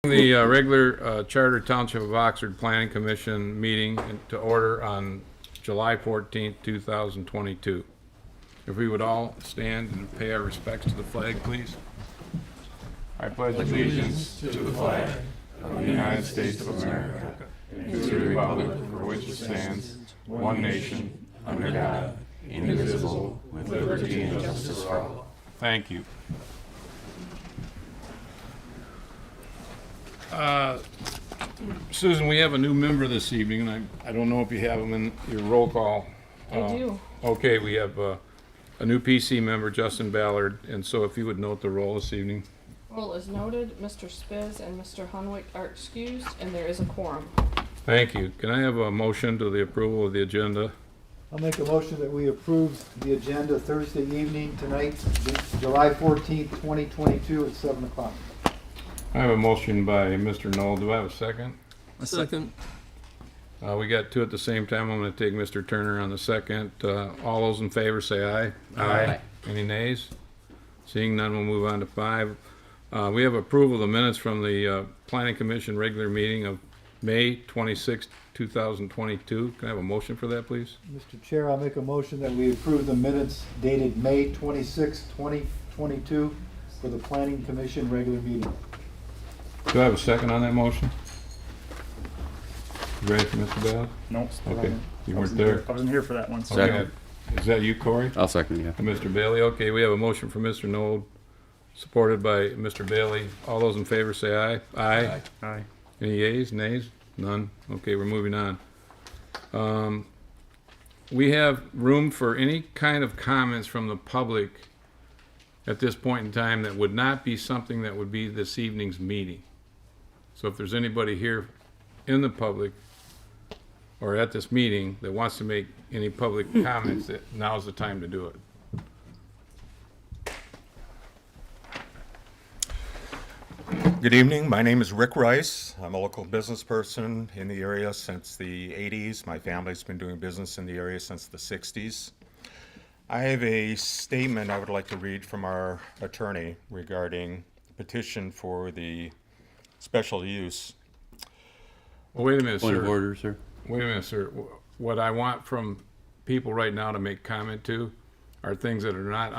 The regular Charter Township of Oxford Planning Commission meeting to order on July 14th, 2022. If we would all stand and pay our respects to the flag, please. I pledge allegiance to the flag of the United States of America and to the republic for which it stands, one nation, under God, indivisible, with liberty and justice for all. Thank you. Susan, we have a new member this evening, and I don't know if you have him in your roll call. I do. Okay, we have a new PC member, Justin Ballard, and so if you would note the roll this evening. Roll is noted. Mr. Spiz and Mr. Hunwick are excused, and there is a quorum. Thank you. Can I have a motion to the approval of the agenda? I'll make a motion that we approve the agenda Thursday evening tonight, July 14th, 2022 at 7 o'clock. I have a motion by Mr. Knoll. Do I have a second? A second. We got two at the same time. I'm going to take Mr. Turner on the second. All those in favor say aye. Aye. Any nays? Seeing none, we'll move on to 5. We have approval of the minutes from the Planning Commission regular meeting of May 26, 2022. Can I have a motion for that, please? Mr. Chair, I'll make a motion that we approve the minutes dated May 26, 2022 for the Planning Commission regular meeting. Do I have a second on that motion? You ready for Mr. Ballard? Nope. Okay, you I weren't wasn't there. here- I wasn't here for that one. So. Second. Is that you, Corey? I'll second, yeah. And Mr. Bailey? Okay, we have a motion from Mr. Knoll, supported by Mr. Bailey. All those in favor say aye. Aye. Aye. Any yeas, nays? None? Okay, we're moving on. We have room for any kind of comments from the public at this point in time that would not be something that would be this evening's meeting. So if there's anybody here in the public or at this meeting that wants to make any public comments, that now's the time to do it. Good evening. My name is Rick Rice. I'm a local business person in the area since the 80s. My family's been doing business in the area since the 60s. I have a statement I would like to read from our attorney regarding the petition for the special use. Well, wait a minute, Point of sir. order, sir. Wait a minute, sir. What I want from people right now to make comment to are things that are not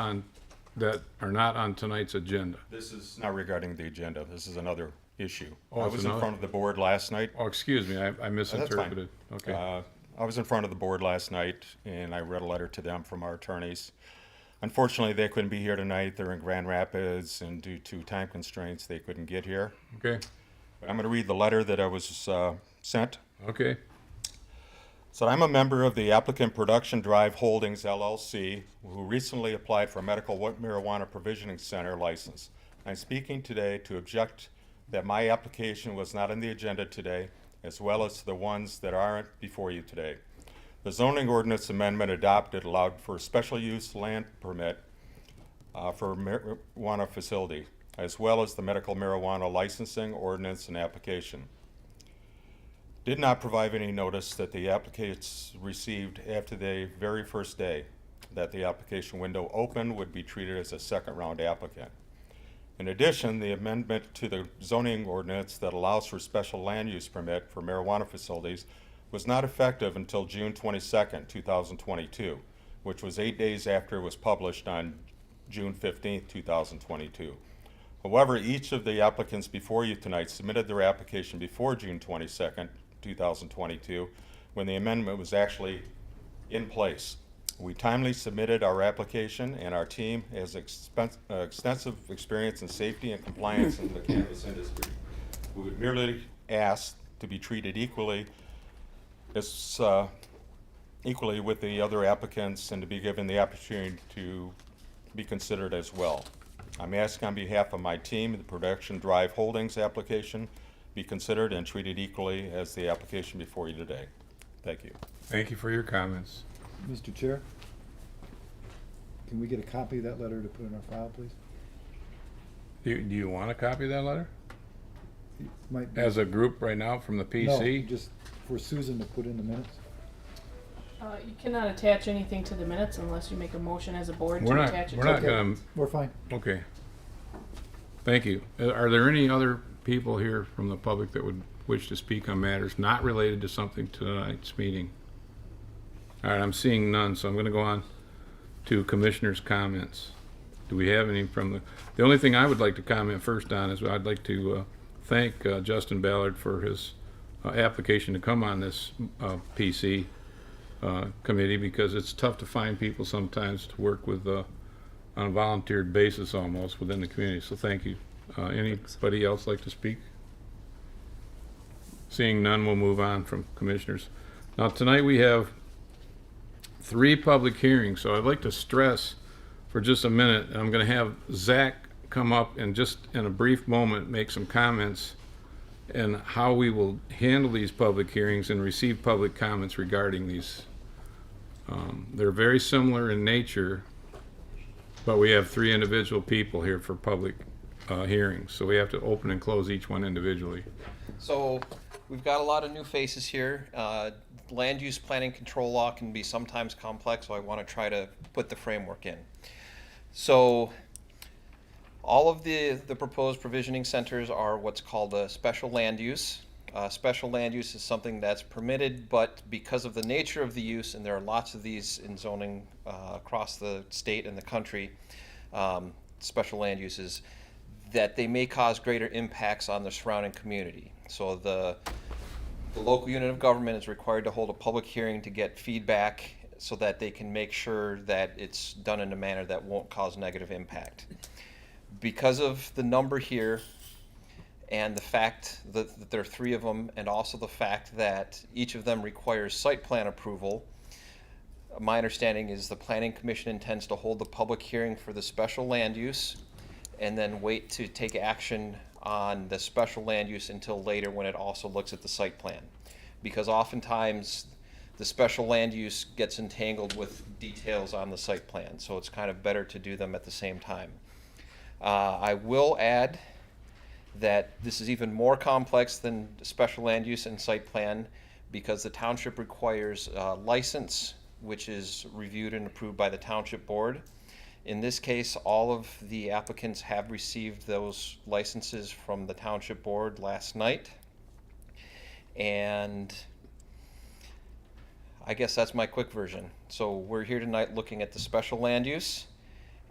on tonight's agenda. This is not regarding the agenda. This is another issue. Oh, I it's was in another- front of the board last night. Oh, excuse me, I misinterpreted. Okay. I was in front of the board last night, and I read a letter to them from our attorneys. Unfortunately, they couldn't be here tonight. They're in Grand Rapids, and due to time constraints, they couldn't get here. Okay, I'm going to read the letter that I was sent. okay. So I'm a member of the applicant Production Drive Holdings LLC, who recently applied for a medical marijuana provisioning center license. I'm speaking today to object that my application was not on the agenda today, as well as the ones that aren't before you today. The zoning ordinance amendment adopted allowed for a special use land permit for a marijuana facility, as well as the medical marijuana licensing ordinance and application. Did not provide any notice that the applicants received after the very first day that the application window opened would be treated as a second round applicant. In addition, the amendment to the zoning ordinance that allows for special land use permit for marijuana facilities was not effective until June 22nd, 2022, which was 8 days after it was published on June 15th, 2022. However, each of the applicants before you tonight submitted their application before June 22nd, 2022, when the amendment was actually in place. We timely submitted our application, and our team has extensive experience in safety and compliance in the cannabis industry. We would merely ask to be treated equally with the other applicants and to be given the opportunity to be considered as well. I'm asking on behalf of my team, the Production Drive Holdings application be considered and treated equally as the application before you today. Thank you. Thank you for your comments. Mr. Chair, can we get a copy of that letter to put in our file, please? Do you want a copy of that letter? Might be. As a group right now from the PC? No, just for Susan to put in the minutes. You cannot attach anything to the minutes unless you make a motion as a board We're to not, attach it we're to not the gonna, We're fine. okay. Thank you. Are there any other people here from the public that would wish to speak on matters not related to something tonight's meeting? All right, I'm seeing none, so I'm going to go on to commissioners' comments. Do we have any from the only thing I would like to comment first on is I'd like to thank Justin Ballard for his application to come on this PC committee, because it's tough to find people sometimes to work with on a volunteered basis almost within the community. So thank you. Anybody else like to speak? Seeing none, we'll move on from commissioners. Now tonight we have 3 public hearings, so I'd like to stress for just a minute, and I'm going to have Zach come up and just in a brief moment make some comments and how we will handle these public hearings and receive public comments regarding these. They're very similar in nature, but we have 3 individual people here for public hearings, so we have to open and close each one individually. So we've got a lot of new faces here. Land use planning control law can be sometimes complex, so I want to try to put the framework in. So all of the proposed provisioning centers are what's called a special land use. Special land use is something that's permitted, but because of the nature of the use, and there are lots of these in zoning across the state and the country, special land uses, that they may cause greater impacts on the surrounding community. So the local unit of government is required to hold a public hearing to get feedback so that they can make sure that it's done in a manner that won't cause negative impact. Because of the number here and the fact that there are 3 of them, and also the fact that each of them requires site plan approval, my understanding is the Planning Commission intends to hold the public hearing for the special land use and then wait to take action on the special land use until later when it also looks at the site plan. Because oftentimes the special land use gets entangled with details on the site plan, so it's kind of better to do them at the same time. I will add that this is even more complex than special land use and site plan, because the township requires a license, which is reviewed and approved by the township board. In this case, all of the applicants have received those licenses from the township board last night. And I guess that's my quick version. So we're here tonight looking at the special land use,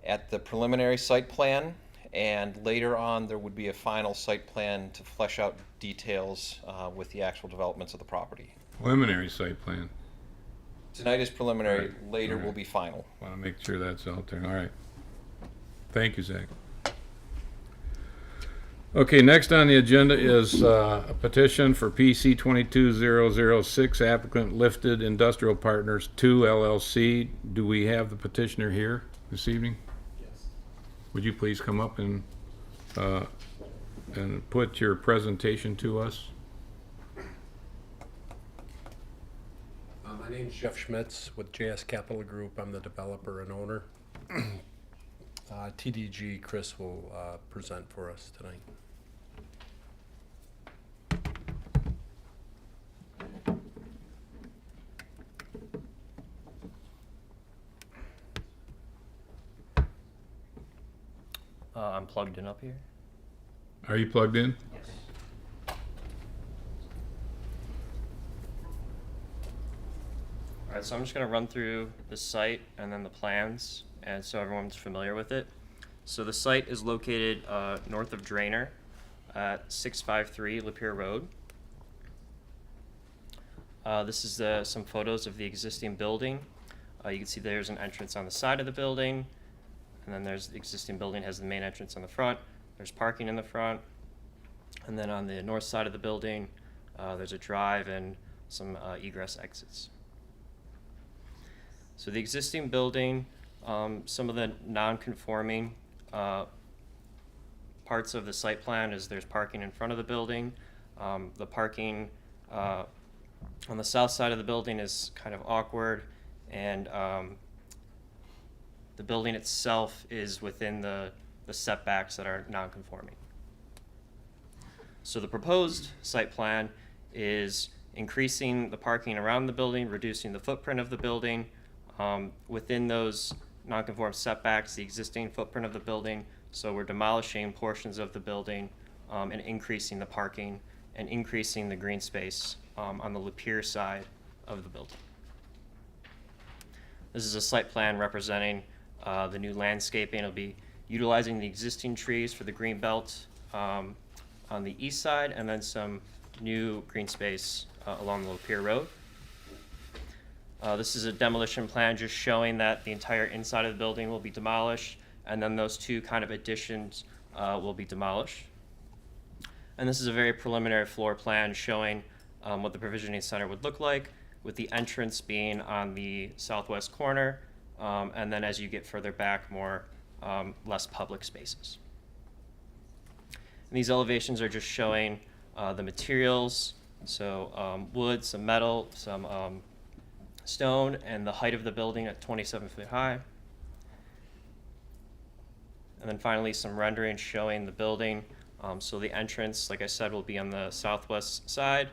at the preliminary site plan, and later on there would be a final site plan to flesh out details with the actual developments of the property. Preliminary site plan. Tonight is preliminary, Right. later All right. will be final. Want to make sure that's out there. All right. Thank you, Zach. Okay, next on the agenda is a petition for PC 22006, applicant Lifted Industrial Partners 2 LLC. Do we have the petitioner here this evening? Yes. Would you please come up and put your presentation to us? My name's Jeff Schmitz with JS Capital Group. I'm the developer and owner. TDG Chris will present for us tonight. I'm plugged in up here. Are you plugged in? Yes. Alright, so I'm just going to run through the site and then the plans, and so everyone's familiar with it. So the site is located north of Drainer at 653 Lapeer Road. This is some photos of the existing building. You can see there's an entrance on the side of the building, and then there's the existing building has the main entrance on the front. There's parking in the front, and then on the north side of the building, there's a drive and some egress exits. So the existing building, some of the non-conforming parts of the site plan is there's parking in front of the building. The parking on the south side of the building is kind of awkward, and the building itself is within the setbacks that are non-conforming. So the proposed site plan is increasing the parking around the building, reducing the footprint of the building, within those non-conform setbacks, the existing footprint of the building. So we're demolishing portions of the building and increasing the parking and increasing the green space on the Lapeer side of the building. This is a site plan representing the new landscaping. It'll be utilizing the existing trees for the green belt on the east side, and then some new green space along the Lapeer Road. This is a demolition plan just showing that the entire inside of the building will be demolished, and then those two kind of additions will be demolished. And this is a very preliminary floor plan showing what the provisioning center would look like, with the entrance being on the southwest corner, and then as you get further back, more less public spaces. And these elevations are just showing the materials, so wood, some metal, some stone, and the height of the building at 27 feet high. And then finally some rendering showing the building. So the entrance, like I said, will be on the southwest side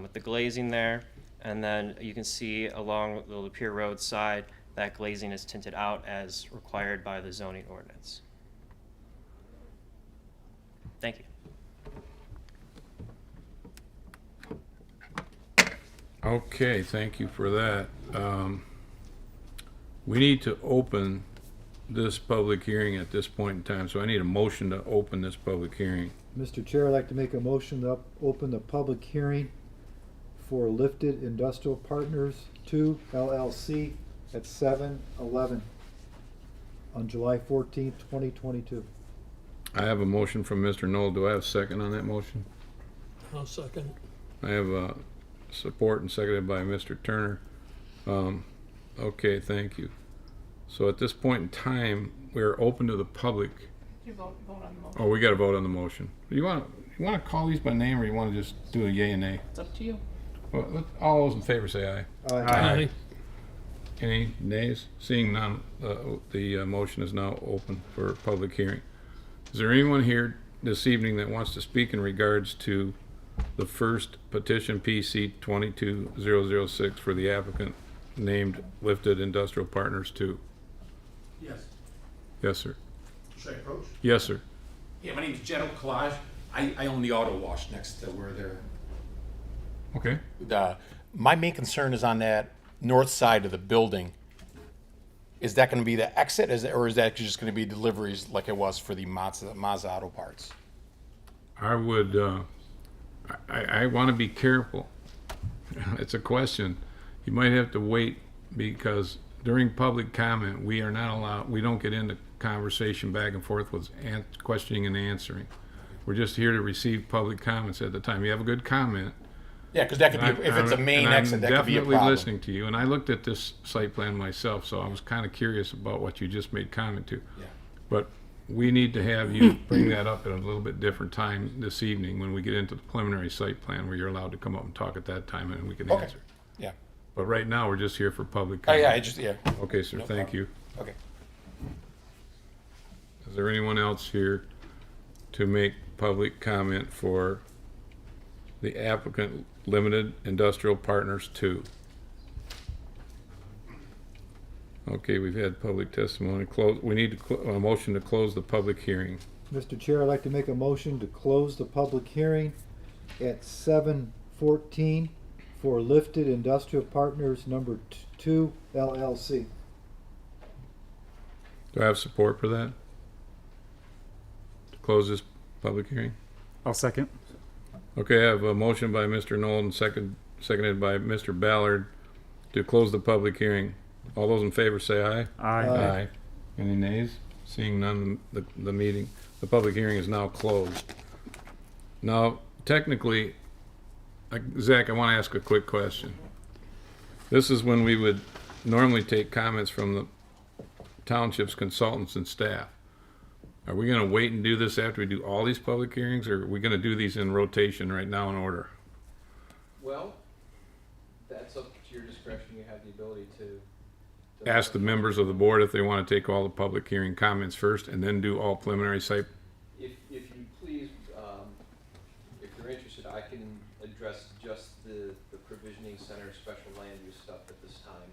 with the glazing there. And then you can see along the Lapeer Road side, that glazing is tinted out as required by the zoning ordinance. Thank you. Okay, thank you for that. We need to open this public hearing at this point in time, so I need a motion to open this public hearing. Mr. Chair, I'd like to make a motion to open the public hearing for Lifted Industrial Partners 2 LLC at 7/11 on July 14th, 2022. I have a motion from Mr. Knoll. Do I have a second on that motion? I'll second. I have support and seconded by Mr. Turner. Okay, thank you. So at this point in time, we're open to the public. You vote on the motion. Oh, we got to vote on the motion. You want to call these by name, or you want to just do a yay and nay? It's up to you. Well, all those in favor say aye. Aye. Any nays? Seeing none, the motion is now open for public hearing. Is there anyone here this evening that wants to speak in regards to the first petition PC 22006 for the applicant named Lifted Industrial Partners 2? Yes. Yes, sir. Should I approach? Yes, sir. Yeah, my name's General Collage. I own the auto wash next to where they're. Okay. My main concern is on that north side of the building. Is that going to be the exit, or is that just going to be deliveries like it was for the Mazda Auto Parts? I would, I want to be careful. It's a question. You might have to wait, because during public comment, we are not allowed, we don't get into conversation back and forth with questioning and answering. We're just here to receive public comments at the time. You have a good comment. Yeah, because that could be, if it's a main exit, that could be a I'm definitely problem. listening to you, and I looked at this site plan myself, so I was kind of curious about what you just made comment to. Yeah. But we need to have you bring that up at a little bit different time this evening when we get into the preliminary site plan, where you're allowed to come up and talk at that time, and we can Okay. answer. Yeah. But right now, we're just here for public Oh, comment. yeah, Okay, sir, No thank problem. you. Okay. Is there anyone else here to make public comment for the applicant Limited Industrial Partners 2? Okay, we've had public testimony. We need a motion to close the public hearing. Mr. Chair, I'd like to make a motion to close the public hearing at 7/14 for Lifted Industrial Partners number 2 LLC. Do I have support for that? To close this public hearing? I'll second. Okay, I have a motion by Mr. Nolan, seconded by Mr. Ballard to close the public hearing. All those in favor say aye. Aye. Any nays? Seeing none, the public hearing is now closed. Now, technically, Zach, I want to ask a quick question. This is when we would normally take comments from the township's consultants and staff. Are we going to wait and do this after we do all these public hearings, or are we going to do these in rotation right now in order? Well, that's up to your discretion. You have the ability to Ask the members of the board if they want to take all the public hearing comments first and then do all preliminary site. If you please, if you're interested, I can address just the provisioning center special land use stuff at this time.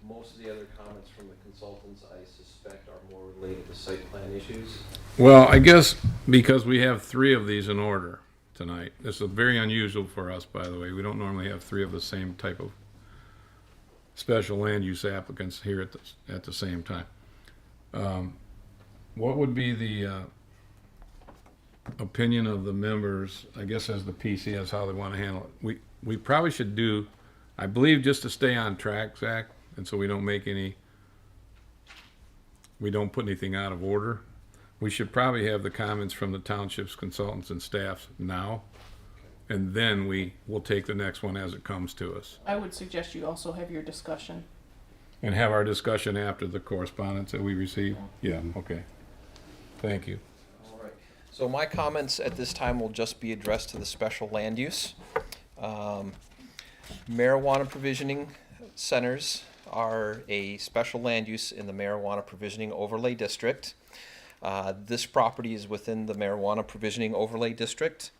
Most of the other comments from the consultants, I suspect, are more related to site plan issues. Well, I guess because we have three of these in order tonight. This is very unusual for us, by the way. We don't normally have three of the same type of special land use applicants here at the same time. What would be the opinion of the members, I guess as the PCS, how they want to handle it? We probably should do, I believe, just to stay on track, Zach, and so we don't put anything out of order. We should probably have the comments from the township's consultants and staffs now, and then we will take the next one as it comes to us. I would suggest you also have your discussion. And have our discussion after the correspondence that we receive? Yeah, okay. Thank you. All right. So my comments at this time will just be addressed to the special land use. Marijuana provisioning centers are a special land use in the marijuana provisioning overlay district. This property is within the marijuana provisioning overlay district.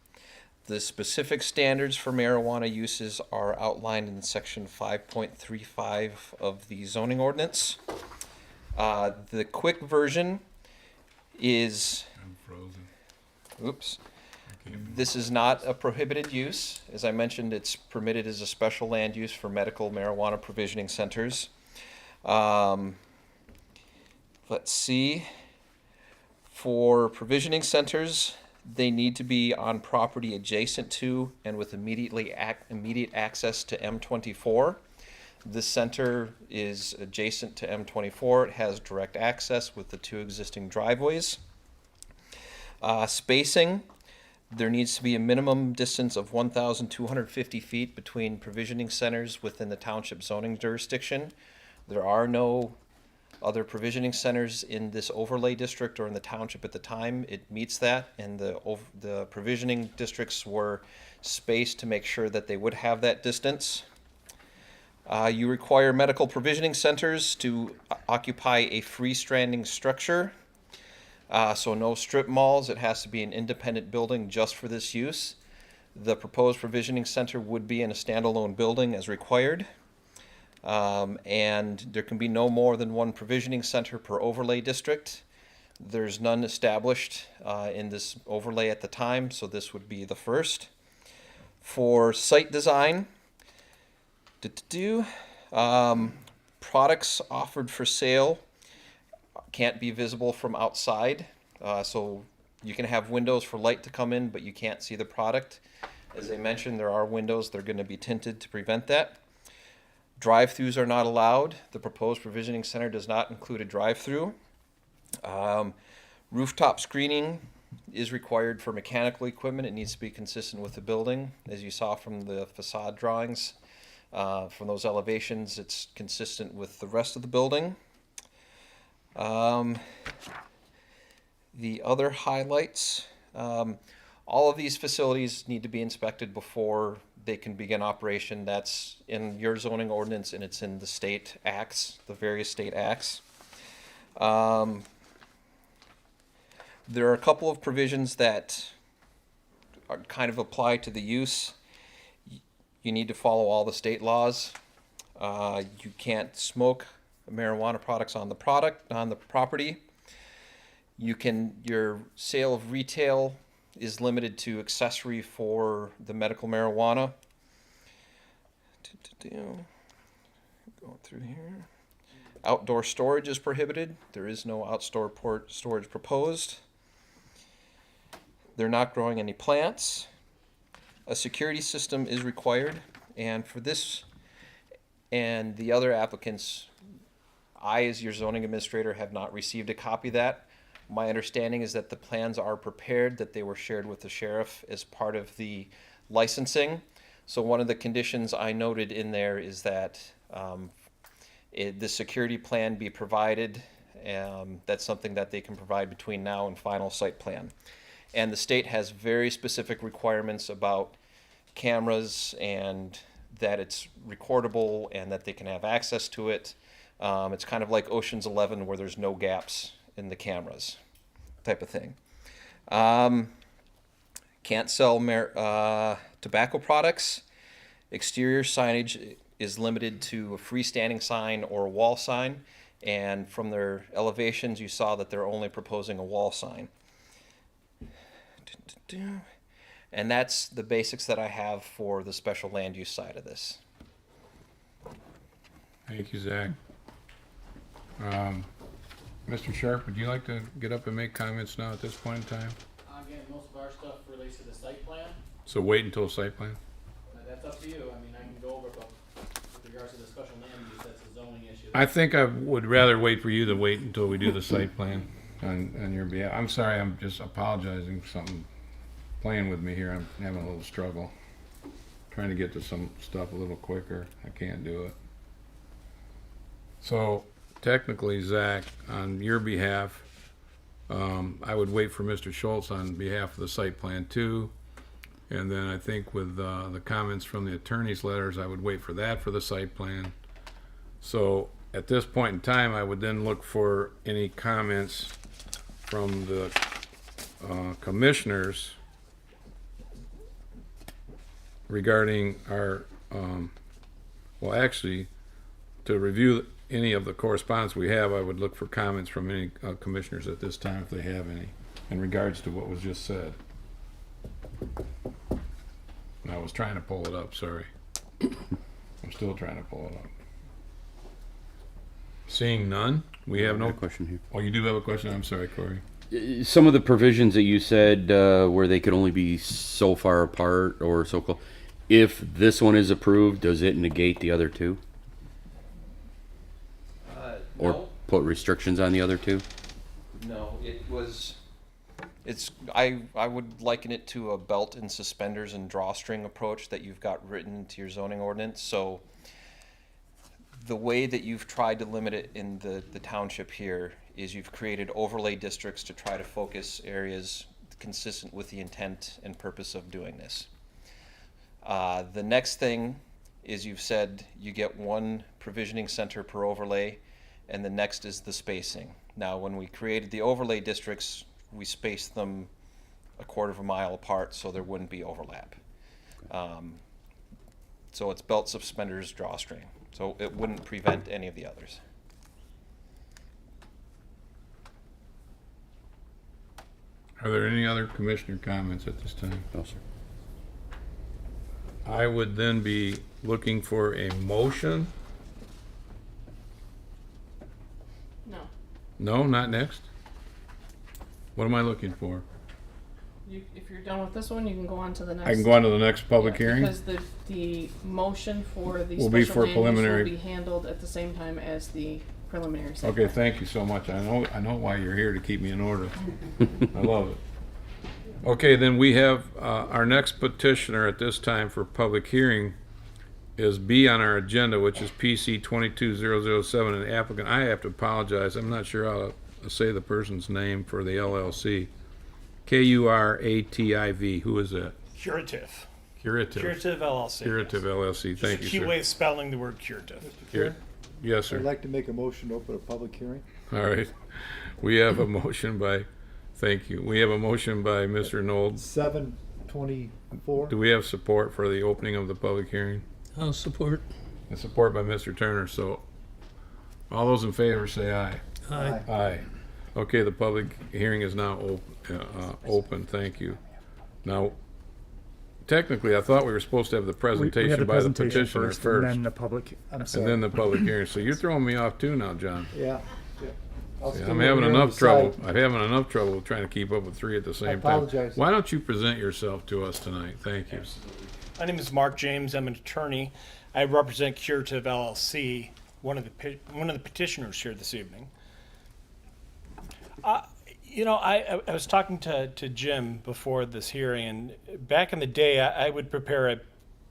The specific standards for marijuana uses are outlined in section 5.35 of the zoning ordinance. The quick version is, I'm frozen. oops, this is not a prohibited use. As I mentioned, it's permitted as a special land use for medical marijuana provisioning centers. Let's see. For provisioning centers, they need to be on property adjacent to and with immediate access to M24. This center is adjacent to M24. It has direct access with the two existing driveways. Spacing, there needs to be a minimum distance of 1,250 feet between provisioning centers within the township zoning jurisdiction. There are no other provisioning centers in this overlay district or in the township at the time. It meets that, and the provisioning districts were spaced to make sure that they would have that distance. You require medical provisioning centers to occupy a freestanding structure. So no strip malls. It has to be an independent building just for this use. The proposed provisioning center would be in a standalone building as required. And there can be no more than one provisioning center per overlay district. There's none established in this overlay at the time, so this would be the first. For site design, products offered for sale can't be visible from outside. So you can have windows for light to come in, but you can't see the product. As I mentioned, there are windows that are going to be tinted to prevent that. Drive-throughs are not allowed. The proposed provisioning center does not include a drive-through. Rooftop screening is required for mechanical equipment. It needs to be consistent with the building. As you saw from the facade drawings, from those elevations, it's consistent with the rest of the building. The other highlights, all of these facilities need to be inspected before they can begin operation. That's in your zoning ordinance, and it's in the state acts, the various state acts. There are a couple of provisions that are kind of apply to the use. You need to follow all the state laws. You can't smoke marijuana products on the property. Your sale of retail is limited to accessory for the medical marijuana. Going through here. Outdoor storage is prohibited. There is no outdoor storage proposed. They're not growing any plants. A security system is required, and for this and the other applicants, I, as your zoning administrator, have not received a copy of that. My understanding is that the plans are prepared, that they were shared with the sheriff as part of the licensing. So one of the conditions I noted in there is that the security plan be provided. That's something that they can provide between now and final site plan. And the state has very specific requirements about cameras and that it's recordable and that they can have access to it. It's kind of like Ocean's 11 where there's no gaps in the cameras type of thing. Can't sell tobacco products. Exterior signage is limited to a freestanding sign or a wall sign. And from their elevations, you saw that they're only proposing a wall sign. And that's the basics that I have for the special land use side of this. Thank you, Zach. Mr. Sharp, would you like to get up and make comments now at this point in time? Again, most of our stuff relates to the site plan. So wait until site plan? That's up to you. I mean, I can go over, but with regards to the special land use, that's a zoning issue. I think I would rather wait for you to wait until we do the site plan on your behalf. I'm sorry, I'm just apologizing for something playing with me here. I'm having a little struggle. Trying to get to some stuff a little quicker. I can't do it. So technically, Zach, on your behalf, I would wait for Mr. Schultz on behalf of the site plan too. And then I think with the comments from the attorney's letters, I would wait for that for the site plan. So at this point in time, I would then look for any comments from the commissioners regarding our, well, actually, to review any of the correspondence we have, I would look for comments from any commissioners at this time, if they have any, in regards to what was just said. And I was trying to pull it up, sorry. I'm still trying to pull it up. Seeing none, we have no question here. Oh, you do have a question? I'm sorry, Corey. Some of the provisions that you said where they could only be so far apart or so close. If this one is approved, does it negate the other two? Or No. put restrictions on the other two? No, I would liken it to a belt and suspenders and drawstring approach that you've got written into your zoning ordinance. So the way that you've tried to limit it in the township here is you've created overlay districts to try to focus areas consistent with the intent and purpose of doing this. The next thing is you've said you get one provisioning center per overlay, and the next is the spacing. Now, when we created the overlay districts, we spaced them a quarter of a mile apart so there wouldn't be overlap. So it's belt, suspenders, drawstring. So it wouldn't prevent any of the others. Are there any other commissioner comments at this time? No, sir. I would then be looking for a motion. No. No, not next. What am I looking for? If you're done with this one, you can go on to the next. I can go on to the next public Yeah, hearing? Because the motion for the Will be special for land use preliminary. will be handled at the same time as the preliminary site Okay, plan. thank you so much. I know why you're here, to keep me in order. I love it. Okay, then we have, our next petitioner at this time for public hearing is B on our agenda, which is PC 22007, an applicant. I have to apologize. I'm not sure how to say the person's name for the LLC. K-U-R-A-T-I-V. Who is that? Curative. Curative. Curative LLC. Curative LLC. Thank you, Just a cute sir. way of spelling the word curative. Yes, I'd sir. like to make a motion to open a public hearing. All right. We have a motion by, thank you. We have a motion by Mr. Nold. 7:24. Do we have support for the opening of the public hearing? I'll support. And support by Mr. Turner, so all those in favor say aye. Aye. Aye. Okay, the public hearing is now open, thank you. Now, technically, I thought we were supposed to have the We had presentation the by the presentation petitioner first, and first, then the public. I'm and sorry. then the public hearing, so you're throwing me off too now, John. Yeah. I'll Yeah, stay I'm over having here on enough the trouble, side. I'm having enough trouble trying to keep up with three at the same time. apologize. Why don't you present yourself to us tonight? Thank you. My name is Mark James. I'm an attorney. I represent Curative LLC, one of the petitioners here this evening. I was talking to Jim before this hearing, and back in the day, I would prepare a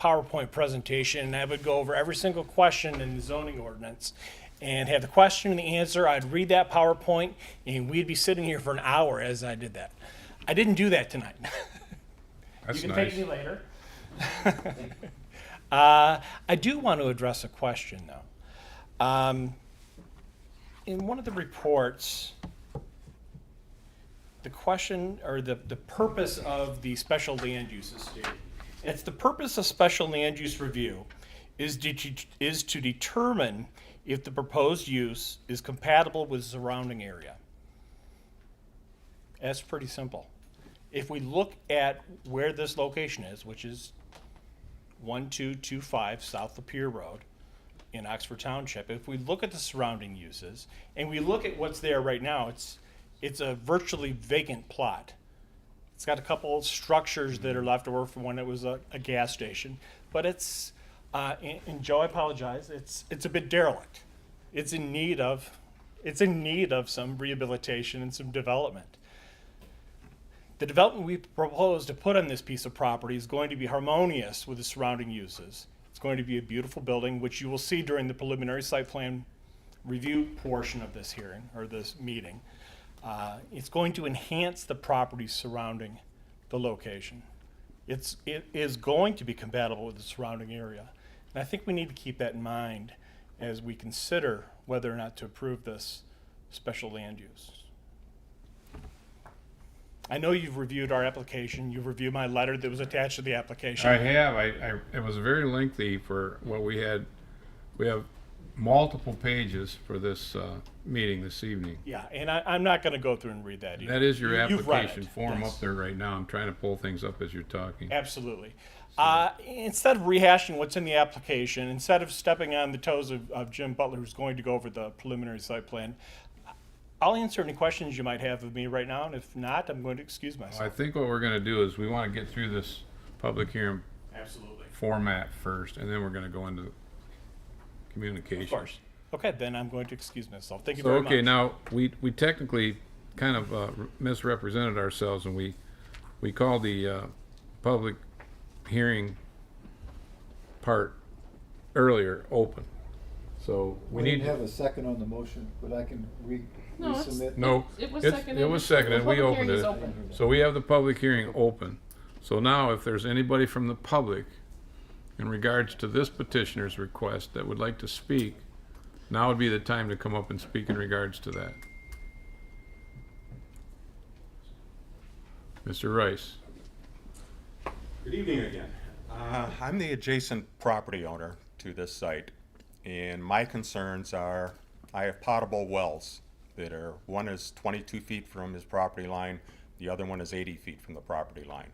PowerPoint presentation, and I would go over every single question in the zoning ordinance, and have the question and the answer. I'd read that PowerPoint, and we'd be sitting here for an hour as I did that. I didn't do that tonight. That's You can nice. take me later. I do want to address a question, though. In one of the reports, the question or the purpose of the special land use is stated. It's the purpose of special land use review is to determine if the proposed use is compatible with the surrounding area. That's pretty simple. If we look at where this location is, which is 1225 South Lapeer Road in Oxford Township, if we look at the surrounding uses and we look at what's there right now, it's a virtually vacant plot. It's got a couple of structures that are left over from when it was a gas station, but it's, and Joe, I apologize, it's a bit derelict. It's in need of some rehabilitation and some development. The development we propose to put on this piece of property is going to be harmonious with the surrounding uses. It's going to be a beautiful building, which you will see during the preliminary site plan review portion of this hearing, or this meeting. It's going to enhance the property surrounding the location. It is going to be compatible with the surrounding area. And I think we need to keep that in mind as we consider whether or not to approve this special land use. I know you've reviewed our application. You've reviewed my letter that was attached to the application. I have. It was very lengthy for what we had. We have multiple pages for this meeting this evening. Yeah, and I'm not going to go through and read that. That is your You've read application it, form yes. up there right now. I'm trying to pull things up as you're talking. Absolutely. Instead of rehashing what's in the application, instead of stepping on the toes of Jim Butler, who's going to go over the preliminary site plan, I'll answer any questions you might have of me right now, and if not, I'm going to excuse myself. I think what we're going to do is we want to get through this public hearing Absolutely. format first, and then we're going to go into communication. Of course. Okay, then I'm going to excuse myself. Thank you So, very much. okay, now, we technically kind of misrepresented ourselves, and we called the public hearing part earlier open. So we We need. didn't have a second on the motion, but I can No, it's- resubmit. No, It was it's- seconded. it was seconded, The we public opened hearing is it. open. So we have the public hearing open. So now, if there's anybody from the public in regards to this petitioner's request that would like to speak, now would be the time to come up and speak in regards to that. Mr. Rice. Good evening again. I'm the adjacent property owner to this site, and my concerns are I have potable wells that are, one is 22 feet from his property line, the other one is 80 feet from the property line.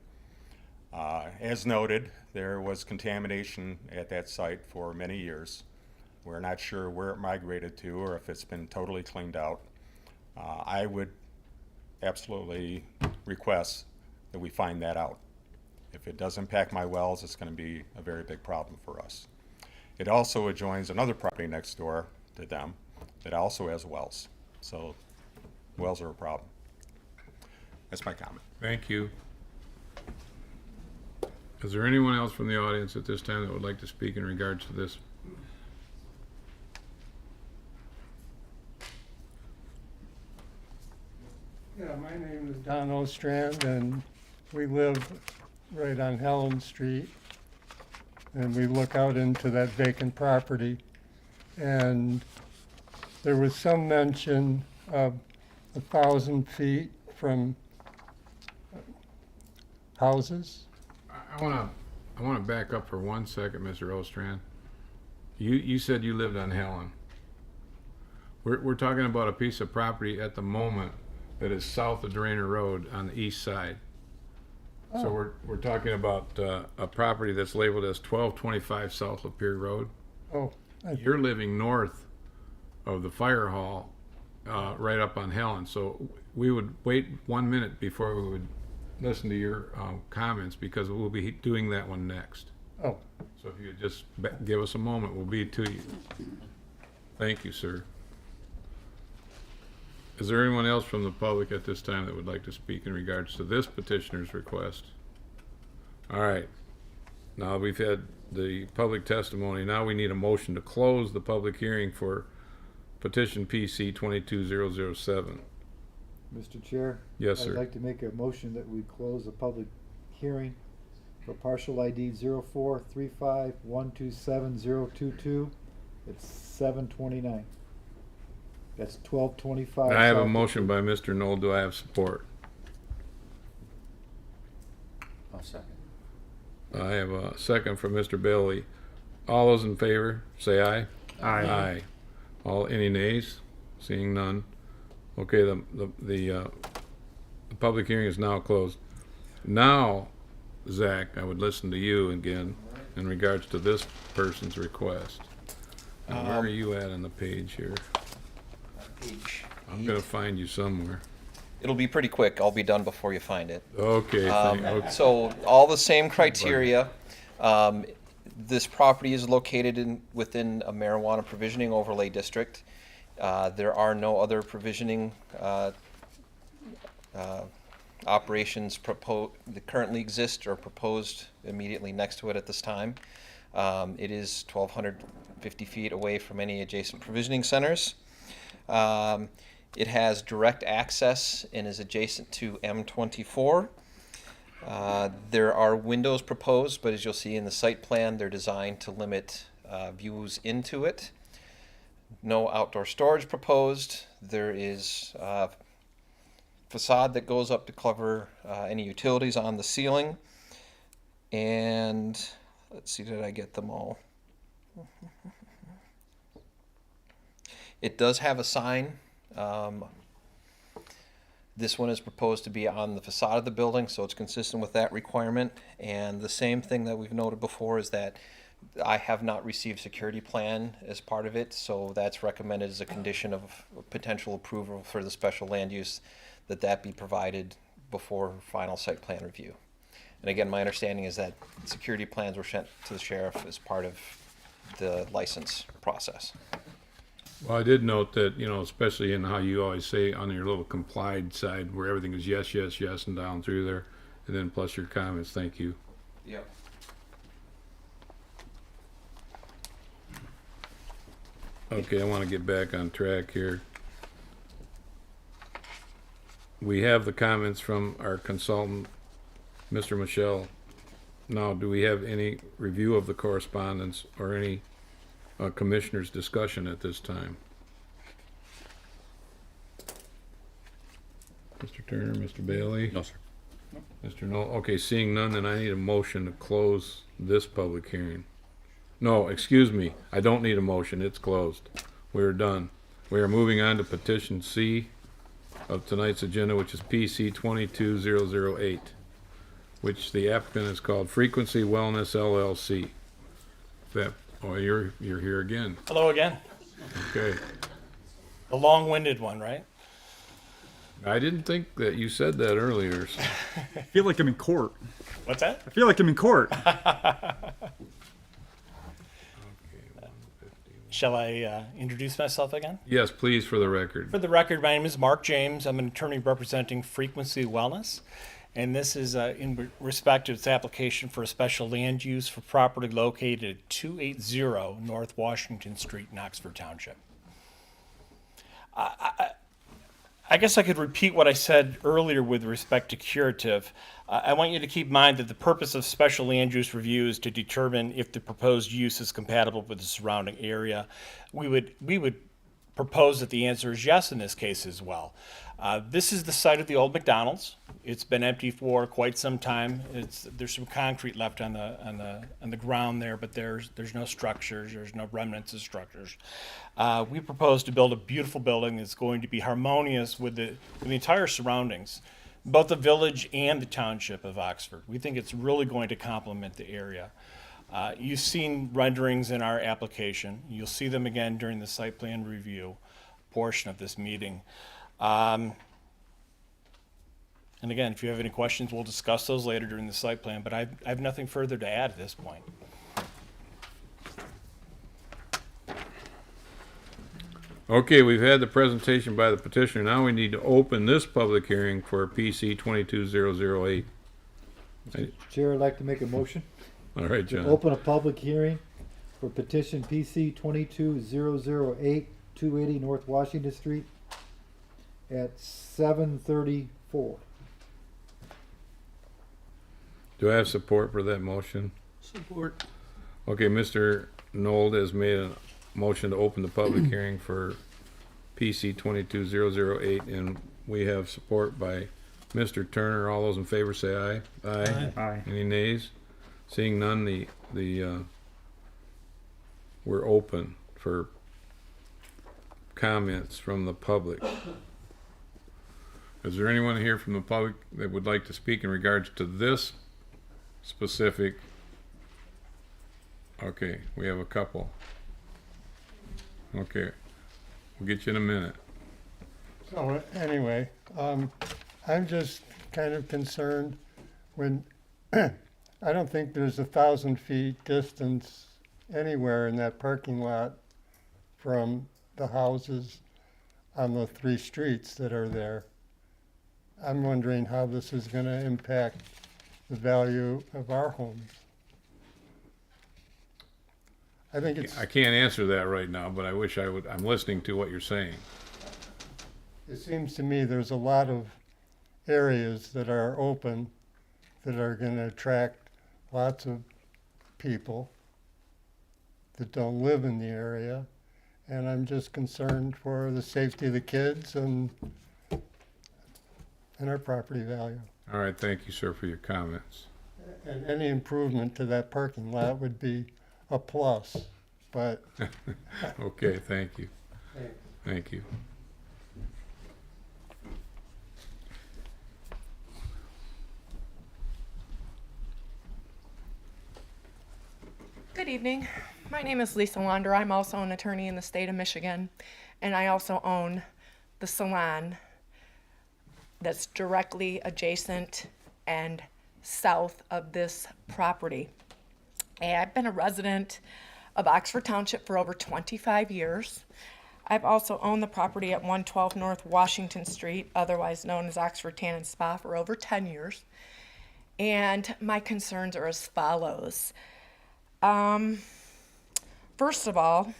As noted, there was contamination at that site for many years. We're not sure where it migrated to or if it's been totally cleaned out. I would absolutely request that we find that out. If it does impact my wells, it's going to be a very big problem for us. It also adjoins another property next door to them that also has wells. So wells are a problem. That's my comment. Thank you. Is there anyone else from the audience at this time that would like to speak in regards to this? Yeah, my name is Don Ostrand, and we live right on Helen Street. And we look out into that vacant property. And there was some mention of 1,000 feet from houses. I want to back up for 1 second, Mr. Ostrand. You said you lived on Helen. We're talking about a piece of property at the moment that is south of Drainer Road on the east side. So we're talking about a property that's labeled as 1225 South Lapeer Road. Oh, You're living north of the fire hall, right up on Helen. So we would wait 1 minute before we would listen to your comments, because we'll be doing that one next. oh, So if you would just give us a moment, we'll be to you. Thank you, sir. Is there anyone else from the public at this time that would like to speak in regards to this petitioner's request? All right. Now we've had the public testimony. Now we need a motion to close the public hearing for petition PC 22007. Mr. Chair? Yes, sir. I'd like to make a motion that we close the public hearing for partial ID 0435127022 at 7:29. That's 1225. I have a South motion Lapeer. by Mr. Knoll. Do I have support? I'll second. I have a second from Mr. Bailey. All those in favor, say aye. Aye. Aye. Any nays? Seeing none. Okay, the public hearing is now closed. Now, Zach, I would listen to you again in regards to this person's request. And where are you at on the page here? I'm gonna find you somewhere. It'll be pretty quick. I'll be done before you find it. Okay, okay. So all the same criteria. This property is located within a marijuana provisioning overlay district. There are no other provisioning operations that currently exist or proposed immediately next to it at this time. It is 1,250 feet away from any adjacent provisioning centers. It has direct access and is adjacent to M24. There are windows proposed, but as you'll see in the site plan, they're designed to limit views into it. No outdoor storage proposed. There is a facade that goes up to cover any utilities on the ceiling. And let's see, did I get them all? It does have a sign. This one is proposed to be on the facade of the building, so it's consistent with that requirement. And the same thing that we've noted before is that I have not received security plan as part of it, so that's recommended as a condition of potential approval for the special land use, that be provided before final site plan review. And again, my understanding is that security plans were sent to the sheriff as part of the license process. Well, I did note that, you know, especially in how you always say on your little complied side where everything is yes, yes, yes, and down through there, and then plus your comments, thank you. Yep. Okay, I want to get back on track here. We have the comments from our consultant, Mr. Michelle. Now, do we have any review of the correspondence or any commissioners' discussion at this time? Mr. Turner, Mr. Bailey? No, sir. Mr. Knoll? Okay, seeing none, then I need a motion to close this public hearing. No, excuse me, I don't need a motion, it's closed. We're done. We are moving on to petition C of tonight's agenda, which is PC 22008, which the applicant is called Frequency Wellness LLC. Oh, you're here again. Hello again. Okay. The long-winded one, right? I didn't think that you said that earlier. So. I feel like I'm in court. What's that? I feel like I'm in court. Shall I introduce myself again? Yes, please, for the record. For the record, my name is Mark James. I'm an attorney representing Frequency Wellness. And this is in respect to its application for a special land use for property located at 280 North Washington Street in Oxford Township. I guess I could repeat what I said earlier with respect to curative. I want you to keep in mind that the purpose of special land use review is to determine if the proposed use is compatible with the surrounding area. We would propose that the answer is yes in this case as well. This is the site of the old McDonald's. It's been empty for quite some time. There's some concrete left on the ground there, but there's no structures. There's no remnants of structures. We propose to build a beautiful building that's going to be harmonious with the entire surroundings, both the village and the township of Oxford. We think it's really going to complement the area. You've seen renderings in our application. You'll see them again during the site plan review portion of this meeting. And again, if you have any questions, we'll discuss those later during the site plan, but I have nothing further to add at this point. Okay, we've had the presentation by the petitioner. Now we need to open this public hearing for PC 22008. Chair, I'd like to make a motion. All right, To John. open a public hearing for petition PC 22008, 280 North Washington Street at 7:34. Do I have support for that motion? Support. Okay, Mr. Nold has made a motion to open the public hearing for PC 22008, and we have support by Mr. Turner. All those in favor say aye. Aye. Aye. Any nays? Seeing none, the we're open for comments from the public. Is there anyone here from the public that would like to speak in regards to this specific? Okay, we have a couple. Okay, we'll get you in a minute. So anyway, I'm just kind of concerned when, I don't think there's 1,000 feet distance anywhere in that parking lot from the houses on the 3 streets that are there. I'm wondering how this is gonna impact the value of our homes. I think it's, I can't answer that right now, but I wish I would. I'm listening to what you're saying. it seems to me there's a lot of areas that are open that are gonna attract lots of people that don't live in the area. And I'm just concerned for the safety of the kids and our property value. All right, thank you, sir, for your comments. And any improvement to that parking lot would be a plus, but. Okay, thank you. Thanks. Thank you. Good evening. My name is Lisa Launder. I'm also an attorney in the state of Michigan, and I also own the salon that's directly adjacent and south of this property. And I've been a resident of Oxford Township for over 25 years. I've also owned the property at 112 North Washington Street, otherwise known as Oxford Tan and Spa, for over 10 years. And my concerns are as follows. First of all,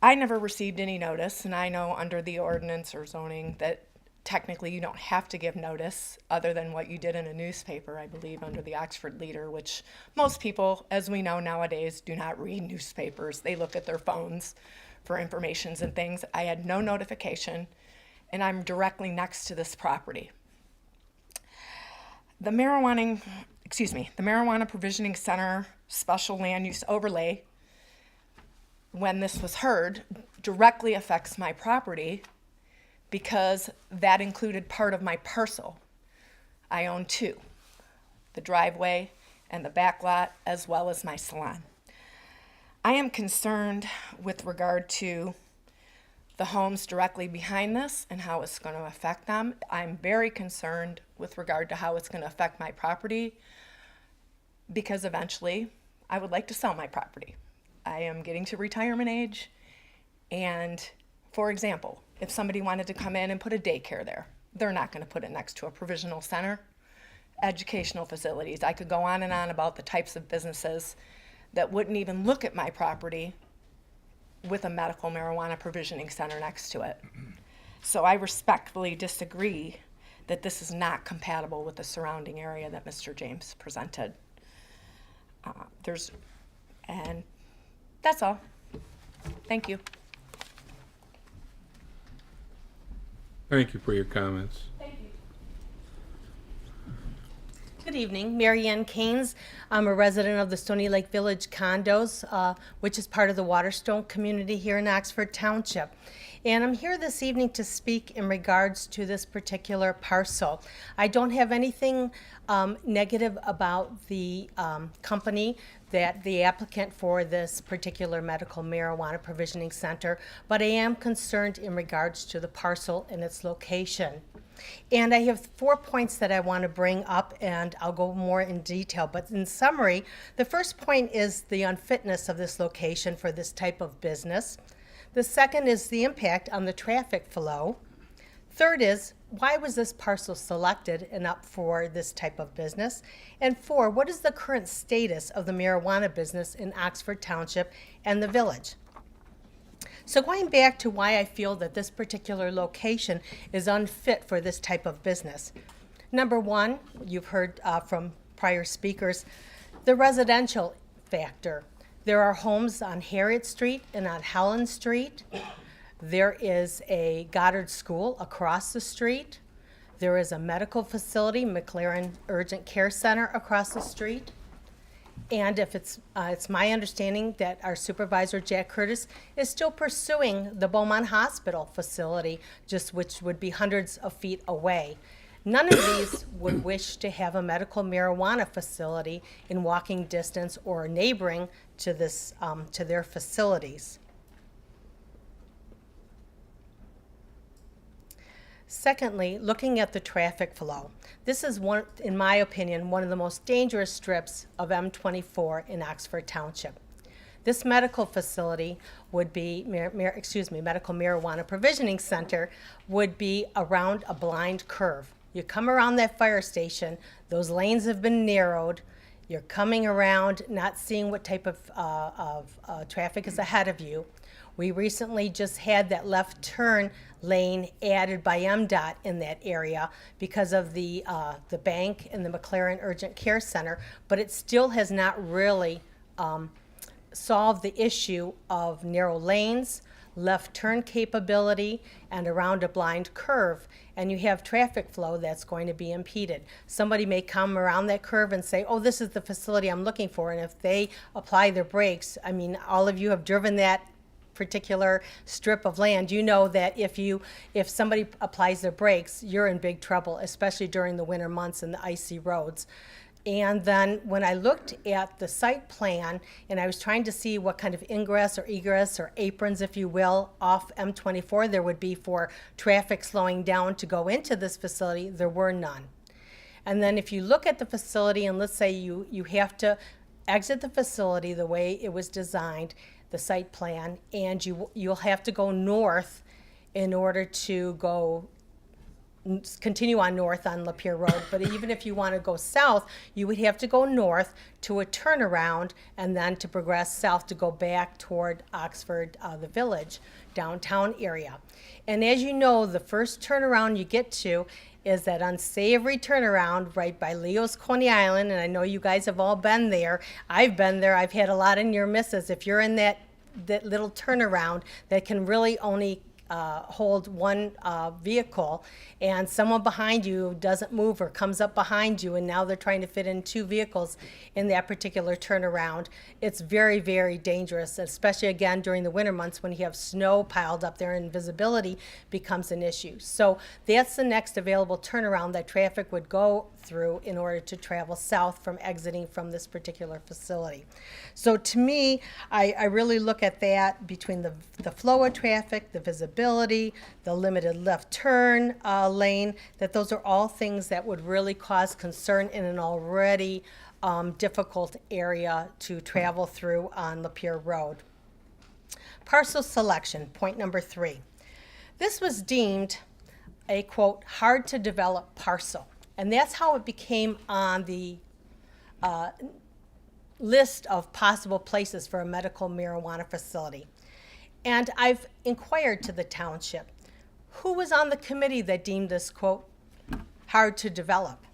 I never received any notice, and I know under the ordinance or zoning that technically you don't have to give notice other than what you did in a newspaper, I believe, under the Oxford Leader, which most people, as we know nowadays, do not read newspapers. They look at their phones for informations and things. I had no notification, and I'm directly next to this property. The marijuana provisioning center special land use overlay, when this was heard, directly affects my property because that included part of my parcel. I own 2, the driveway and the back lot, as well as my salon. I am concerned with regard to the homes directly behind this and how it's going to affect them. I'm very concerned with regard to how it's going to affect my property because eventually I would like to sell my property. I am getting to retirement age, and for example, if somebody wanted to come in and put a daycare there, they're not going to put it next to a provisional center. Educational facilities. I could go on and on about the types of businesses that wouldn't even look at my property with a medical marijuana provisioning center next to it. So I respectfully disagree that this is not compatible with the surrounding area that Mr. James presented. And that's all. Thank you. Thank you for your comments. Thank you. Good evening, Mary Ann Keynes. I'm a resident of the Stony Lake Village condos, which is part of the Waterstone community here in Oxford Township. And I'm here this evening to speak in regards to this particular parcel. I don't have anything negative about the company that the applicant for this particular medical marijuana provisioning center, but I am concerned in regards to the parcel and its location. And I have 4 points that I want to bring up, and I'll go more in detail. But in summary, the first point is the unfitness of this location for this type of business. The second is the impact on the traffic flow. Third is, why was this parcel selected and up for this type of business? And 4, what is the current status of the marijuana business in Oxford Township and the village? So going back to why I feel that this particular location is unfit for this type of business. Number 1, you've heard from prior speakers, the residential factor. There are homes on Harriet Street and on Helen Street. There is a Goddard School across the street. There is a medical facility, McLaren Urgent Care Center, across the street. And if it's my understanding that our supervisor, Jack Curtis, is still pursuing the Beaumont Hospital facility, just which would be hundreds of feet away. None of these would wish to have a medical marijuana facility in walking distance or neighboring to this, to their facilities. Secondly, looking at the traffic flow. This is one, in my opinion, one of the most dangerous strips of M24 in Oxford Township. This medical facility would be, medical marijuana provisioning center would be around a blind curve. You come around that fire station, those lanes have been narrowed, you're coming around, not seeing what type of traffic is ahead of you. We recently just had that left turn lane added by MDOT in that area because of the bank and the McLaren Urgent Care Center, but it still has not really solved the issue of narrow lanes, left turn capability, and around a blind curve, and you have traffic flow that's going to be impeded. Somebody may come around that curve and say, oh, this is the facility I'm looking for, and if they apply their brakes, I mean, all of you have driven that particular strip of land, you know that if somebody applies their brakes, you're in big trouble, especially during the winter months and the icy roads. And then when I looked at the site plan and I was trying to see what kind of ingress or egress or aprons, if you will, off M24 there would be for traffic slowing down to go into this facility, there were none. And then if you look at the facility and let's say you have to exit the facility the way it was designed, the site plan, and you'll have to go north in order to continue on north on Lapeer Road, but even if you want to go south, you would have to go north to a turnaround and then to progress south to go back toward Oxford, the village, downtown area. And as you know, the first turnaround you get to is that unsavory turnaround right by Leo's Coney Island, and I know you guys have all been there. I've been there. I've had a lot of near misses. If you're in that little turnaround that can really only hold one vehicle, and someone behind you doesn't move or comes up behind you, and now they're trying to fit in two vehicles in that particular turnaround. It's very, very dangerous, especially again during the winter months when you have snow piled up there and visibility becomes an issue. So that's the next available turnaround that traffic would go through in order to travel south from exiting from this particular facility. So to me, I really look at that between the flow of traffic, the visibility, the limited left turn lane, that those are all things that would really cause concern in an already difficult area to travel through on Lapeer Road. Parcel selection, point number 3. This was deemed a, quote, hard to develop parcel. And that's how it became on the list of possible places for a medical marijuana facility. And I've inquired to the township, who was on the committee that deemed this, quote, hard to develop?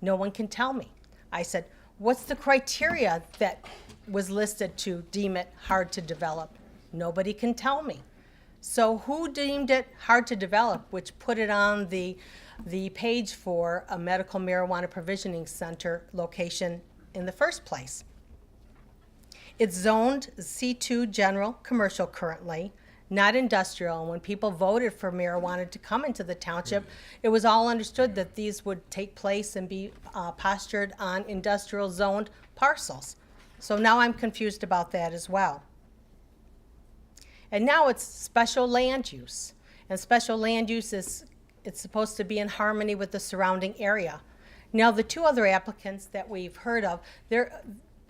No one can tell me. I said, what's the criteria that was listed to deem it hard to develop? Nobody can tell me. So who deemed it hard to develop, which put it on the page for a medical marijuana provisioning center location in the first place? It's zoned C2 general commercial currently, not industrial. And when people voted for marijuana to come into the township, it was all understood that these would take place and be postured on industrial zoned parcels. So now I'm confused about that as well. And now it's special land use. And special land use is, it's supposed to be in harmony with the surrounding area. Now the two other applicants that we've heard of,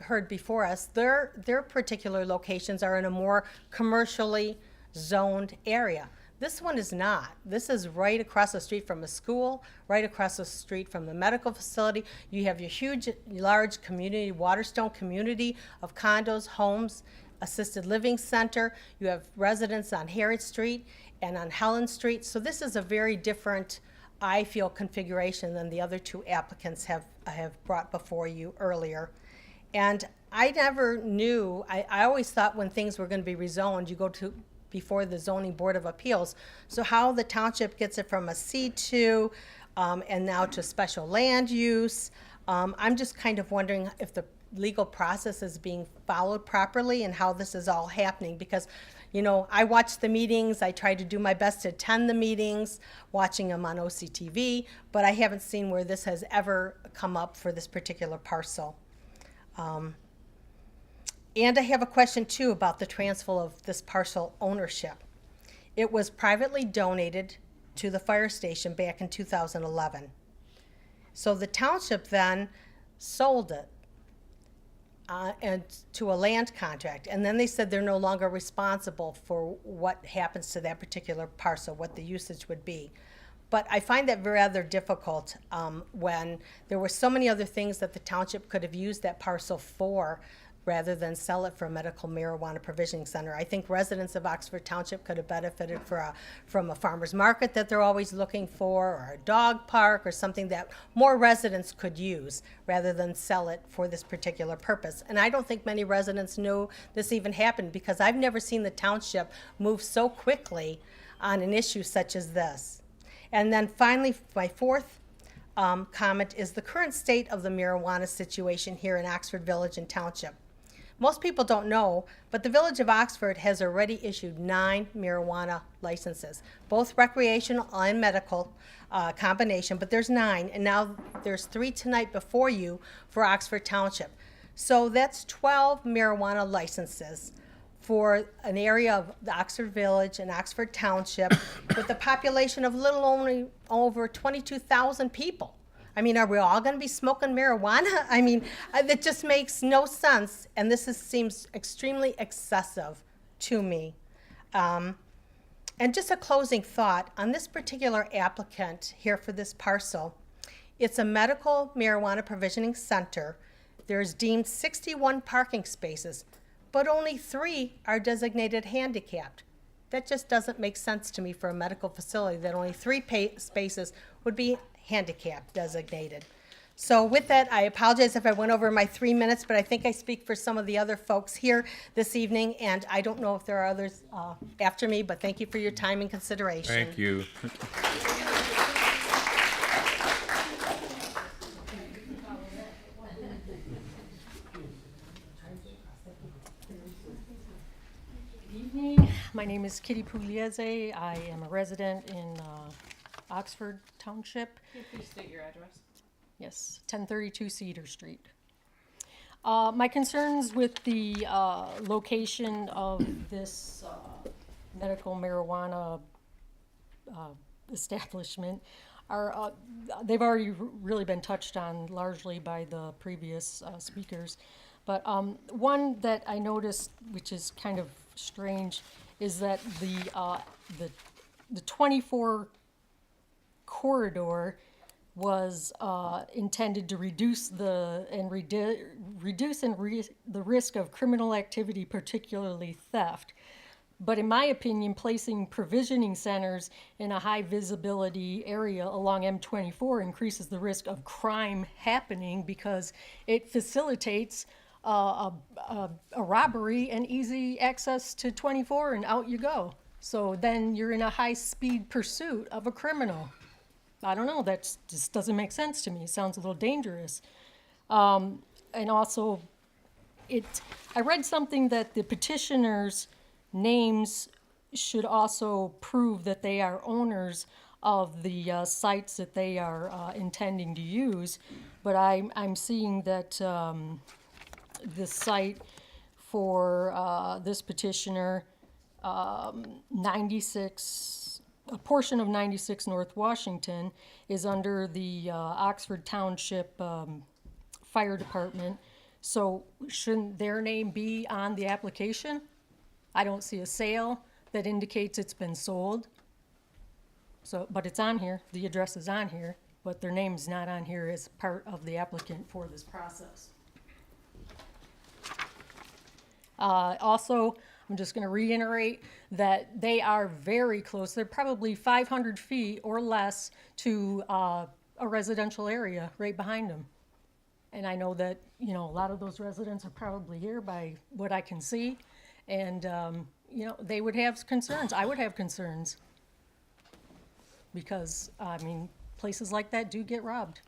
heard before us, their particular locations are in a more commercially zoned area. This one is not. This is right across the street from a school, right across the street from the medical facility. You have your huge, large community, Waterstone community of condos, homes, assisted living center. You have residents on Harriet Street and on Helen Street. So this is a very different, I feel, configuration than the other two applicants have brought before you earlier. And I never knew, I always thought when things were going to be rezoned, you go to before the Zoning Board of Appeals. So how the township gets it from a C2 and now to special land use, I'm just kind of wondering if the legal process is being followed properly and how this is all happening. Because, you know, I watch the meetings, I try to do my best to attend the meetings, watching them on OCTV, but I haven't seen where this has ever come up for this particular parcel. And I have a question too about the transfer of this parcel ownership. It was privately donated to the fire station back in 2011. So the township then sold it and to a land contract. And then they said they're no longer responsible for what happens to that particular parcel, what the usage would be. But I find that rather difficult when there were so many other things that the township could have used that parcel for rather than sell it for a medical marijuana provisioning center. I think residents of Oxford Township could have benefited from a farmer's market that they're always looking for, or a dog park, or something that more residents could use rather than sell it for this particular purpose. And I don't think many residents know this even happened, because I've never seen the township move so quickly on an issue such as this. And then finally, my fourth comment is the current state of the marijuana situation here in Oxford Village and Township. Most people don't know, but the Village of Oxford has already issued 9 marijuana licenses, both recreational and medical combination, but there's 9, and now there's 3 tonight before you for Oxford Township. So that's 12 marijuana licenses for an area of the Oxford Village and Oxford Township with a population of little only over 22,000 people. I mean, are we all going to be smoking marijuana? I mean, that just makes no sense, and seems extremely excessive to me. And just a closing thought, on this particular applicant here for this parcel, it's a medical marijuana provisioning center. There's deemed 61 parking spaces, but only 3 are designated handicapped. That just doesn't make sense to me for a medical facility, that only 3 spaces would be handicap designated. So with that, I apologize if I went over my 3 minutes, but I think I speak for some of the other folks here this evening, and I don't know if there are others after me, but thank you for your time and consideration. Thank you. Evening. My name is Kitty Pugliese. I am a resident in Oxford Township. Can you please state your address? Yes, 1032 Cedar Street. My concerns with the location of this medical marijuana establishment are, they've already really been touched on largely by the previous speakers. But one that I noticed, which is kind of strange, is that the 24 corridor was intended to reduce the risk of criminal activity, particularly theft. But in my opinion, placing provisioning centers in a high visibility area along M24 increases the risk of crime happening, because it facilitates a robbery and easy access to 24, and out you go. So then you're in a high-speed pursuit of a criminal. I don't know, that just doesn't make sense to me. It sounds a little dangerous. And also, I read something that the petitioners' names should also prove that they are owners of the sites that they are intending to use. But I'm seeing that the site for this petitioner, 96, a portion of 96 North Washington, is under the Oxford Township Fire Department. So shouldn't their name be on the application? I don't see a sale that indicates it's been sold. So, but it's on here, the address is on here, but their name's not on here as part of the applicant for this process. Also, I'm just going to reiterate that they are very close. They're probably 500 feet or less to a residential area right behind them. And I know that, you know, a lot of those residents are probably here by what I can see. And, you know, they would have concerns. I would have concerns. Because, I mean, places like that do get robbed.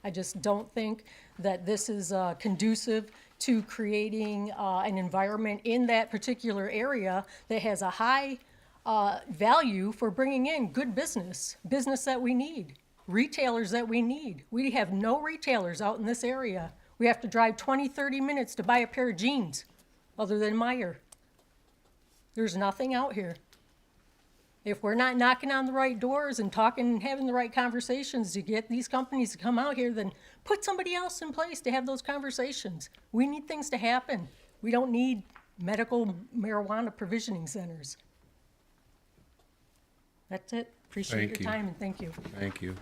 I just don't think that this is conducive to creating an environment in that particular area that has a high value for bringing in good business that we need, retailers that we need. We have no retailers out in this area. We have to drive 20, 30 minutes to buy a pair of jeans, other than Meijer. There's nothing out here. If we're not knocking on the right doors and talking and having the right conversations to get these companies to come out here, then put somebody else in place to have those conversations. We need things to happen. We don't need medical marijuana provisioning centers. That's it. Appreciate Thank your you. time and thank you. Thank you.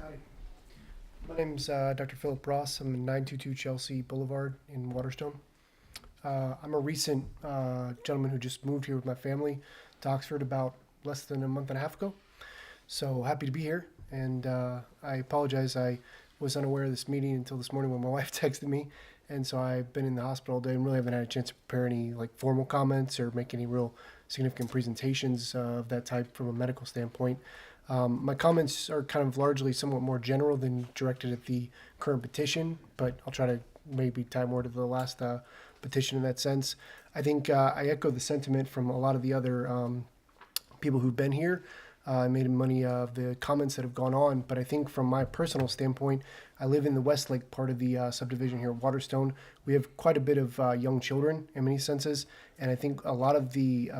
Howdy. My name's Dr. Philip Ross. I'm in 922 Chelsea Boulevard in Waterstone. I'm a recent gentleman who just moved here with my family to Oxford about less than a month and a half ago. So happy to be here. And I apologize. I was unaware of this meeting until this morning when my wife texted me. And so I've been in the hospital all day and really haven't had a chance to prepare any like formal comments or make any real significant presentations of that type from a medical standpoint. My comments are kind of largely somewhat more general than directed at the current petition, but I'll try to maybe tie more to the last petition in that sense. I think I echo the sentiment from a lot of the other people who've been here. I made many of the comments that have gone on, but I think from my personal standpoint, I live in the Westlake part of the subdivision here at Waterstone. We have quite a bit of young children in many senses, and I think a lot of the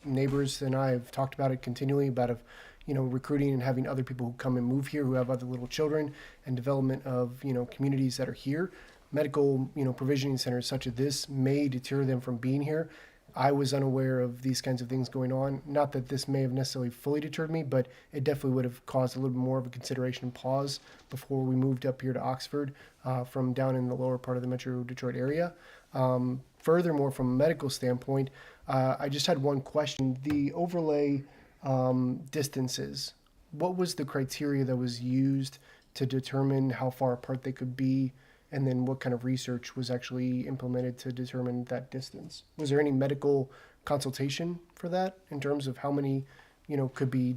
neighbors and I have talked about it continually about recruiting and having other people who come and move here who have other little children and development of communities that are here. Medical provisioning centers such as this may deter them from being here. I was unaware of these kinds of things going on. Not that this may have necessarily fully deterred me, but it definitely would have caused a little bit more of a consideration pause before we moved up here to Oxford from down in the lower part of the Metro Detroit area. Furthermore, from a medical standpoint, I just had one question. The overlay distances, what was the criteria that was used to determine how far apart they could be? And then what kind of research was actually implemented to determine that distance? Was there any medical consultation for that in terms of how many, could be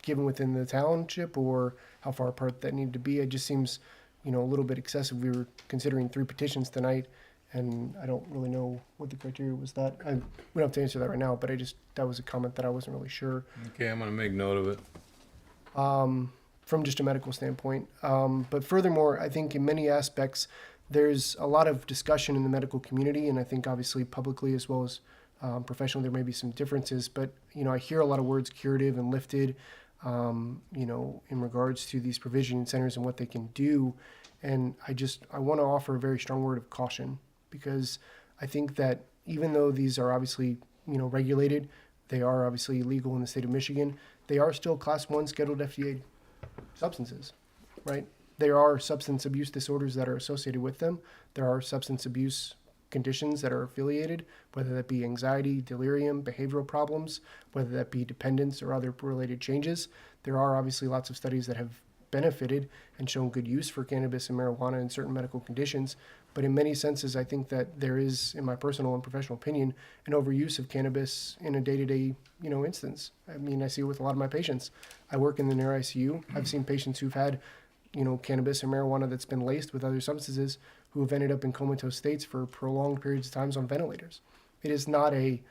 given within the township or how far apart that needed to be? It just seems, a little bit excessive. We were considering 3 petitions tonight, and I don't really know what the criteria was that. We don't have to answer that right now, but that was a comment that I wasn't really sure. Okay, I'm gonna make note of it. From just a medical standpoint. But furthermore, I think in many aspects, there's a lot of discussion in the medical community, and I think obviously publicly as well as professionally, there may be some differences, but, I hear a lot of words curative and lifted, in regards to these provisioning centers and what they can do. And I want to offer a very strong word of caution, because I think that even though these are obviously, regulated, they are obviously legal in the state of Michigan, they are still Class 1 scheduled FDA substances, right? There are substance abuse disorders that are associated with them. There are substance abuse conditions that are affiliated, whether that be anxiety, delirium, behavioral problems, whether that be dependence or other related changes. There are obviously lots of studies that have benefited and shown good use for cannabis and marijuana in certain medical conditions. But in many senses, I think that there is, in my personal and professional opinion, an overuse of cannabis in a day-to-day, instance. I mean, I see it with a lot of my patients. I work in the neuro ICU. I've seen patients who've had, cannabis or marijuana that's been laced with other substances who have ended up in comatose states for prolonged periods of times on ventilators. It is not a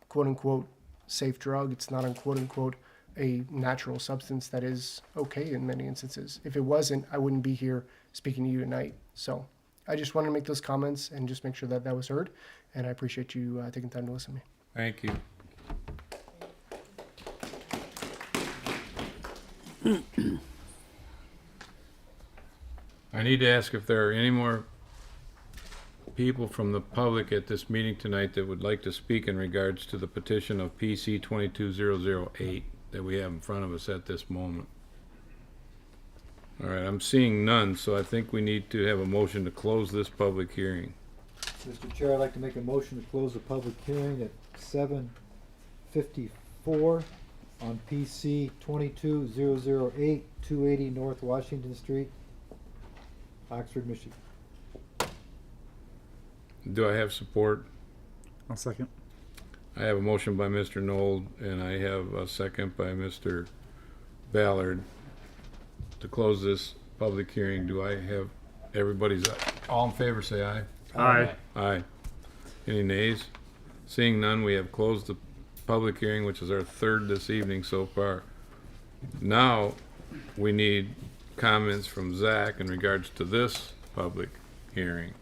quote-unquote safe drug. It's not a quote-unquote a natural substance that is okay in many instances. If it wasn't, I wouldn't be here speaking to you tonight. So I just wanted to make those comments and just make sure that that was heard. And I appreciate you taking time to listen to me. Thank you. I need to ask if there are any more people from the public at this meeting tonight that would like to speak in regards to the petition of PC 22008 that we have in front of us at this moment. All right, I'm seeing none, so I think we need to have a motion to close this public hearing. Mr. Chair, I'd like to make a motion to close the public hearing at 7:54 on PC 22008, 280 North Washington Street, Oxford, Michigan. Do I have support? I'll second. I have a motion by Mr. Knoll, and I have a second by Mr. Ballard to close this public hearing. Do I have everybody's, all in favor, say aye. Aye. Aye. Any nays? Seeing none, we have closed the public hearing, which is our third this evening so far. Now, we need comments from Zach in regards to this public hearing.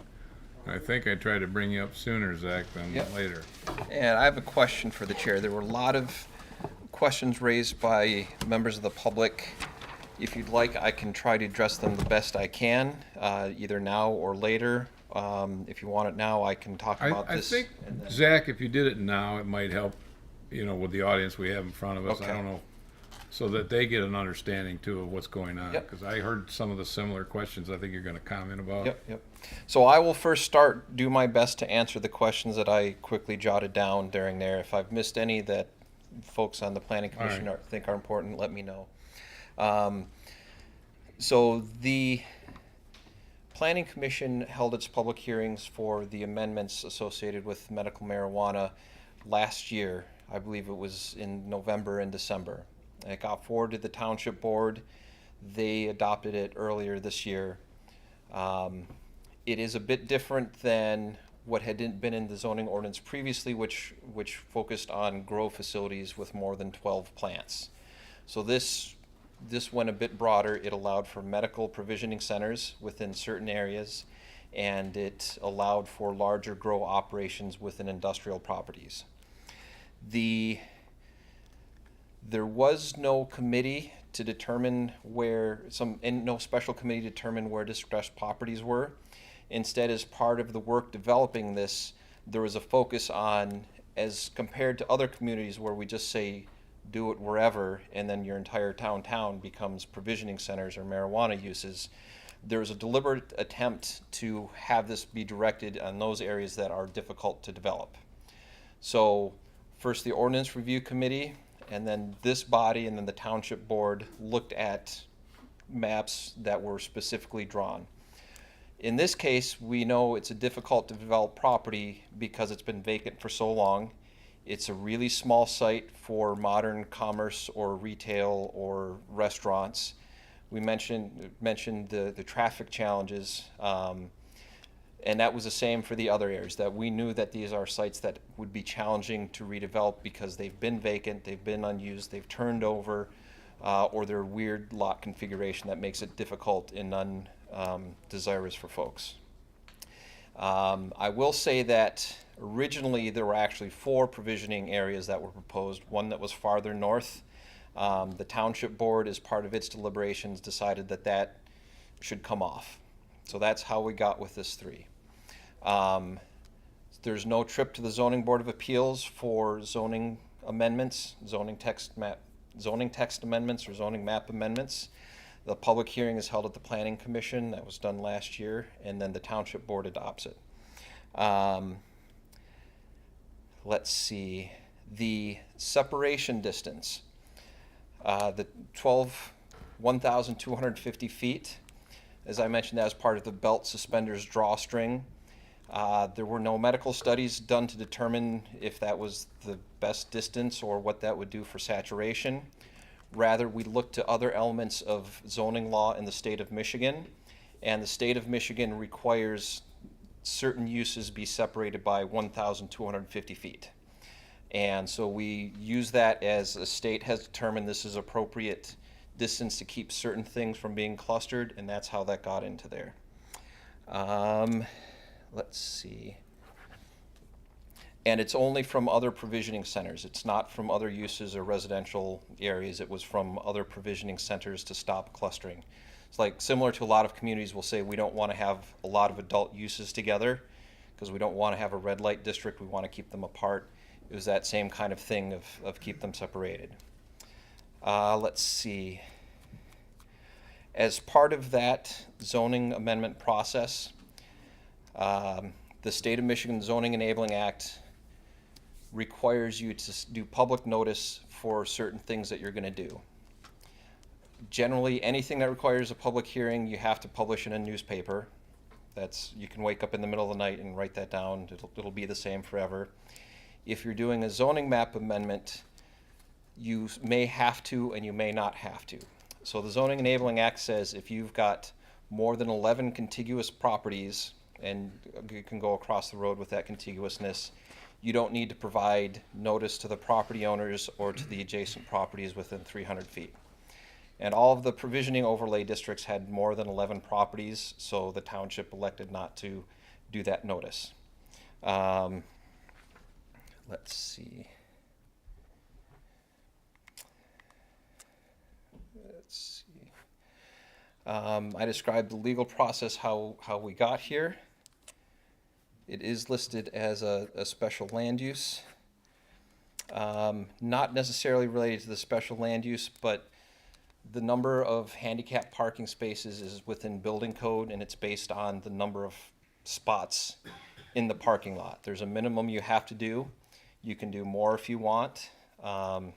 I think I tried to bring you up sooner, Zach, than Yep. later. And I have a question for the chair. There were a lot of questions raised by members of the public. If you'd like, I can try to address them the best I can, either now or later. If you want it now, I can talk about I this. think, and then- Zach, if you did it now, it might help, with the audience we have in front of us. I Okay. don't know, so that they get an understanding too of what's going on. Yep. Because I heard some of the similar questions I think you're gonna comment about. Yep. So I will first do my best to answer the questions that I quickly jotted down during there. If I've missed any that folks on the planning commission right. think are important, let me know. So the planning commission held its public hearings for the amendments associated with medical marijuana last year. I believe it was in November and December. It got forwarded to the township board. They adopted it earlier this year. It is a bit different than what had been in the zoning ordinance previously, which focused on grow facilities with more than 12 plants. So this went a bit broader. It allowed for medical provisioning centers within certain areas, and it allowed for larger grow operations within industrial properties. There was no committee to determine no special committee to determine where distressed properties were. Instead, as part of the work developing this, there was a focus on, as compared to other communities where we just say, do it wherever, and then your entire town becomes provisioning centers or marijuana uses. There was a deliberate attempt to have this be directed on those areas that are difficult to develop. So first the ordinance review committee, and then this body, and then the township board looked at maps that were specifically drawn. In this case, we know it's a difficult to develop property because it's been vacant for so long. It's a really small site for modern commerce or retail or restaurants. We mentioned the traffic challenges, and that was the same for the other areas, that we knew that these are sites that would be challenging to redevelop because they've been vacant, they've been unused, they've turned over, or they're weird lot configuration that makes it difficult and undesirous for folks. I will say that originally there were actually 4 provisioning areas that were proposed, one that was farther north. The township board, as part of its deliberations, decided that should come off. So that's how we got with this 3. There's no trip to the zoning board of appeals for zoning amendments, zoning text amendments or zoning map amendments. The public hearing is held at the planning commission. That was done last year, and then the township board adopts it. Let's see, the separation distance, the 1,250 feet. As I mentioned, that was part of the belt suspenders drawstring. There were no medical studies done to determine if that was the best distance or what that would do for saturation. Rather, we looked to other elements of zoning law in the state of Michigan, and the state of Michigan requires certain uses be separated by 1,250 feet. And so we use that as a state has determined this is appropriate distance to keep certain things from being clustered, and that's how that got into there. Let's see. And it's only from other provisioning centers. It's not from other uses or residential areas. It was from other provisioning centers to stop clustering. It's like similar to a lot of communities will say we don't want to have a lot of adult uses together because we don't want to have a red light district. We want to keep them apart. It was that same kind of thing of keep them separated. Let's see. As part of that zoning amendment process, the State of Michigan Zoning Enabling Act requires you to do public notice for certain things that you're going to do. Generally, anything that requires a public hearing, you have to publish in a newspaper. That's, you can wake up in the middle of the night and write that down. It'll be the same forever. If you're doing a zoning map amendment, you may have to and you may not have to. So the Zoning Enabling Act says if you've got more than 11 contiguous properties, and you can go across the road with that contiguousness, you don't need to provide notice to the property owners or to the adjacent properties within 300 feet. And all of the provisioning overlay districts had more than 11 properties, so the township elected not to do that notice. Let's see. Let's see. I described the legal process, how we got here. It is listed as a special land use. Not necessarily related to the special land use, but the number of handicap parking spaces is within building code, and it's based on the number of spots in the parking lot. There's a minimum you have to do. You can do more if you want. Mr.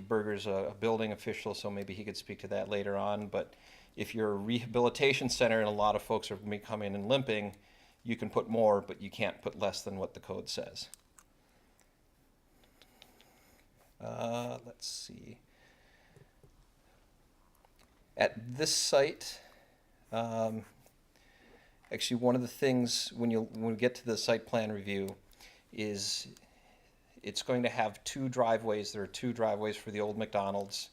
Berger's a building official, so maybe he could speak to that later on. But if you're a rehabilitation center and a lot of folks are coming in and limping, you can put more, but you can't put less than what the code says. Let's see. At this site, actually one of the things when we get to the site plan review is it's going to have two driveways. There are two driveways for the old McDonald's.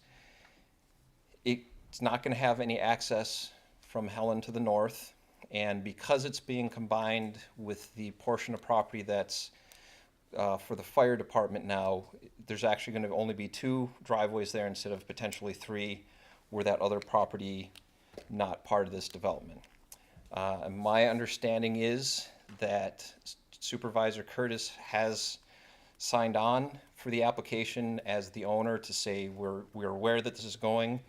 It's not going to have any access from Helen to the north, and because it's being combined with the portion of property that's for the fire department now, there's actually going to only be two driveways there instead of potentially three, were that other property not part of this development. And my understanding is that Supervisor Curtis has signed on for the application as the owner to say we're aware that this is going.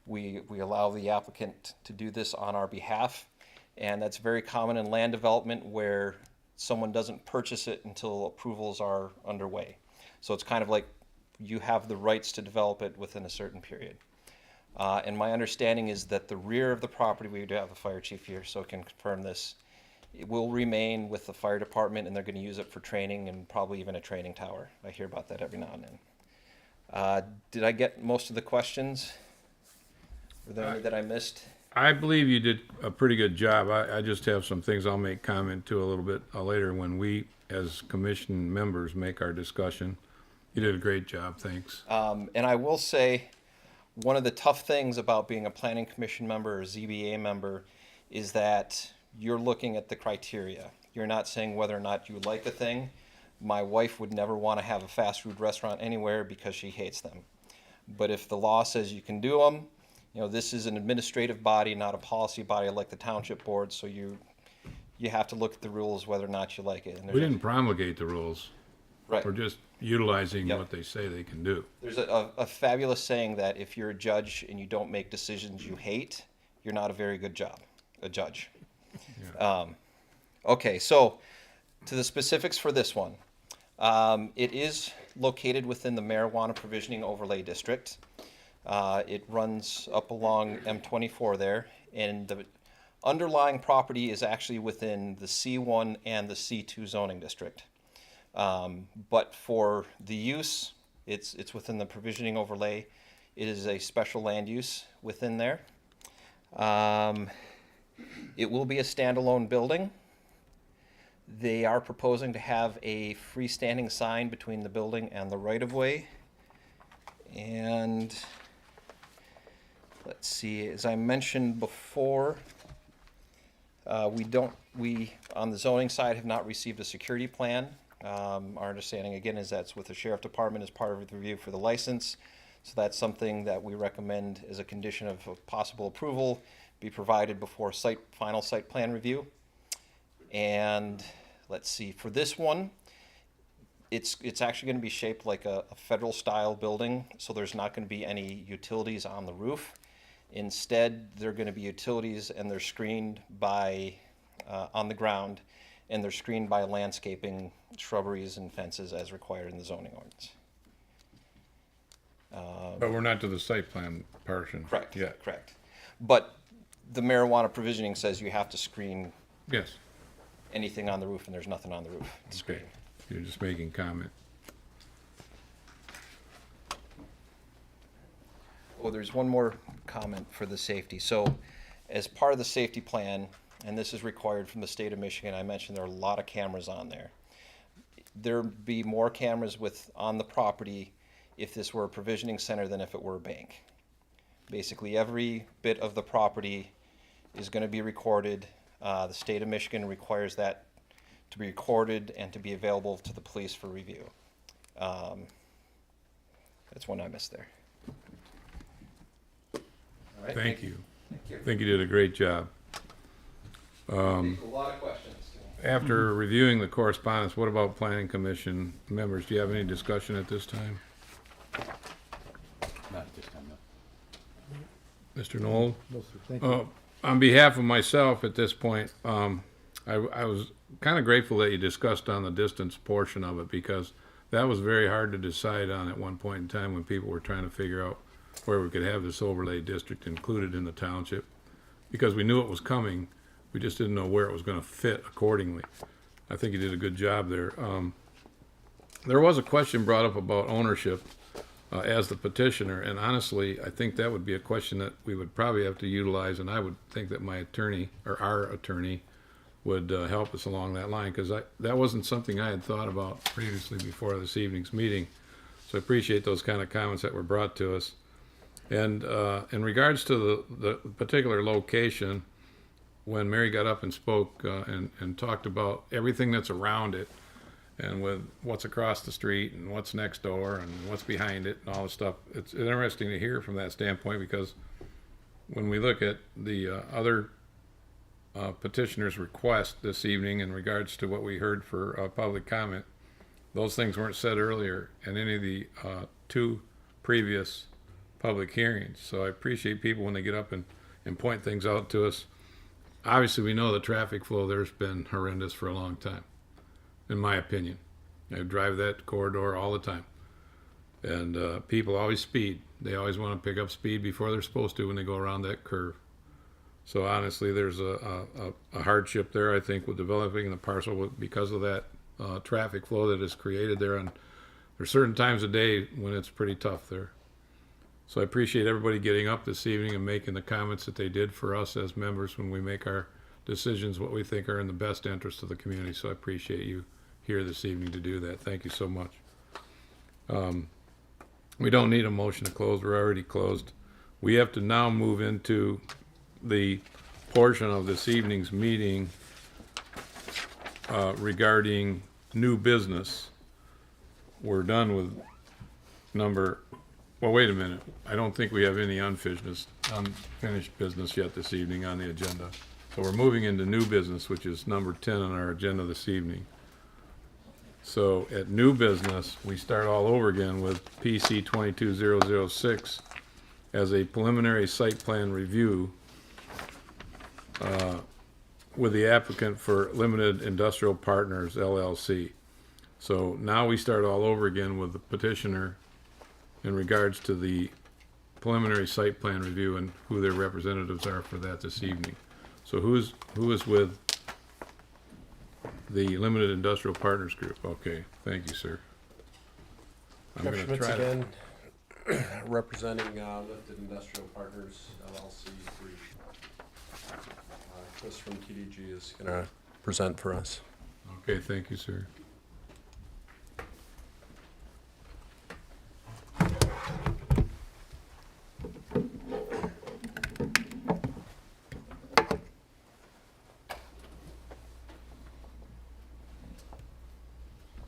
We allow the applicant to do this on our behalf, and that's very common in land development where someone doesn't purchase it until approvals are underway. So it's kind of like you have the rights to develop it within a certain period. And my understanding is that the rear of the property, we do have the fire chief here, so I can confirm this, it will remain with the fire department, and they're going to use it for training and probably even a training tower. I hear about that every now and then. Did I get most of the questions? Were there any that I missed? I believe you did a pretty good job. I just have some things I'll make comment to a little bit later when we, as commission members, make our discussion. You did a great job, thanks. And I will say, one of the tough things about being a planning commission member or ZBA member is that you're looking at the criteria. You're not saying whether or not you like a thing. My wife would never want to have a fast food restaurant anywhere because she hates them. But if the law says you can do them, you know, this is an administrative body, not a policy body like the township board, so you have to look at the rules whether or not you like it. And We didn't promulgate the rules. Right. We're just utilizing what they say they can do. There's a fabulous saying that if you're a judge and you don't make decisions you hate, you're not a very good judge. Yeah. Okay, so to the specifics for this one. It is located within the marijuana provisioning overlay district. It runs up along M24 there, and the underlying property is actually within the C1 and the C2 zoning district. But for the use, it's within the provisioning overlay. It is a special land use within there. It will be a standalone building. They are proposing to have a freestanding sign between the building and the right-of-way. And let's see, as I mentioned before, we on the zoning side have not received a security plan. Our understanding again is that's with the sheriff department as part of the review for the license. So that's something that we recommend as a condition of possible approval be provided before final site plan review. And let's see, for this one, it's actually going to be shaped like a federal style building, so there's not going to be any utilities on the roof. Instead, there are going to be utilities, and they're screened by on the ground, and they're screened by landscaping, shrubberies, and fences as required in the zoning ordinance. But we're not to the site plan portion. Correct. Yeah. Correct. But the marijuana provisioning says you have to screen Yes. anything on the roof, and there's nothing on the roof to screen. Okay. You're just making comment. Oh, there's one more comment for the safety. So as part of the safety plan, and this is required from the state of Michigan, I mentioned there are a lot of cameras on there. There'd be more cameras on the property if this were a provisioning center than if it were a bank. Basically, every bit of the property is going to be recorded. The state of Michigan requires that to be recorded and to be available to the police for review. That's one I missed there. All right, Thank you. Thank you. I think you did a great job. A lot of questions. After reviewing the correspondence, what about planning commission members? Do you have any discussion at this time? Not this time, no. Mr. Knoll? No, sir, thank you. On behalf of myself at this point, I was kind of grateful that you discussed on the distance portion of it, because that was very hard to decide on at one point in time when people were trying to figure out where we could have this overlay district included in the township, because we knew it was coming. We just didn't know where it was going to fit accordingly. I think you did a good job there. There was a question brought up about ownership as the petitioner, and honestly, I think that would be a question that we would probably have to utilize, and I would think that my attorney, or our attorney, would help us along that line, because that wasn't something I had thought about previously before this evening's meeting. So I appreciate those kind of comments that were brought to us. And in regards to the particular location, when Mary got up and spoke and talked about everything that's around it, and with what's across the street and what's next door and what's behind it and all this stuff, it's interesting to hear from that standpoint, because when we look at the other petitioner's request this evening in regards to what we heard for public comment, those things weren't said earlier in any of the two previous public hearings. So I appreciate people when they get up and point things out to us. Obviously, we know the traffic flow there's been horrendous for a long time, in my opinion. I drive that corridor all the time. And people always speed. They always want to pick up speed before they're supposed to when they go around that curve. So honestly, there's a hardship there, I think, with developing the parcel because of that traffic flow that is created there. And there's certain times of day when it's pretty tough there. So I appreciate everybody getting up this evening and making the comments that they did for us as members when we make our decisions, what we think are in the best interest of the community. So I appreciate you here this evening to do that. Thank you so much. We don't need a motion to close. We're already closed. We have to now move into the portion of this evening's meeting regarding new business. We're done with well, wait a minute. I don't think we have any unfinished business yet this evening on the agenda. So we're moving into new business, which is number 10 on our agenda this evening. So at new business, we start all over again with PC 22006 as a preliminary site plan review with the applicant for Limited Industrial Partners, LLC. So now we start all over again with the petitioner in regards to the preliminary site plan review and who their representatives are for that this evening. So who is with the Limited Industrial Partners Group? Okay, thank you, sir. I'm Jeff gonna Schmitz try to- again, representing Lifted Industrial Partners, LLC 3. Chris from TDG is going to present for us. Okay, thank you, sir.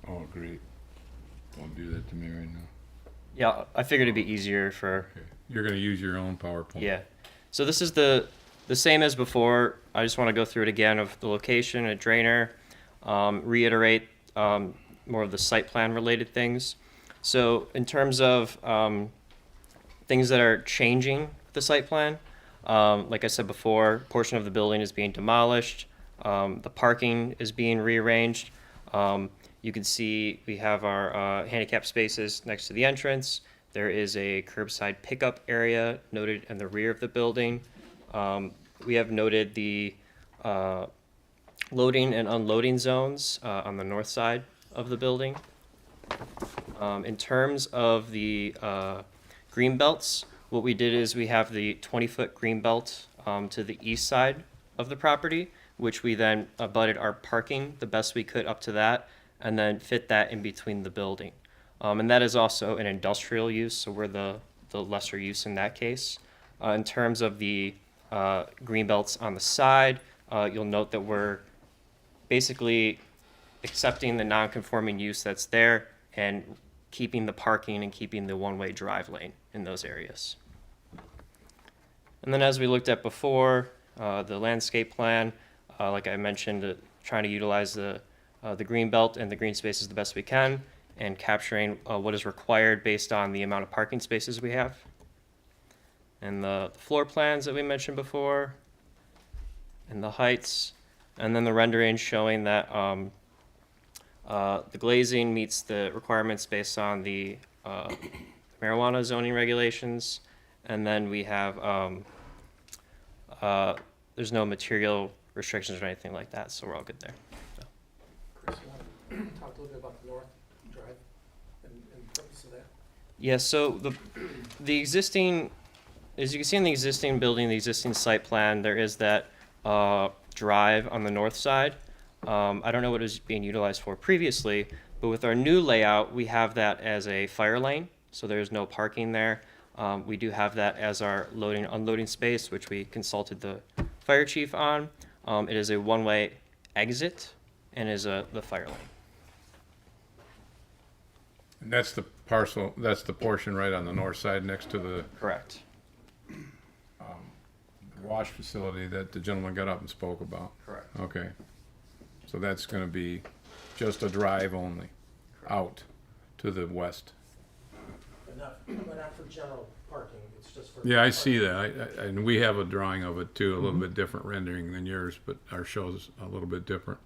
Oh, great. Don't do that to me right now. Yeah, I figured it'd be easier for. Okay. You're going to use your own PowerPoint. Yeah. So this is the same as before. I just want to go through it again of the location, a drainer, reiterate more of the site plan related things. So in terms of things that are changing with the site plan, like I said before, a portion of the building is being demolished. The parking is being rearranged. You can see we have our handicap spaces next to the entrance. There is a curbside pickup area noted in the rear of the building. we have noted the loading and unloading zones on the north side of the building. In terms of the green belts, what we did is we have the 20-foot green belt to the east side of the property, which we then abutted our parking the best we could up to that, and then fit that in between the building. And that is also an industrial use, so we're the lesser use in that case. In terms of the green belts on the side, you'll note that we're basically accepting the non-conforming use that's there and keeping the parking and keeping the one-way drive lane in those areas. And then as we looked at before, the landscape plan, like I mentioned, trying to utilize the green belt and the green spaces the best we can, and capturing what is required based on the amount of parking spaces we have. And the floor plans that we mentioned before, and the heights, and then the rendering showing that the glazing meets the requirements based on the marijuana zoning regulations, and then we have there's no material restrictions or anything like that, so we're all good there. So. Chris, you want to talk a little bit about the north drive and the purpose of that? Yeah, so the existing, as you can see in the existing building, the existing site plan, there is that drive on the north side. I don't know what it was being utilized for previously, but with our new layout, we have that as a fire lane, so there's no parking there. We do have that as our loading unloading space, which we consulted the fire chief on. It is a one-way exit and is the fire lane. And that's the parcel, that's the portion right on the north side next to the Correct. wash facility that the gentleman got up and spoke about. Correct. Okay. So that's going to be just a drive only, out to the west. But not for general parking, it's just for. Yeah, I see that. And we have a drawing of it too, a little bit different rendering than yours, but our show's a little bit different.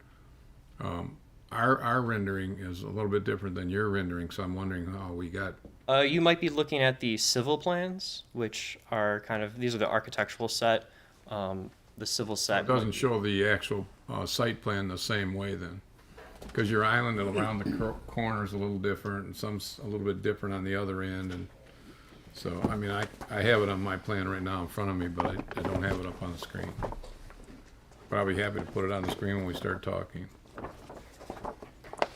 Our rendering is a little bit different than your rendering, so I'm wondering how we got. You might be looking at the civil plans, which are kind of, these are the architectural set. The civil set. It doesn't show the actual site plan the same way then. Because your island around the corner is a little different, and some's a little bit different on the other end. And so, I mean, I have it on my plan right now in front of me, but I don't have it up on the screen. But I'll be happy to put it on the screen when we start talking.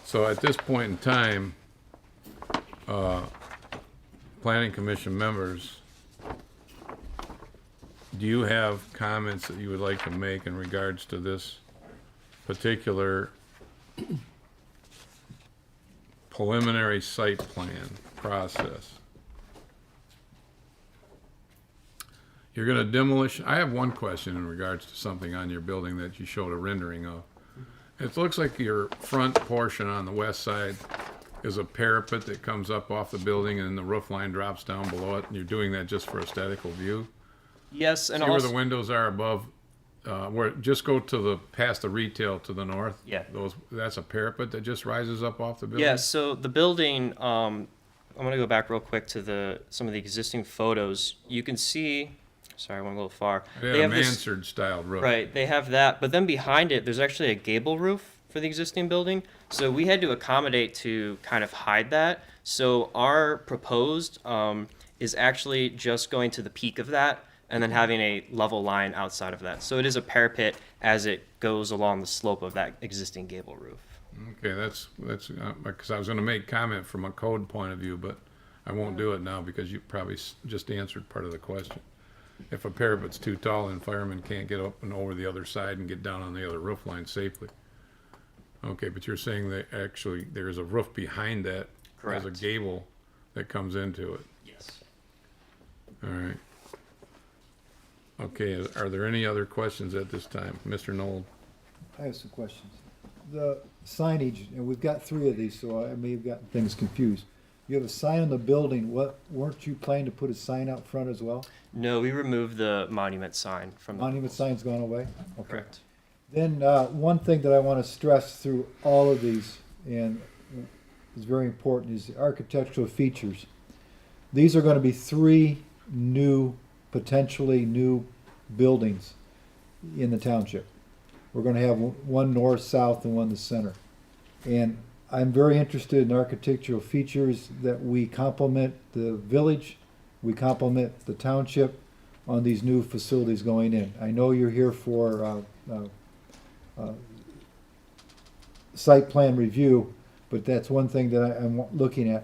So at this point in time, Planning Commission members, do you have comments that you would like to make in regards to this particular preliminary site plan process? You're going to demolish. I have one question in regards to something on your building that you showed a rendering of. It looks like your front portion on the west side is a parapet that comes up off the building and the roof line drops down below it, and you're doing that just for aesthetical view? Yes, and See also where the windows are above, where just go to the past the retail to the north. Yeah. That's a parapet that just rises up off the building. yeah. So the building, I'm gonna go back real quick to some of the existing photos. You can see. Sorry, I went a little far. They have a mansard style roof. Right, they have that, but then behind it, there's actually a gable roof for the existing building. So we had to accommodate to kind of hide that. So our proposed is actually just going to the peak of that and then having a level line outside of that. So it is a parapet as it goes along the slope of that existing gable roof. Okay, that's because I was going to make comment from a code point of view, but I won't do it now because you probably just answered part of the question. If a parapet's too tall, then firemen can't get up and over the other side and get down on the other roof line safely. Okay, but you're saying that actually there's a roof behind that. Correct. There's a gable that comes into it. Yes. All right. Okay, are there any other questions at this time? Mr. Knoll? I have some questions. The signage, and we've got 3 of these, so I may have gotten things confused. You have a sign on the building. Weren't you planning to put a sign out front as well? No, we removed the monument sign from the Monument sign's gone away? Okay. Correct. Then one thing that I want to stress through all of these, and is very important, is the architectural features. These are going to be 3 new, potentially new buildings. in the township. We're gonna have one north, south, and one in the center. And I'm very interested in architectural features that we complement the village, we complement the township on these new facilities going in. I know you're here for site plan review, but that's one thing that I'm looking at.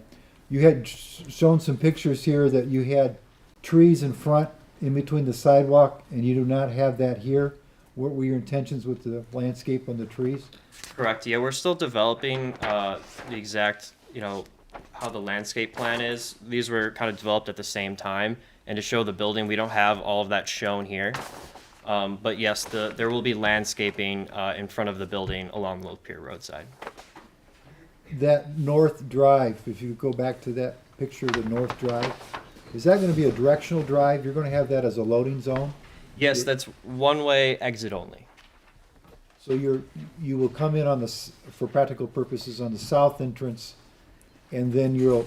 You had shown some pictures here that you had trees in front, in between the sidewalk, and you do not have that here. What were your intentions with the landscape and the trees? Correct. Yeah, we're still developing the exact, how the landscape plan is. These were kind of developed at the same time, and to show the building, we don't have all of that shown here. But yes, there will be landscaping in front of the building along the Pier roadside. That north drive, if you go back to that picture of the north drive, is that gonna be a directional drive? You're gonna have that as a loading zone? Yes, that's one-way exit only. So you will come in on for practical purposes, on the south entrance, and then your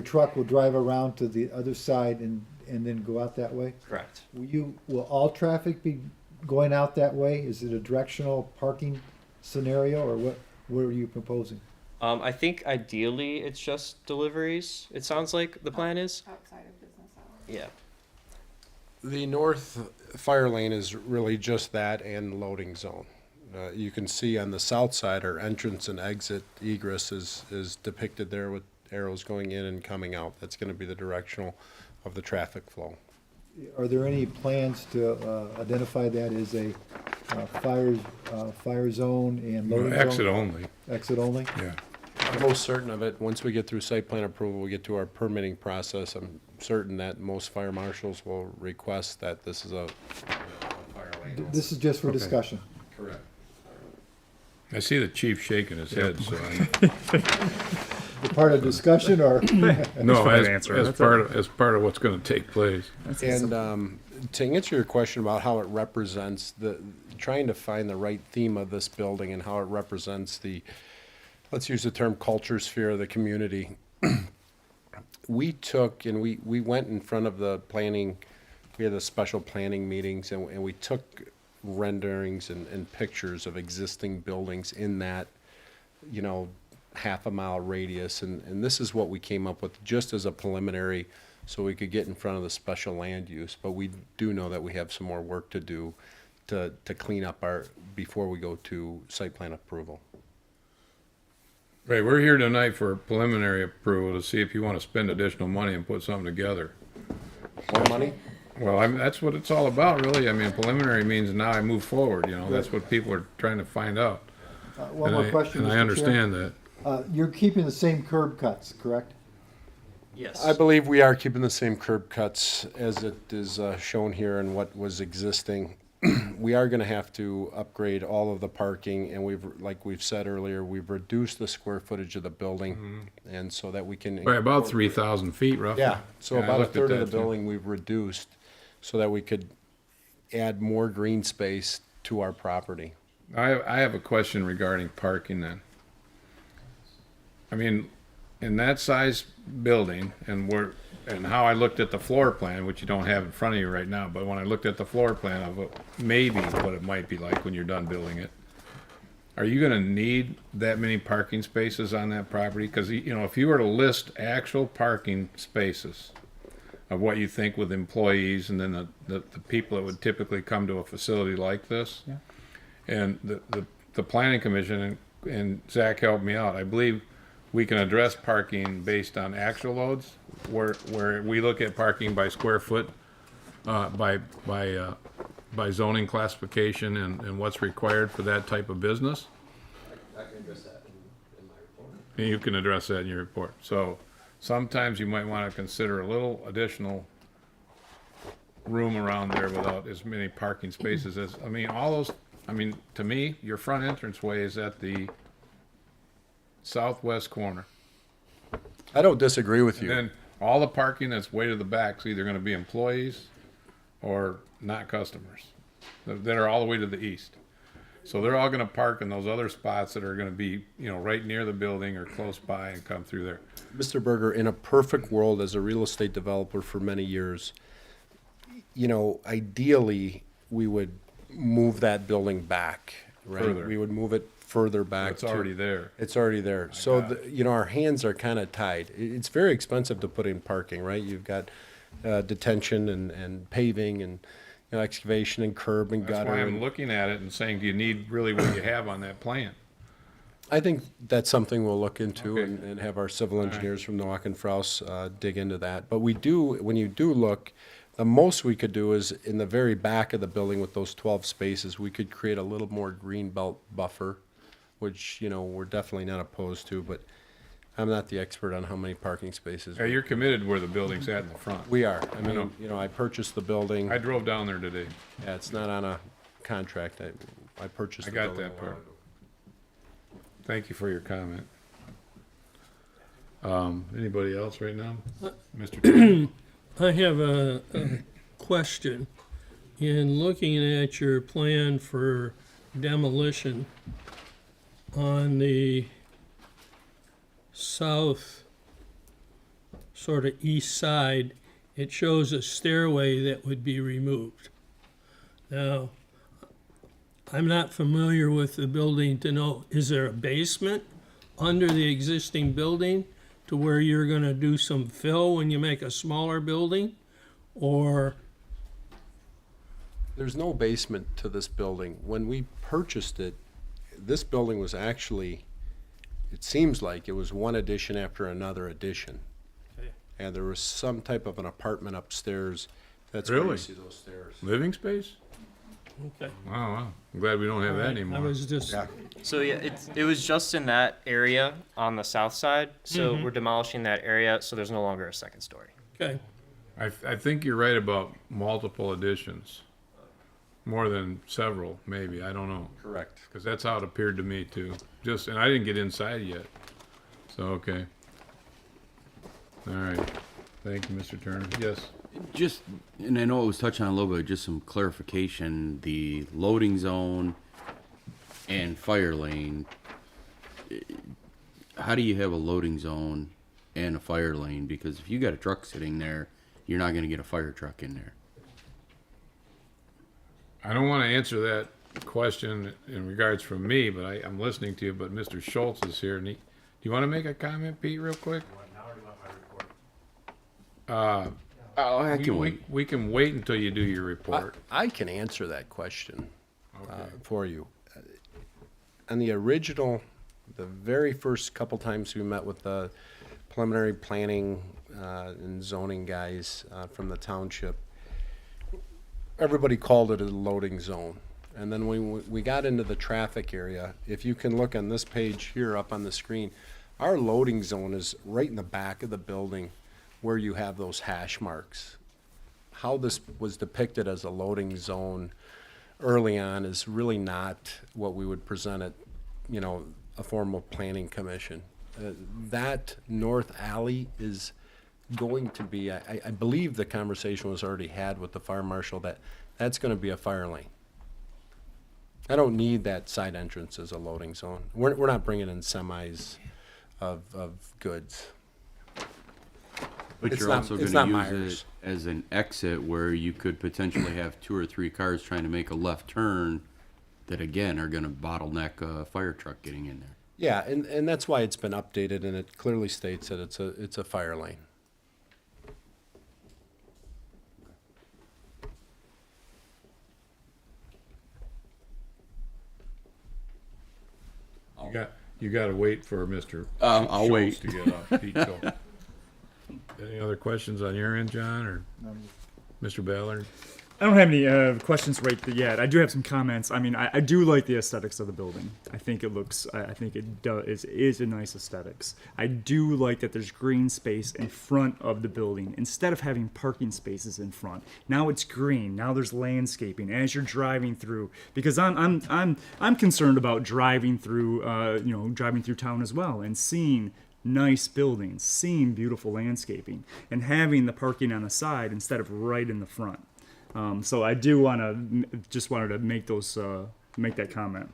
truck will drive around to the other side and then go out that way? Correct. Will all traffic be going out that way? Is it a directional parking scenario, or what are you proposing? I think ideally it's just deliveries. It sounds like the plan is. Outside of business hours. Yeah. The north fire lane is really just that and loading zone. You can see on the south side, our entrance and exit egress is depicted there with arrows going in and coming out. That's going to be the directional of the traffic flow. Are there any plans to identify that as a fire zone and loading zone? Exit only. Exit only? Yeah. I'm most certain of it. Once we get through site plan approval, we get to our permitting process. I'm certain that most fire marshals will request that this is a fire lane. This is just for Okay. discussion. Correct. I see the chief shaking his head, so The part of discussion or? no, for that as, answer. as That's part of, as part of what's gonna take place. And to answer your question about how it represents trying to find the right theme of this building and how it represents let's use the term culture sphere of the community. We took and we went in front of the planning, we had the special planning meetings, and we took renderings and pictures of existing buildings in that, half a mile radius, and this is what we came up with just as a preliminary, so we could get in front of the special land use. But we do know that we have some more work to do to clean up before we go to site plan approval. Right, we're here tonight for preliminary approval to see if you wanna spend additional money and put something together. More money? Well, that's what it's all about, really. I mean, preliminary means now I move forward, that's what people are trying to find out. One more question, And Mr. I Chair. understand that. You're keeping the same curb cuts, correct? Yes. I believe we are keeping the same curb cuts as it is shown here and what was existing. We are going to have to upgrade all of the parking, and like we've said earlier, we've reduced the square footage of the building, and so that we can. By about 3,000 feet roughly. Yeah, so Yeah, I about a looked at third of that, the too. building we've reduced, so that we could add more green space to our property. I have a question regarding parking then. I mean, in that size building, and how I looked at the floor plan, which you don't have in front of you right now, but when I looked at the floor plan of maybe what it might be like when you're done building it, are you gonna need that many parking spaces on that property? Because, if you were to list actual parking spaces of what you think with employees and then the people that would typically come to a facility like this, and the planning commission, and Zach helped me out, I believe we can address parking based on actual loads, where we look at parking by square foot, by zoning classification and what's required for that type of business. I can address that in my report. And you can address that in your report. So sometimes you might want to consider a little additional room around there without as many parking spaces as, to me, your front entranceway is at the southwest corner. I don't disagree with And you. then all the parking that's way to the back is either gonna be employees or not customers that are all the way to the east. So they're all gonna park in those other spots that are gonna be, right near the building or close by and come through there. Mr. Berger, in a perfect world, as a real estate developer for many years, ideally, we would move that building back, right? Further. We would move it further back. It's already there. It's already there. So, our hands are kind of tied. It's very expensive to put in parking, right? You've got detention and paving and excavation and curb and That's gutter. why I'm and- looking at it and saying, do you need really what you have on that plan? I think that's something we'll look into Okay. and have our civil engineers from Nowak and Fraus dig into that. But we do, when you do look, the most we could do is in the very back of the building with those 12 spaces, we could create a little more green belt buffer, which, we're definitely not opposed to, but I'm not the expert on how many parking spaces. Yeah, you're committed where the building's at in the front. We are. I know. mean, I purchased the building. I drove down there today. Yeah, it's not on a contract. I purchased I the got building. that part. Thank you for your comment. Anybody else right now? Mr. Turner? I have a question. In looking at your plan for demolition on the south, sort of east side, it shows a stairway that would be removed. Now, I'm not familiar with the building to know, is there a basement under the existing building to where you're gonna do some fill when you make a smaller building? Or, There's no basement to this building. When we purchased it, this building was actually, it seems like it was one addition after another addition. Okay. And there was some type of an apartment upstairs. That's where you Really? see those stairs. Living space? okay. Wow. I'm glad we don't have that I anymore. was just, So yeah, it was just in that area on the south side. So we're demolishing that area, so there's no longer a second story. okay. I think you're right about multiple additions. More than several, maybe, I don't know. Correct. Because that's how it appeared to me too. And I didn't get inside yet. So, okay. All right. Thank you, Mr. Turner. Yes. Just, and I know it was touched on a little bit, just some clarification, the loading zone and fire lane. How do you have a loading zone and a fire lane? Because if you got a truck sitting there, you're not gonna get a fire truck in there. I don't want to answer that question in regards from me, but I'm listening to you, but Mr. Schultz is here. And do you want to make a comment, Pete, real quick? Oh, I can wait. We can wait until you do your report. I can answer that question for you. On the original, the very first couple times we met with the preliminary planning and zoning guys from the township, everybody called it a loading zone. And then when we got into the traffic area, if you can look on this page here up on the screen, our loading zone is right in the back of the building where you have those hash marks. How this was depicted as a loading zone early on is really not what we would present at, a formal planning commission. That north alley is going to be, I believe the conversation was already had with the fire marshal that that's going to be a fire lane. I don't need that side entrance as a loading zone. We're not bringing in semis of goods. But It's you're not- also it's gonna not use Myers. it as an exit where you could potentially have 2 or 3 cars trying to make a left turn that again are gonna bottleneck a fire truck getting in there. Yeah, and that's why it's been updated and it clearly states that it's a fire lane. You got to wait for Mr. I'll Schultz wait. to get up. Pete Schultz. Any other questions on your end, John, or Mr. Ballard? I don't have any questions right yet. I do have some comments. I mean, I do like the aesthetics of the building. I think it looks, I think it is a nice aesthetics. I do like that there's green space in front of the building instead of having parking spaces in front. Now it's green. Now there's landscaping as you're driving through. Because I'm concerned about driving through, driving through town as well and seeing nice buildings, seeing beautiful landscaping, and having the parking on the side instead of right in the front. So I do just wanted to make make that comment.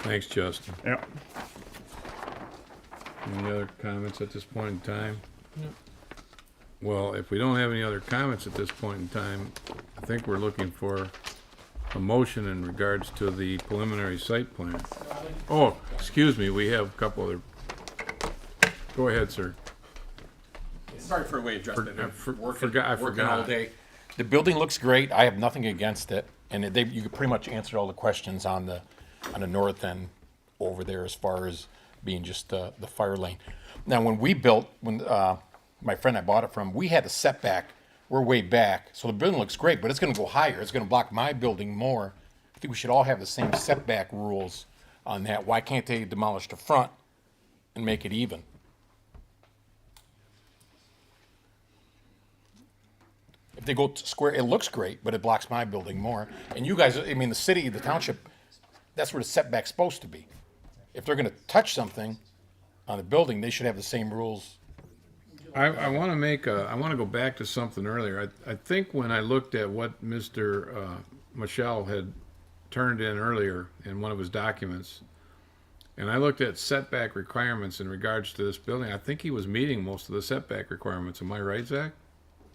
Thanks, Justin. Yeah. Any other comments at this point in time? Well, if we don't have any other comments at this point in time, I think we're looking for a motion in regards to the preliminary site plan. Oh, excuse me, we have a couple other. Go ahead, sir. Sorry for the way you addressed it. I Working all forgot. day. The building looks great. I have nothing against it, and you pretty much answered all the questions on the north end over there as far as being just the fire lane. Now, when we built, when my friend I bought it from, we had a setback. We're way back, so the building looks great, but it's going to go higher. It's going to block my building more. I think we should all have the same setback rules on that. Why can't they demolish the front and make it even? If they go square, it looks great, but it blocks my building more. And you guys, I mean, the city, the township, that's where the setback's supposed to be. If they're going to touch something on the building, they should have the same rules. I want to go back to something earlier. I think when I looked at what Mr. Michelle had turned in earlier in one of his documents, and I looked at setback requirements in regards to this building, I think he was meeting most of the setback requirements. Am I right, Zach?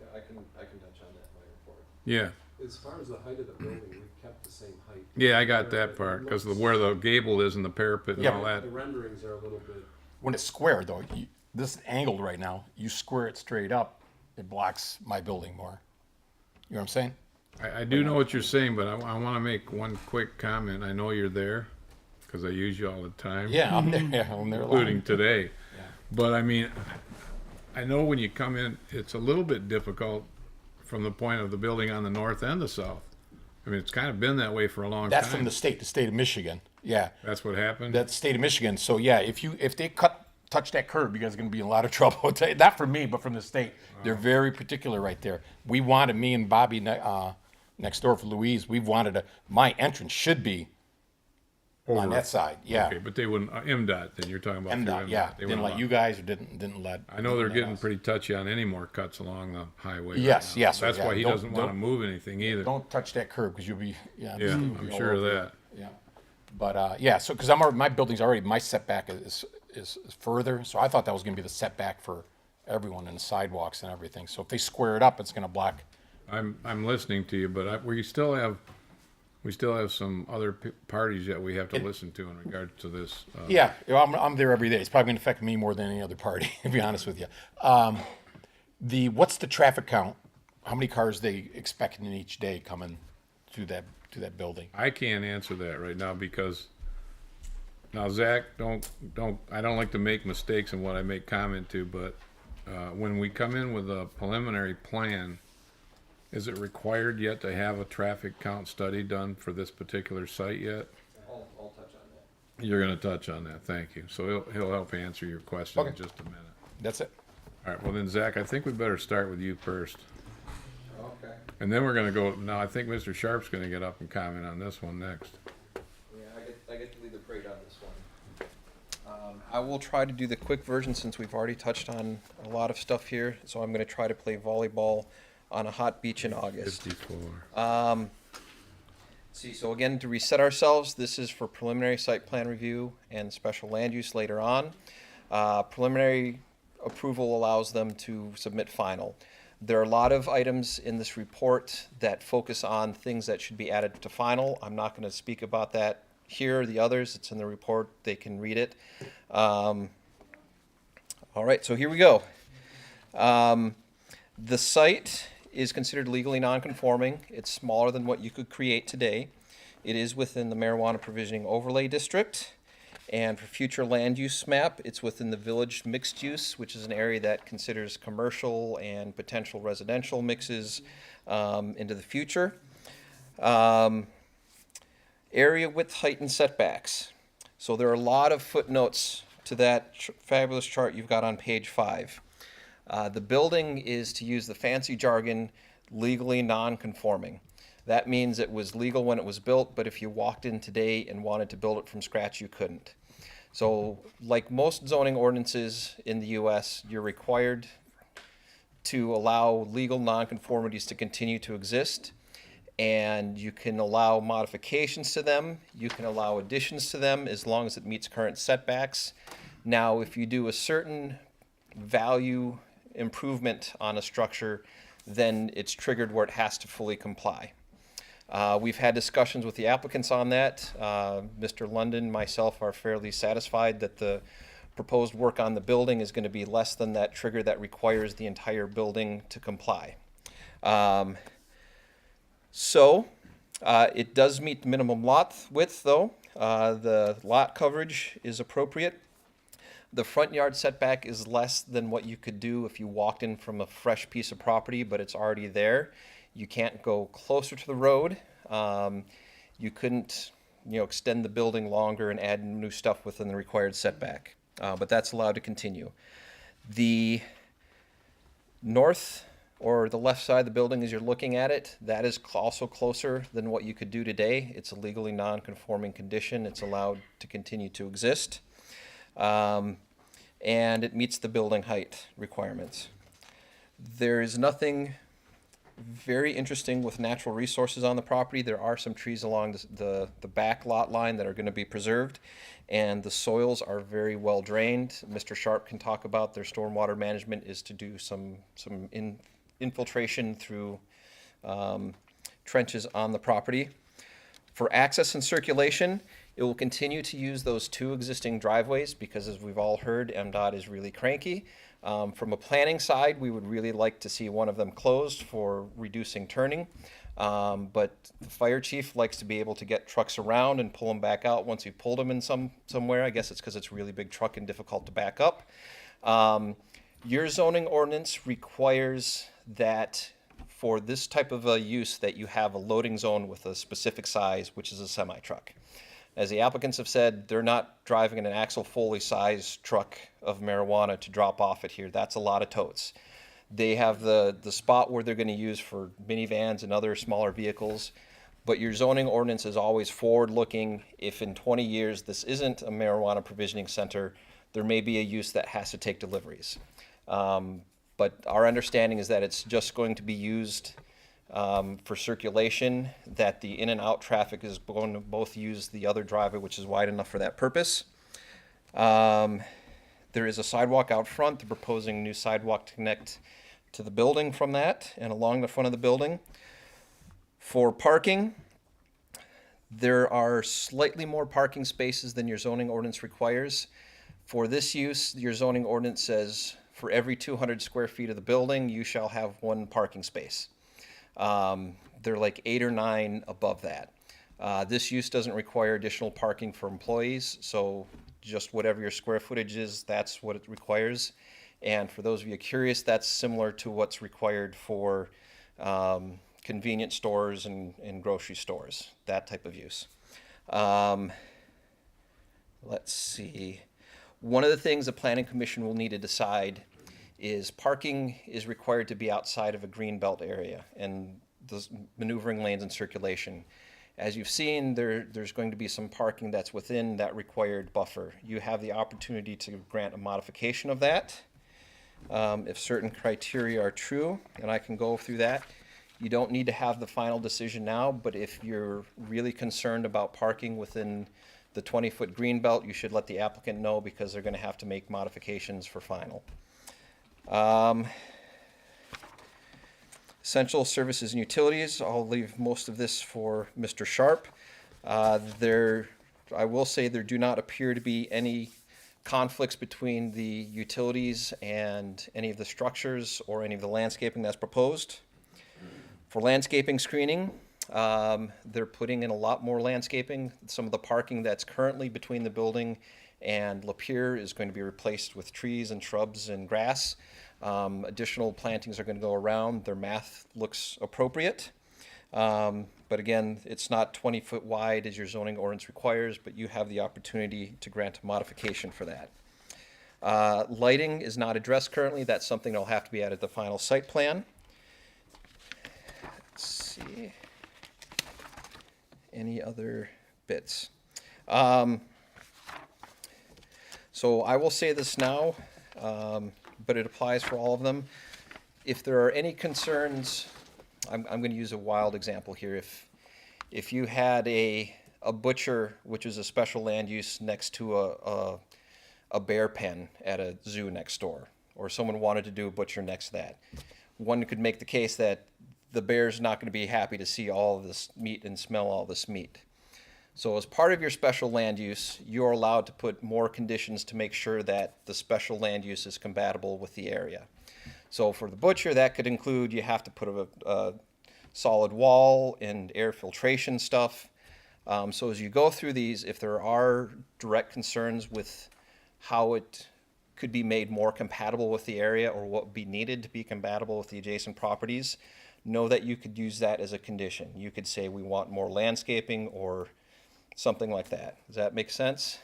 Yeah, I can touch on that in my report. Yeah. As far as the height of the building, we've kept the same height. Yeah, I got that part, because of where the gable is and the parapet and all that. The renderings are a little bit. When it's square, though, this is angled right now. You square it straight up, it blocks my building more. You know what I'm saying? I do know what you're saying, but I want to make one quick comment. I know you're there, because I use you all the time. Yeah, I'm there. Yeah, I'm there a lot. Including today. But I mean, I know when you come in, it's a little bit difficult from the point of the building on the north and the south. I mean, it's kind of been that way for a long That's time. from the state of Michigan. Yeah. That's what happened? That's the state of Michigan. So yeah, if they touch that curb, you guys are going to be in a lot of trouble. Not from me, but from the state. They're very particular right there. We wanted, me and Bobby next door for Louise, we wanted my entrance should be on that side. Yeah. Okay, but they wouldn't, MDOT, then you're talking about. through MDOT, yeah. They Didn't wouldn't let allow- you guys or didn't let. I know they're didn't let getting us. pretty touchy on any more cuts along the highway. right Yes, now. yes, That's yeah. why he Don't- doesn't want to don't- move anything either. Don't touch that curb because you'll be, Yeah, you'll I'm be sure all of over that. it. Yeah. But, yeah, so, because my building's already, my setback is further, so I thought that was going to be the setback for everyone in the sidewalks and everything. So if they square it up, it's going to block. I'm listening to you, but we still have some other parties that we have to listen to in regards to this. Yeah, I'm there every day. It's probably going to affect me more than any other party, to be honest with you. What's the traffic count? How many cars they expecting in each day coming to that building? I can't answer that right now because now Zach, I don't like to make mistakes in what I make comment to, but when we come in with a preliminary plan, is it required yet to have a traffic count study done for this particular site yet? I'll touch on that. You're going to touch on that, thank you. So he'll help answer your question in Okay. just a minute. That's it. All right, well then, Zach, I think we better start with you first. Okay. And then we're going to go, now I think Mr. Sharp's going to get up and comment on this one next. Yeah, I get to lead the parade on this one. I will try to do the quick version since we've already touched on a lot of stuff here. So I'm going to try to play volleyball on a hot beach in August. 54. See, so again, to reset ourselves, this is for preliminary site plan review and special land use later on. Preliminary approval allows them to submit final. There are a lot of items in this report that focus on things that should be added to final. I'm not going to speak about that here. The others, it's in the report. They can read it. All right, so here we go. The site is considered legally non-conforming. It's smaller than what you could create today. It is within the marijuana provisioning overlay district. And for future land use map, it's within the village mixed use, which is an area that considers commercial and potential residential mixes into the future. Area width, height, and setbacks. So there are a lot of footnotes to that fabulous chart you've got on page 5. The building is, to use the fancy jargon, legally non-conforming. That means it was legal when it was built, but if you walked in today and wanted to build it from scratch, you couldn't. So like most zoning ordinances in the US, you're required to allow legal nonconformities to continue to exist, and you can allow modifications to them, you can allow additions to them as long as it meets current setbacks. Now, if you do a certain value improvement on a structure, then it's triggered where it has to fully comply. We've had discussions with the applicants on that. Mr. London, myself are fairly satisfied that the proposed work on the building is going to be less than that trigger that requires the entire building to comply. It does meet the minimum lot width, though. The lot coverage is appropriate. The front yard setback is less than what you could do if you walked in from a fresh piece of property, but it's already there. You can't go closer to the road. You couldn't, extend the building longer and add new stuff within the required setback, but that's allowed to continue. The north or the left side of the building as you're looking at it, that is also closer than what you could do today. It's a legally non-conforming condition. It's allowed to continue to exist. And it meets the building height requirements. There is nothing very interesting with natural resources on the property. There are some trees along the back lot line that are going to be preserved, and the soils are very well drained. Mr. Sharp can talk about their stormwater management is to do some infiltration through trenches on the property. For access and circulation, it will continue to use those two existing driveways because, as we've all heard, MDOT is really cranky. From a planning side, we would really like to see one of them closed for reducing turning. But the fire chief likes to be able to get trucks around and pull them back out once you've pulled them in somewhere. I guess it's because it's a really big truck and difficult to back up. Your zoning ordinance requires that for this type of a use that you have a loading zone with a specific size, which is a semi-truck. As the applicants have said, they're not driving in an Axel Foley sized truck of marijuana to drop off it here. That's a lot of totes. They have the spot where they're going to use for minivans and other smaller vehicles. But your zoning ordinance is always forward-looking. If in 20 years this isn't a marijuana provisioning center, there may be a use that has to take deliveries. But our understanding is that it's just going to be used for circulation, that the in and out traffic is going to both use the other driveway, which is wide enough for that purpose. There is a sidewalk out front. They're proposing a new sidewalk to connect to the building from that and along the front of the building. For parking, there are slightly more parking spaces than your zoning ordinance requires. For this use, your zoning ordinance says for every 200 square feet of the building, you shall have one parking space. They're like 8 or 9 above that. This use doesn't require additional parking for employees, so just whatever your square footage is, that's what it requires. And for those of you curious, that's similar to what's required for convenience stores and grocery stores, that type of use. Let's see. One of the things the Planning Commission will need to decide is parking is required to be outside of a green belt area and the maneuvering lanes and circulation. As you've seen, there's going to be some parking that's within that required buffer. You have the opportunity to grant a modification of that if certain criteria are true, and I can go through that. You don't need to have the final decision now, but if you're really concerned about parking within the 20-foot green belt, you should let the applicant know because they're going to have to make modifications for final. Essential services and utilities, I'll leave most of this for Mr. Sharp. I will say there do not appear to be any conflicts between the utilities and any of the structures or any of the landscaping that's proposed. For landscaping screening, they're putting in a lot more landscaping. Some of the parking that's currently between the building and Lapeer is going to be replaced with trees and shrubs and grass. Additional plantings are going to go around. Their math looks appropriate. But again, it's not 20-foot wide as your zoning ordinance requires, but you have the opportunity to grant a modification for that. Lighting is not addressed currently. That's something that'll have to be added to the final site plan. Let's see. Any other bits? So I will say this now, but it applies for all of them. If there are any concerns, I'm going to use a wild example here. If you had a butcher, which is a special land use, next to a bear pen at a zoo next door, or someone wanted to do a butcher next to that. One could make the case that the bear's not going to be happy to see all of this meat and smell all this meat. So as part of your special land use, you're allowed to put more conditions to make sure that the special land use is compatible with the area. So for the butcher, that could include you have to put a solid wall and air filtration stuff. So as you go through these, if there are direct concerns with how it could be made more compatible with the area or what would be needed to be compatible with the adjacent properties, know that you could use that as a condition. You could say we want more landscaping or something like that. Does that make sense?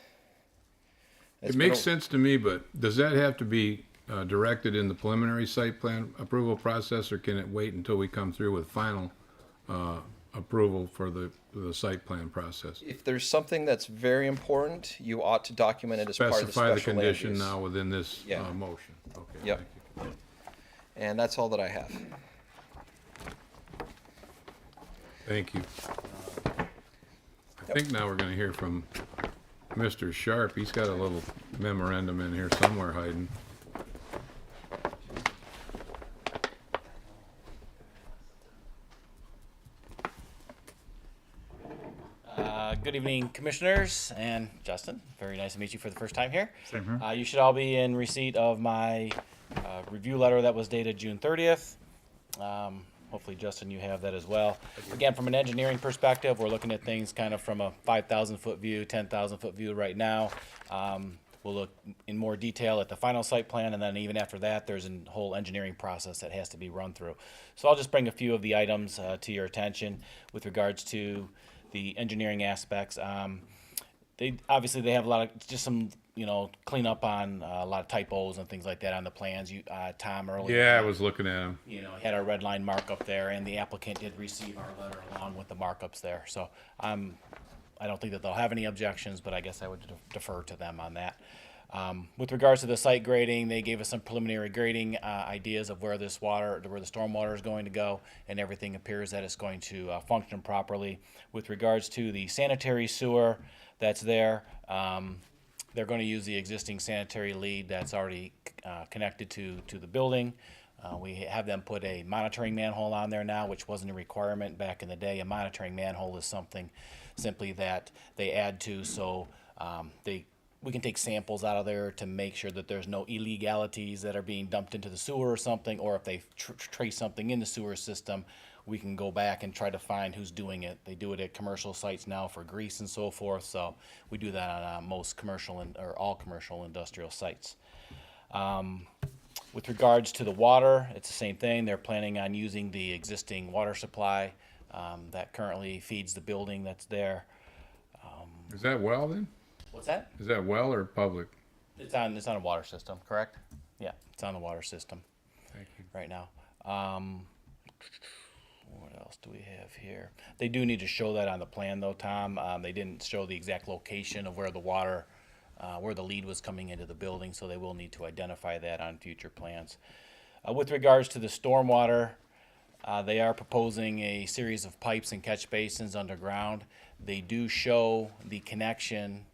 It makes sense to me, but does that have to be directed in the preliminary site plan approval process, or can it wait until we come through with final approval for the site plan process? If there's something that's very important, you ought to document it as part of the Specify the special land condition use. now within this Yeah. motion. Okay. Yep. Thank you. And that's all that I have. Thank you. I think now we're gonna hear from Mr. Sharp. He's got a little memorandum in here somewhere hiding. Good evening, commissioners and Justin. Very nice to meet you for the first time here. Same here. You should all be in receipt of my review letter that was dated June 30th. Hopefully, Justin, you have that as well. Again, from an engineering perspective, we're looking at things kind of from a 5,000-foot view, 10,000-foot view right now. We'll look in more detail at the final site plan, and then even after that, there's a whole engineering process that has to be run through. So I'll just bring a few of the items to your attention with regards to the engineering aspects. They have a lot of just some cleanup on a lot of typos and things like that on the plans. Tom earlier. Yeah, I was looking at him. Had our red line markup there, and the applicant did receive our letter along with the markups there. So I don't think that they'll have any objections, but I guess I would defer to them on that. With regards to the site grading, they gave us some preliminary grading ideas of where the storm water is going to go, and everything appears that it's going to function properly. With regards to the sanitary sewer that's there, they're going to use the existing sanitary lead that's already connected to the building. We have them put a monitoring manhole on there now, which wasn't a requirement back in the day. A monitoring manhole is something simply that they add to so we can take samples out of there to make sure that there's no illegalities that are being dumped into the sewer or something, or if they trace something in the sewer system, we can go back and try to find who's doing it. They do it at commercial sites now for grease and so forth, so we do that on most commercial or all commercial industrial sites. With regards to the water, it's the same thing. They're planning on using the existing water supply that currently feeds the building that's there. Is that well then? What's that? Is that well or public? It's on a water system, correct? Yeah, it's on the water system. Thank you. Right now. What else do we have here? They do need to show that on the plan though, Tom. They didn't show the exact location of where the water, where the lead was coming into the building, so they will need to identify that on future plans. With regards to the stormwater, they are proposing a series of pipes and catch basins underground. They do show the connection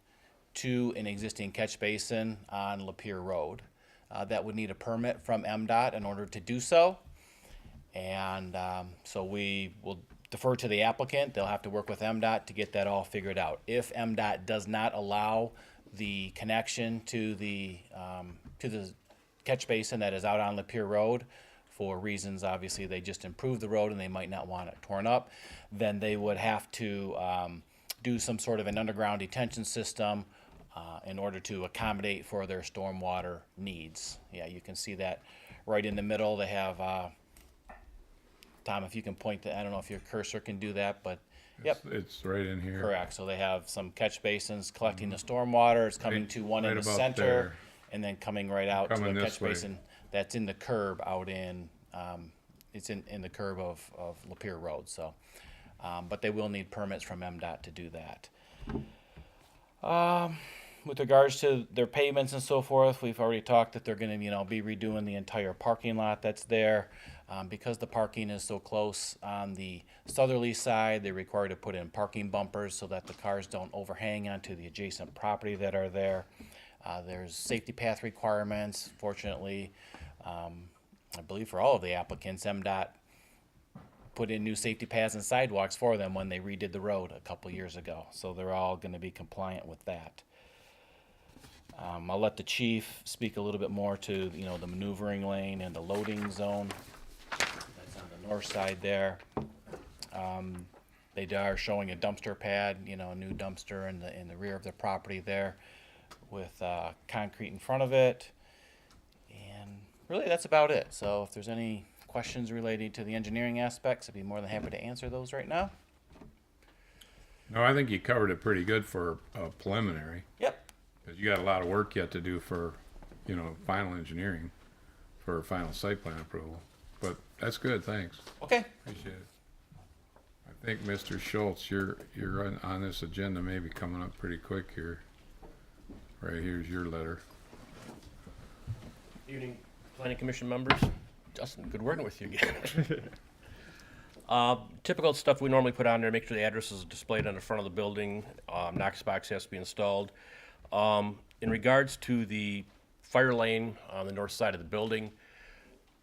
to an existing catch basin on Lapeer Road. That would need a permit from MDOT in order to do so. And so we will defer to the applicant. They'll have to work with MDOT to get that all figured out. If MDOT does not allow the connection to the catch basin that is out on Lapeer Road, for reasons obviously they just improved the road and they might not want it torn up, then they would have to do some sort of an underground detention system in order to accommodate for their stormwater needs. Yeah, you can see that right in the middle. They have, Tom, if you can point to, I don't know if your cursor can do that, but yep. It's right in here. Correct. So they have some catch basins collecting the stormwater. It's coming to one in the about center there. and then coming right out Coming to a this catch way. basin that's in the curb out in, it's in the curb of Lapeer Road. So, but they will need permits from MDOT to do that. With regards to their pavements and so forth, we've already talked that they're going to, be redoing the entire parking lot that's there. Because the parking is so close on the southerly side, they're required to put in parking bumpers so that the cars don't overhang onto the adjacent property that are there. There's safety path requirements. Fortunately, I believe for all of the applicants, MDOT put in new safety paths and sidewalks for them when they redid the road a couple years ago. So they're all going to be compliant with that. I'll let the chief speak a little bit more to, the maneuvering lane and the loading zone. That's on the north side there. They are showing a dumpster pad, a new dumpster in the rear of the property there with concrete in front of it. And really, that's about it. So if there's any questions related to the engineering aspects, I'd be more than happy to answer those right now. No, I think you covered it pretty good for preliminary. Yep. Because you got a lot of work yet to do for, final engineering, for final site plan approval. But that's good, thanks. Okay. Appreciate it. I think, Mr. Schultz, you're on this agenda maybe coming up pretty quick here. Right here's your letter. Evening, Planning Commission members. Justin, good working with you again. Typical stuff we normally put on there, make sure the address is displayed on the front of the building. Knox box has to be installed. In regards to the fire lane on the north side of the building,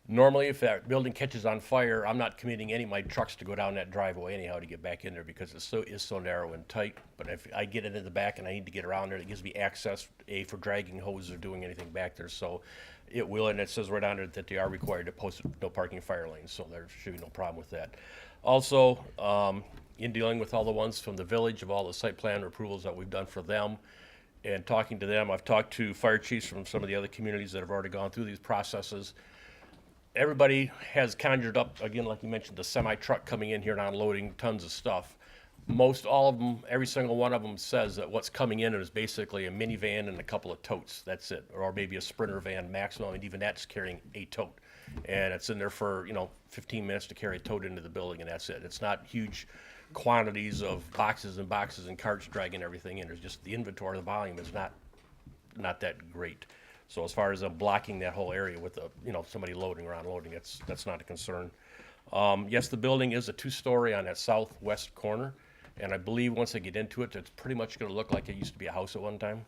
normally if that building catches on fire, I'm not committing any of my trucks to go down that driveway anyhow to get back in there because it's so narrow and tight. But if I get it in the back and I need to get around there, it gives me access, for dragging hoses or doing anything back there. So it will, and it says right on there that they are required to post no parking fire lanes, so there should be no problem with that. Also, in dealing with all the ones from the village of all the site plan approvals that we've done for them, and talking to them, I've talked to fire chiefs from some of the other communities that have already gone through these processes. Everybody has conjured up, again, like you mentioned, the semi-truck coming in here and unloading tons of stuff. Most all of them, every single one of them says that what's coming in is basically a minivan and a couple of totes. That's it. Or maybe a Sprinter van maximum, and even that's carrying a tote. And it's in there for, 15 minutes to carry a tote into the building, and that's it. It's not huge quantities of boxes and boxes and carts dragging everything in. It's just the inventory, the volume is not that great. So as far as blocking that whole area with somebody loading or unloading, that's not a concern. Yes, the building is a 2-story on that southwest corner, and I believe once they get into it, it's pretty much going to look like it used to be a house at one time.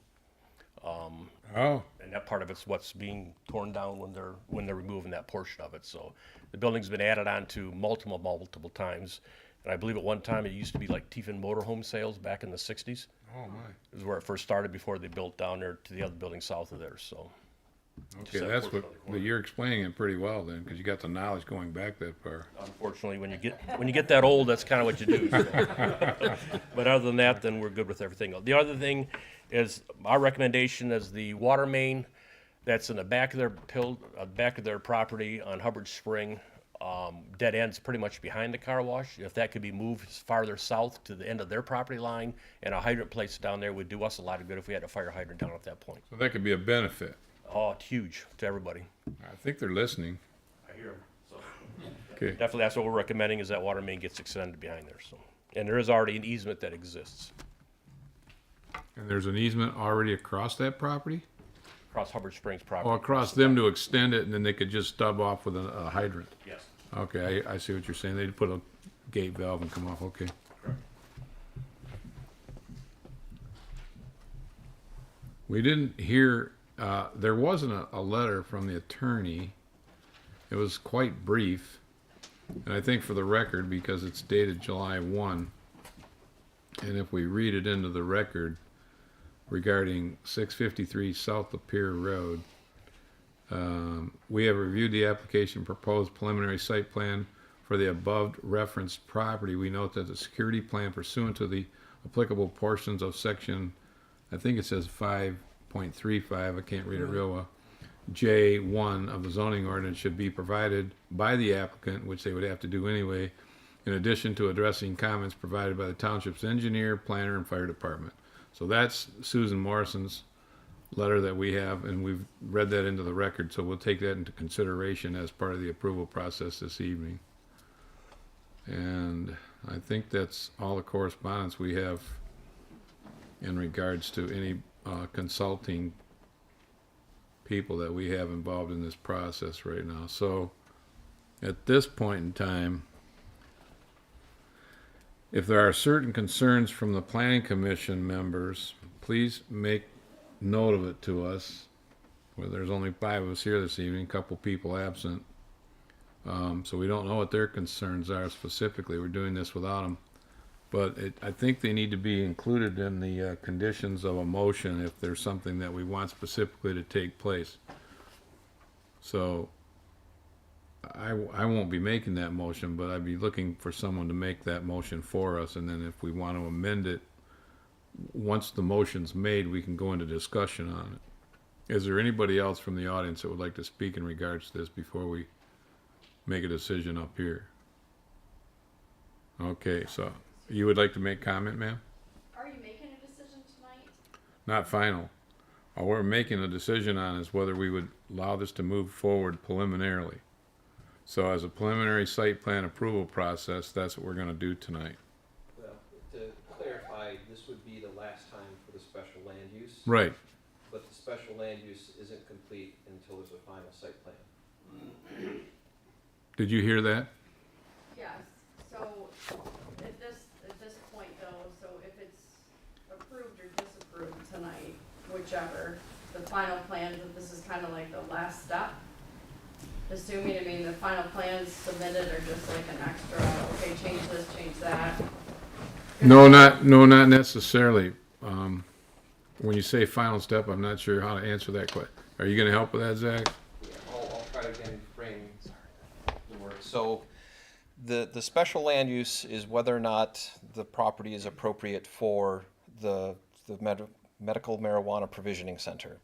And that part of it's what's being torn down when they're removing that portion of it. So the building's been added on to multiple times, and I believe at one time it used to be like Tiefin motorhome sales back in the 60s. Oh my! Is where it first started before they built down there to the other building south of there. So. Okay, that's but you're explaining it pretty well then, because you got the knowledge going back that far. Unfortunately, when you get that old, that's kind of what you do. So. But other than that, then we're good with everything. The other thing is our recommendation is the water main that's in the back of their property on Hubbard Spring. Dead ends pretty much behind the car wash. If that could be moved farther south to the end of their property line, and a hydrant place down there would do us a lot of good if we had a fire hydrant down at that point. So that could be a benefit. Oh, it's huge to everybody. I think they're listening. I hear them. So. Okay. Definitely, that's what we're recommending, is that water main gets extended behind there. So, and there is already an easement that exists. And there's an easement already across that property? Across Hubbard Springs property. Or across them to extend it, and then they could just stub off with a hydrant? Yes. Okay, I see what you're saying. They'd put a gate valve and come off, okay. Correct. We didn't hear, there wasn't a letter from the attorney. It was quite brief, and I think for the record, because it's dated July 1, and if we read it into the record regarding 653 South Lapeer Road, we have reviewed the application proposed preliminary site plan for the above referenced property. We note that the security plan pursuant to the applicable portions of section, I think it says 5.35, I can't read it real well, J1 of the zoning ordinance should be provided by the applicant, which they would have to do anyway, in addition to addressing comments provided by the township's engineer, planner, and fire department. So that's Susan Morrison's letter that we have, and we've read that into the record, so we'll take that into consideration as part of the approval process this evening. And I think that's all the correspondence we have in regards to any consulting people that we have involved in this process right now. So at this point in time, if there are certain concerns from the Planning Commission members, please make note of it to us. Well, there's only 5 of us here this evening, a couple people absent. So we don't know what their concerns are specifically. We're doing this without them. But I think they need to be included in the conditions of a motion if there's something that we want specifically to take place. So I won't be making that motion, but I'd be looking for someone to make that motion for us. And then if we want to amend it, once the motion's made, we can go into discussion on it. Is there anybody else from the audience that would like to speak in regards to this before we make a decision up here? Okay, so you would like to make comment, ma'am? Are you making a decision tonight? Not final. All we're making a decision on is whether we would allow this to move forward preliminarily. So as a preliminary site plan approval process, that's what we're going to do tonight. Well, to clarify, this would be the last time for the special land use. Right. But the special land use isn't complete until there's a final site plan. Did you hear that? Yes, so at this point though, so if it's approved or disapproved tonight, whichever, the final plan, this is kind of like the last step. Assuming, I mean, the final plans submitted are just like an extra, okay, change this, change that. No, not necessarily. When you say final step, I'm not sure how to answer that question. Are you going to help with that, Zach? Yeah, I'll try to again frame the work. So the special land use is whether or not the property is appropriate for the medical marijuana provisioning center.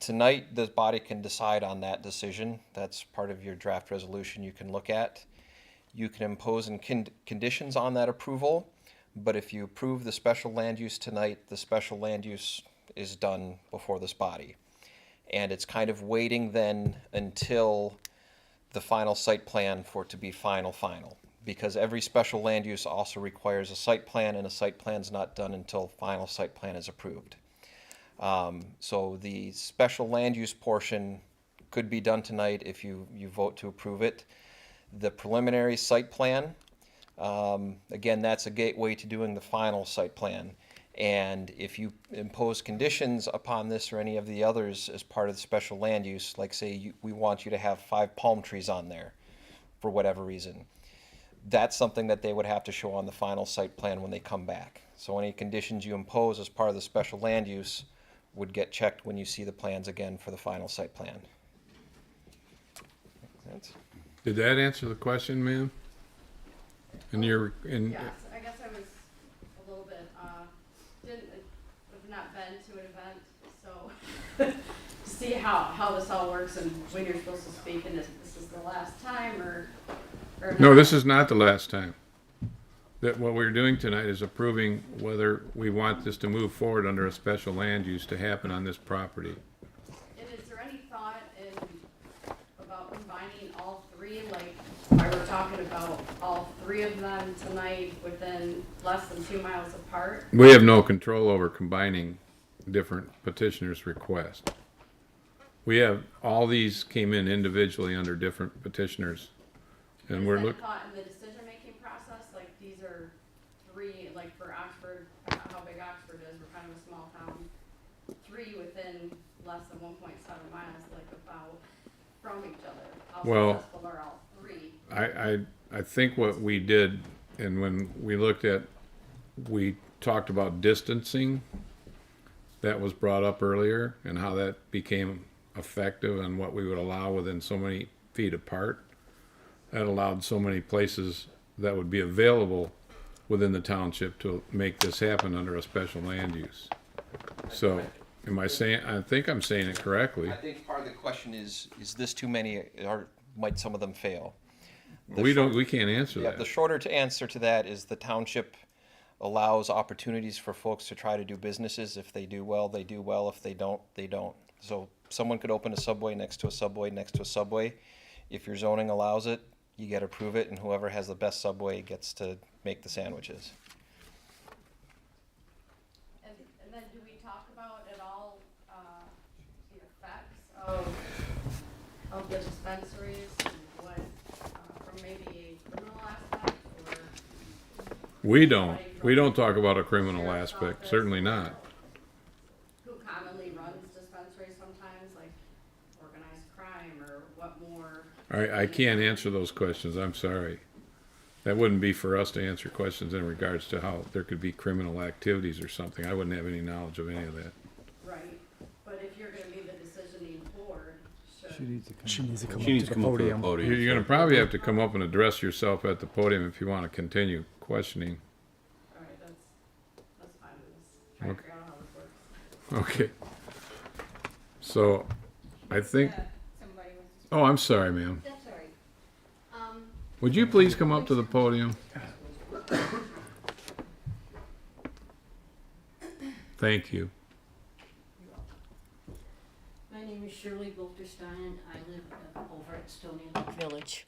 Tonight, the body can decide on that decision. That's part of your draft resolution you can look at. You can impose conditions on that approval, but if you approve the special land use tonight, the special land use is done before this body. And it's kind of waiting then until the final site plan for it to be final, because every special land use also requires a site plan, and a site plan's not done until final site plan is approved. So the special land use portion could be done tonight if you vote to approve it. The preliminary site plan, again, that's a gateway to doing the final site plan. And if you impose conditions upon this or any of the others as part of the special land use, like say we want you to have 5 palm trees on there for whatever reason, that's something that they would have to show on the final site plan when they come back. So any conditions you impose as part of the special land use would get checked when you see the plans again for the final site plan. Make sense? Did that answer the question, ma'am? Yes, I guess I was a little bit, have not been to an event, so see how this all works and when you're supposed to speak, and if this is the last time or No, not. this is not the last time. That what we're doing tonight is approving whether we want this to move forward under a special land use to happen on this property. And is there any thought about combining all 3, like I were talking about all 3 of them tonight within less than 2 miles apart? We have no control over combining different petitioners' requests. We have, all these came in individually under different petitioners. And we're looking. Thought in the decision-making process, like these are 3, like for Oxford, how big Oxford is, we're kind of a small town, 3 within less than 1.7 miles, like about from each other. How Well, successful are all 3? I think what we did, and when we looked at, we talked about distancing, that was brought up earlier, and how that became effective and what we would allow within so many feet apart. That allowed so many places that would be available within the township to make this happen under a special land use. So, am I saying, I think I'm saying it correctly. I think part of the question is this too many, or might some of them fail? We can't answer that. The shorter answer to that is the township allows opportunities for folks to try to do businesses. If they do well, they do well. If they don't, they don't. So someone could open a Subway next to a Subway next to a Subway. If your zoning allows it, you got to approve it, and whoever has the best Subway gets to make the sandwiches. And then do we talk about at all the effects of the dispensaries and what, from maybe a criminal aspect or? We don't talk about a criminal aspect, certainly not. I can't answer those questions, I'm sorry. That wouldn't be for us to answer questions in regards to how there could be criminal activities or something. I wouldn't have any knowledge of any of that. Right, but if you're gonna be the decisioning board, She needs to come. She needs to come She needs up to to the come up to the podium. podium. You're gonna probably have to come up and address yourself at the podium if you wanna continue questioning. alright, that's fine with us, trying to Okay. figure out how this works. Okay. So, I think, Somebody was. oh, I'm sorry, ma'am. That's all right. Would you please come up to the podium? Thank you. My name is Shirley Bolterstein. I live over at Stony Lake Village.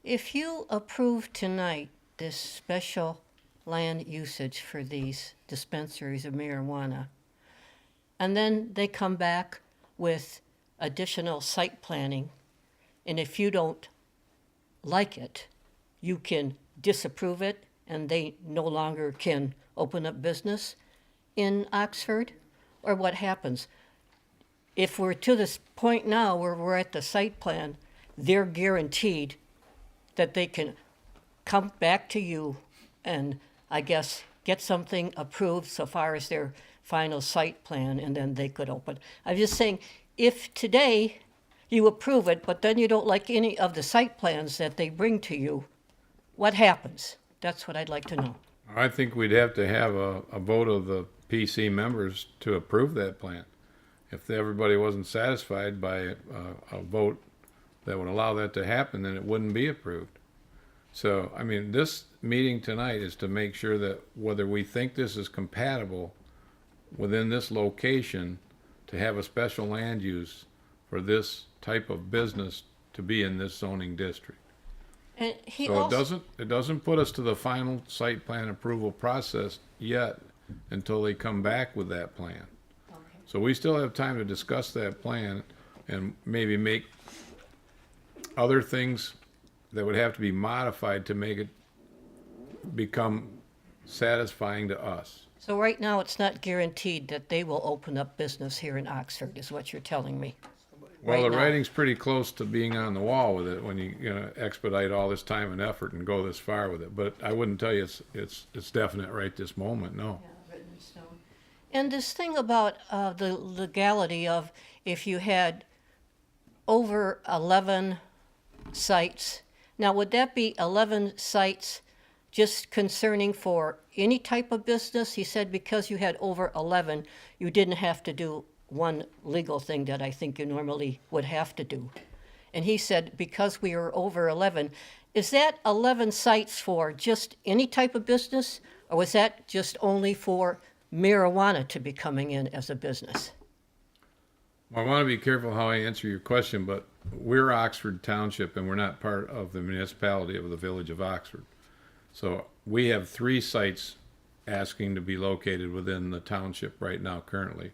If you approve tonight this special land usage for these dispensaries of marijuana, and then they come back with additional site planning, and if you don't like it, you can disapprove it, and they no longer can open up business in Oxford? Or what happens? If we're to this point now where we're at the site plan, they're guaranteed that they can come back to you and, I guess, get something approved so far as their final site plan, and then they could open. I'm just saying, if today you approve it, but then you don't like any of the site plans that they bring to you, what happens? That's what I'd like to know. I think we'd have to have a vote of the PC members to approve that plan. If everybody wasn't satisfied by a vote that would allow that to happen, then it wouldn't be approved. So, I mean, this meeting tonight is to make sure that whether we think this is compatible within this location to have a special land use for this type of business to be in this zoning district. And he So also, it doesn't put us to the final site plan approval process yet until they come back with that plan. So we still have time to discuss that plan and maybe make other things that would have to be modified to make it become satisfying to us. so right now, it's not guaranteed that they will open up business here in Oxford, is what you're telling me. Well, Right the now. writing's pretty close to being on the wall with it when you know, expedite all this time and effort and go this far with it. But I wouldn't tell you it's definite right this moment, no. Written in stone. And this thing about the legality of if you had over 11 sites, now would that be 11 sites just concerning for any type of business? He said because you had over 11, you didn't have to do one legal thing that I think you normally would have to do. And he said because we are over 11, is that 11 sites for just any type of business? Or was that just only for marijuana to be coming in as a business? Well, I want to be careful how I answer your question, but we're Oxford Township and we're not part of the municipality of the Village of Oxford. So we have 3 sites asking to be located within the township right now currently.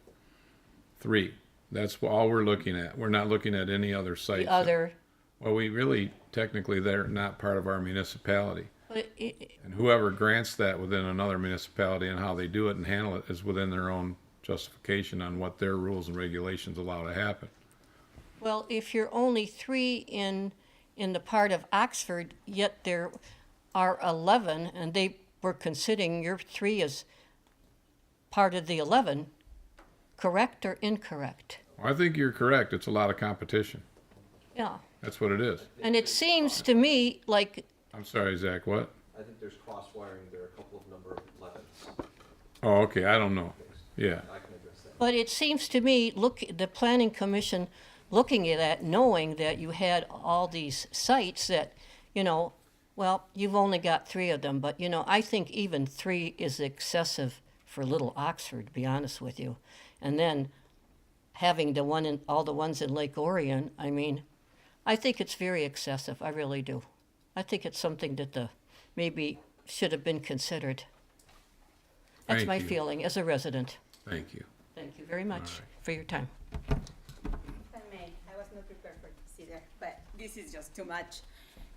3. That's all we're looking at. We're not looking at any other sites. The other, Well, we really, technically, they're not part of our municipality. but And whoever grants that within another municipality and how they do it and handle it is within their own justification on what their rules and regulations allow to happen. well, if you're only 3 in the part of Oxford, yet there are 11, and they were considering your 3 as part of the 11, correct or incorrect? I think you're correct. It's a lot of competition. Yeah. That's what it is. And it seems to me like, I'm sorry, Zach, what? I think there's cross wiring, there are a couple of number of 11s. Oh, okay, I don't know. Yeah. I can address that. but it seems to me, look, the planning commission looking at that, knowing that you had all these sites that, you know, well, you've only got 3 of them, but, you know, I think even 3 is excessive for little Oxford, to be honest with you. And then having the one in, all the ones in Lake Orion, I mean, I think it's very excessive, I really do. I think it's something that maybe should have been considered. That's Thank my you. feeling as a resident. Thank you. Thank you very much right. for your time. If I may, I was not prepared for to see that, but this is just too much.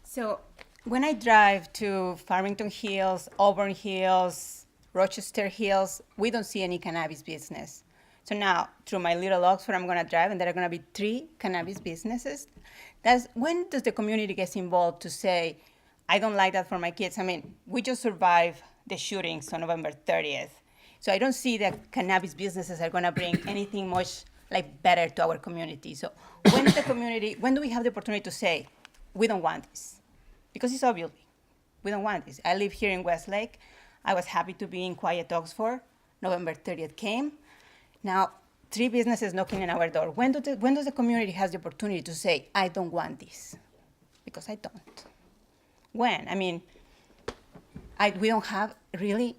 So when I drive to Farmington Hills, Auburn Hills, Rochester Hills, we don't see any cannabis business. So now, through my little Oxford, I'm gonna drive, and there are gonna be 3 cannabis businesses. That's when does the community get involved to say, I don't like that for my kids? I mean, we just survived the shootings on November 30th. So I don't see that cannabis businesses are gonna bring anything much like better to our community. So when do we have the opportunity to say, we don't want this? Because it's obvious, we don't want this. I live here in Westlake. I was happy to be in Quiet Oxford. November 30th came. Now, 3 businesses knocking on our door. When does the community has the opportunity to say, I don't want this? Because I don't. When? I mean, we don't have really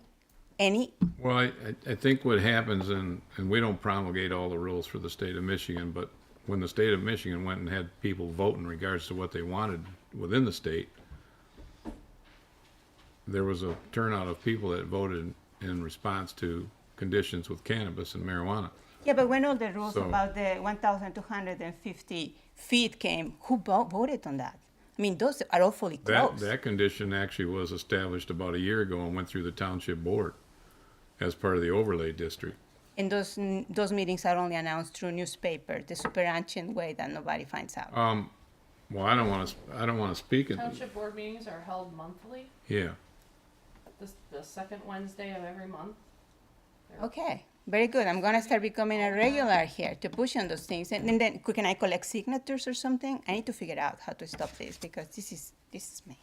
any. Well, I think what happens, and we don't promulgate all the rules for the state of Michigan, but when the state of Michigan went and had people vote in regards to what they wanted within the state, there was a turnout of people that voted in response to conditions with cannabis and marijuana. Yeah, but when all the rules So- about the 1,250 feet came, who voted on that? I mean, those are awfully close. That condition actually was established about a year ago and went through the township board as part of the overlay district. And those meetings are only announced through newspaper, the super ancient way that nobody finds out. Well, I don't want to speak in. Township board meetings are held monthly, Yeah. the second Wednesday of every month. Okay, very good. I'm gonna start becoming a regular here to push on those things. And then can I collect signatures or something? I need to figure out how to stop this because this is mayhem.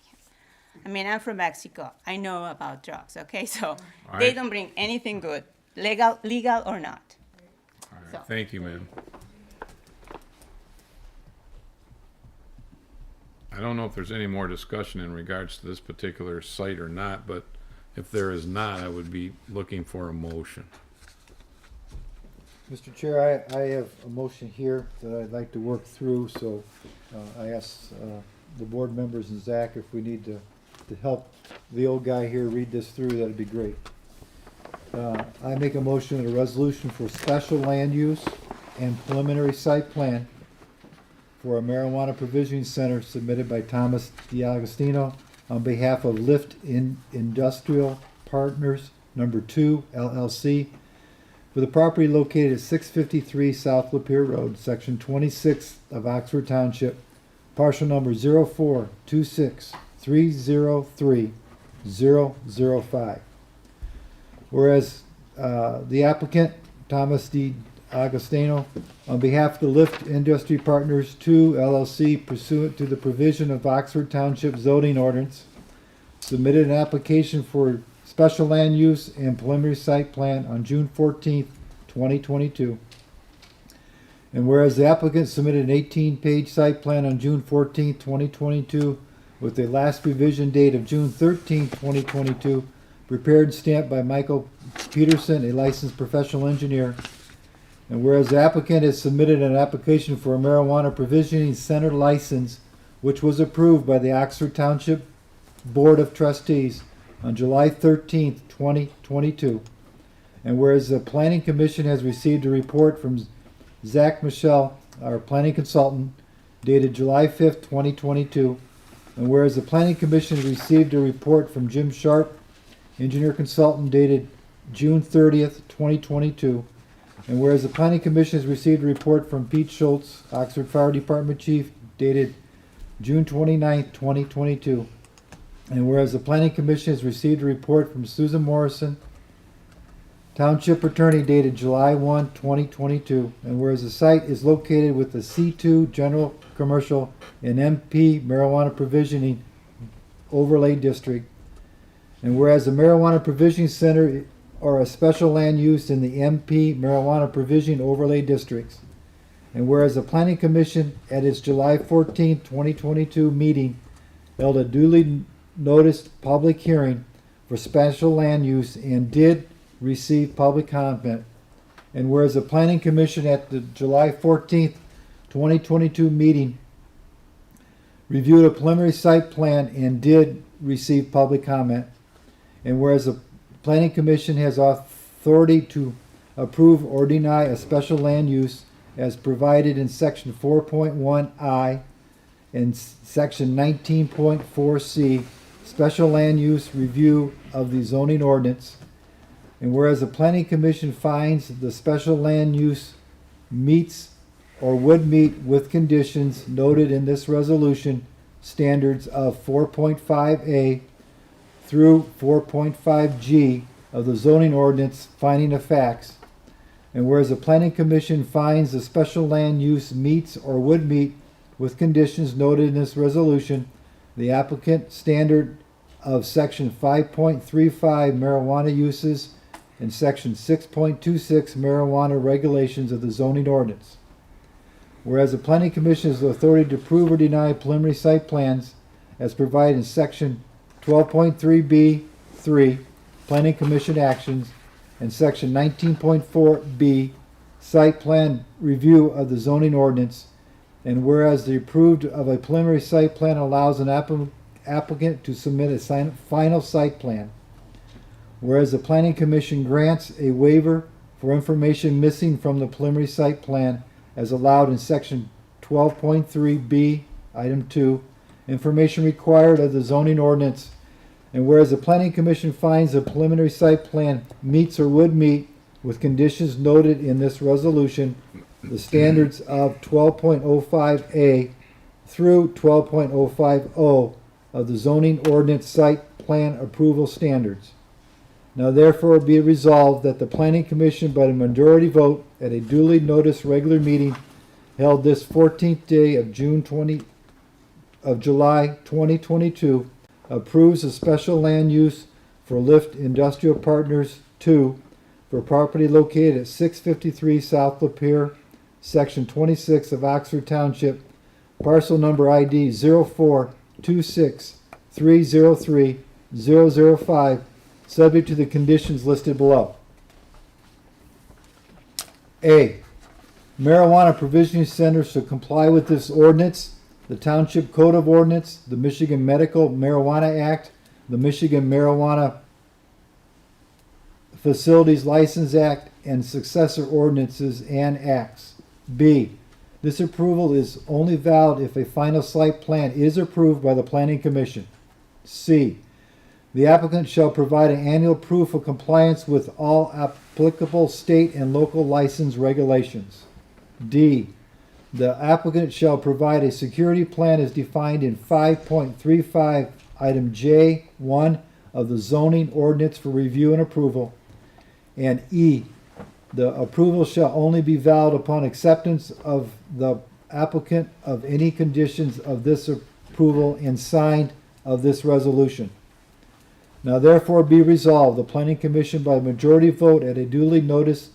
I mean, I'm from Mexico. I know about drugs, okay? So they right. don't bring anything good, legal or not. All right. So- Thank you, ma'am. I don't know if there's any more discussion in regards to this particular site or not, but if there is not, I would be looking for a motion. Mr. Chair, I have a motion here that I'd like to work through, so I ask the board members and Zach if we need to help the old guy here read this through, that'd be great. I make a motion, a resolution for special land use and preliminary site plan for a marijuana provisioning center submitted by Thomas DiAgostino on behalf of Lift Industrial Partners Number 2 LLC for the property located at 653 South Lapeer Road, Section 26 of Oxford Township, parcel number 0426303005. Whereas the applicant, Thomas D. Agostino, on behalf of the Lift Industry Partners 2 LLC pursuant to the provision of Oxford Township zoning ordinance, submitted an application for special land use and preliminary site plan on June 14th, 2022. And whereas the applicant submitted an 18-page site plan on June 14th, 2022, with the last revision date of June 13th, 2022, prepared and stamped by Michael Peterson, a licensed professional engineer. And whereas the applicant has submitted an application for a marijuana provisioning center license, which was approved by the Oxford Township Board of Trustees on July 13th, 2022. And whereas the Planning Commission has received a report from Zach Michelle, our planning consultant, dated July 5th, 2022. And whereas the Planning Commission received a report from Jim Sharp, engineer consultant, dated June 30th, 2022. And whereas the Planning Commission has received a report from Pete Schultz, Oxford Fire Department Chief, dated June 29th, 2022. And whereas the Planning Commission has received a report from Susan Morrison, Township Attorney, dated July 1, 2022. And whereas the site is located with the C2 General Commercial and MP Marijuana Provisioning Overlay District. And whereas the Marijuana Provisioning Center or a special land use in the MP Marijuana Provision Overlay Districts. And whereas the Planning Commission at its July 14, 2022 meeting held a duly noticed public hearing for special land use and did receive public comment. And whereas the Planning Commission at the July 14th, 2022 meeting reviewed a preliminary site plan and did receive public comment. And whereas the Planning Commission has authority to approve or deny a special land use as provided in Section 4.1I and Section 19.4C, special land use review of the zoning ordinance. And whereas the Planning Commission finds the special land use meets or would meet with conditions noted in this resolution standards of 4.5A through 4.5G of the zoning ordinance finding of facts. And whereas the planning commission finds the special land use meets or would meet with conditions noted in this resolution, the applicant standard of section 5.35 marijuana uses and section 6.26 marijuana regulations of the zoning ordinance. Whereas the planning commission has the authority to approve or deny preliminary site plans as provided in section 12.3B3 planning commission actions and section 19.4B site plan review of the zoning ordinance, and whereas the approved of a preliminary site plan allows an applicant to submit a final site plan, whereas the planning commission grants a waiver for information missing from the preliminary site plan as allowed in section 12.3B item 2, information required of the zoning ordinance. And whereas the planning commission finds the preliminary site plan meets or would meet with conditions noted in this resolution, the standards of 12.05A through 12.050 of the zoning ordinance site plan approval standards. Now therefore be it resolved that the planning commission by the majority vote at a duly noticed regular meeting held this 14th day of July 2022 approves a special land use for Lift Industrial Partners 2 for property located at 653 South Lapeer, Section 26 of Oxford Township, parcel number ID 0426303005, subject to the conditions listed below. A. Marijuana provisioning centers shall comply with this ordinance, the Township Code of Ordinance, the Michigan Medical Marijuana Act, the Michigan Marijuana Facilities License Act, and successor ordinances and acts. B. This approval is only valid if a final site plan is approved by the Planning Commission. C. The applicant shall provide an annual proof of compliance with all applicable state and local license regulations. D. The applicant shall provide a security plan as defined in 5.35 item J1 of the zoning ordinance for review and approval. And E. The approval shall only be valid upon acceptance of the applicant of any conditions of this approval and signed of this resolution. Now therefore be resolved, the Planning Commission by majority vote at a duly noticed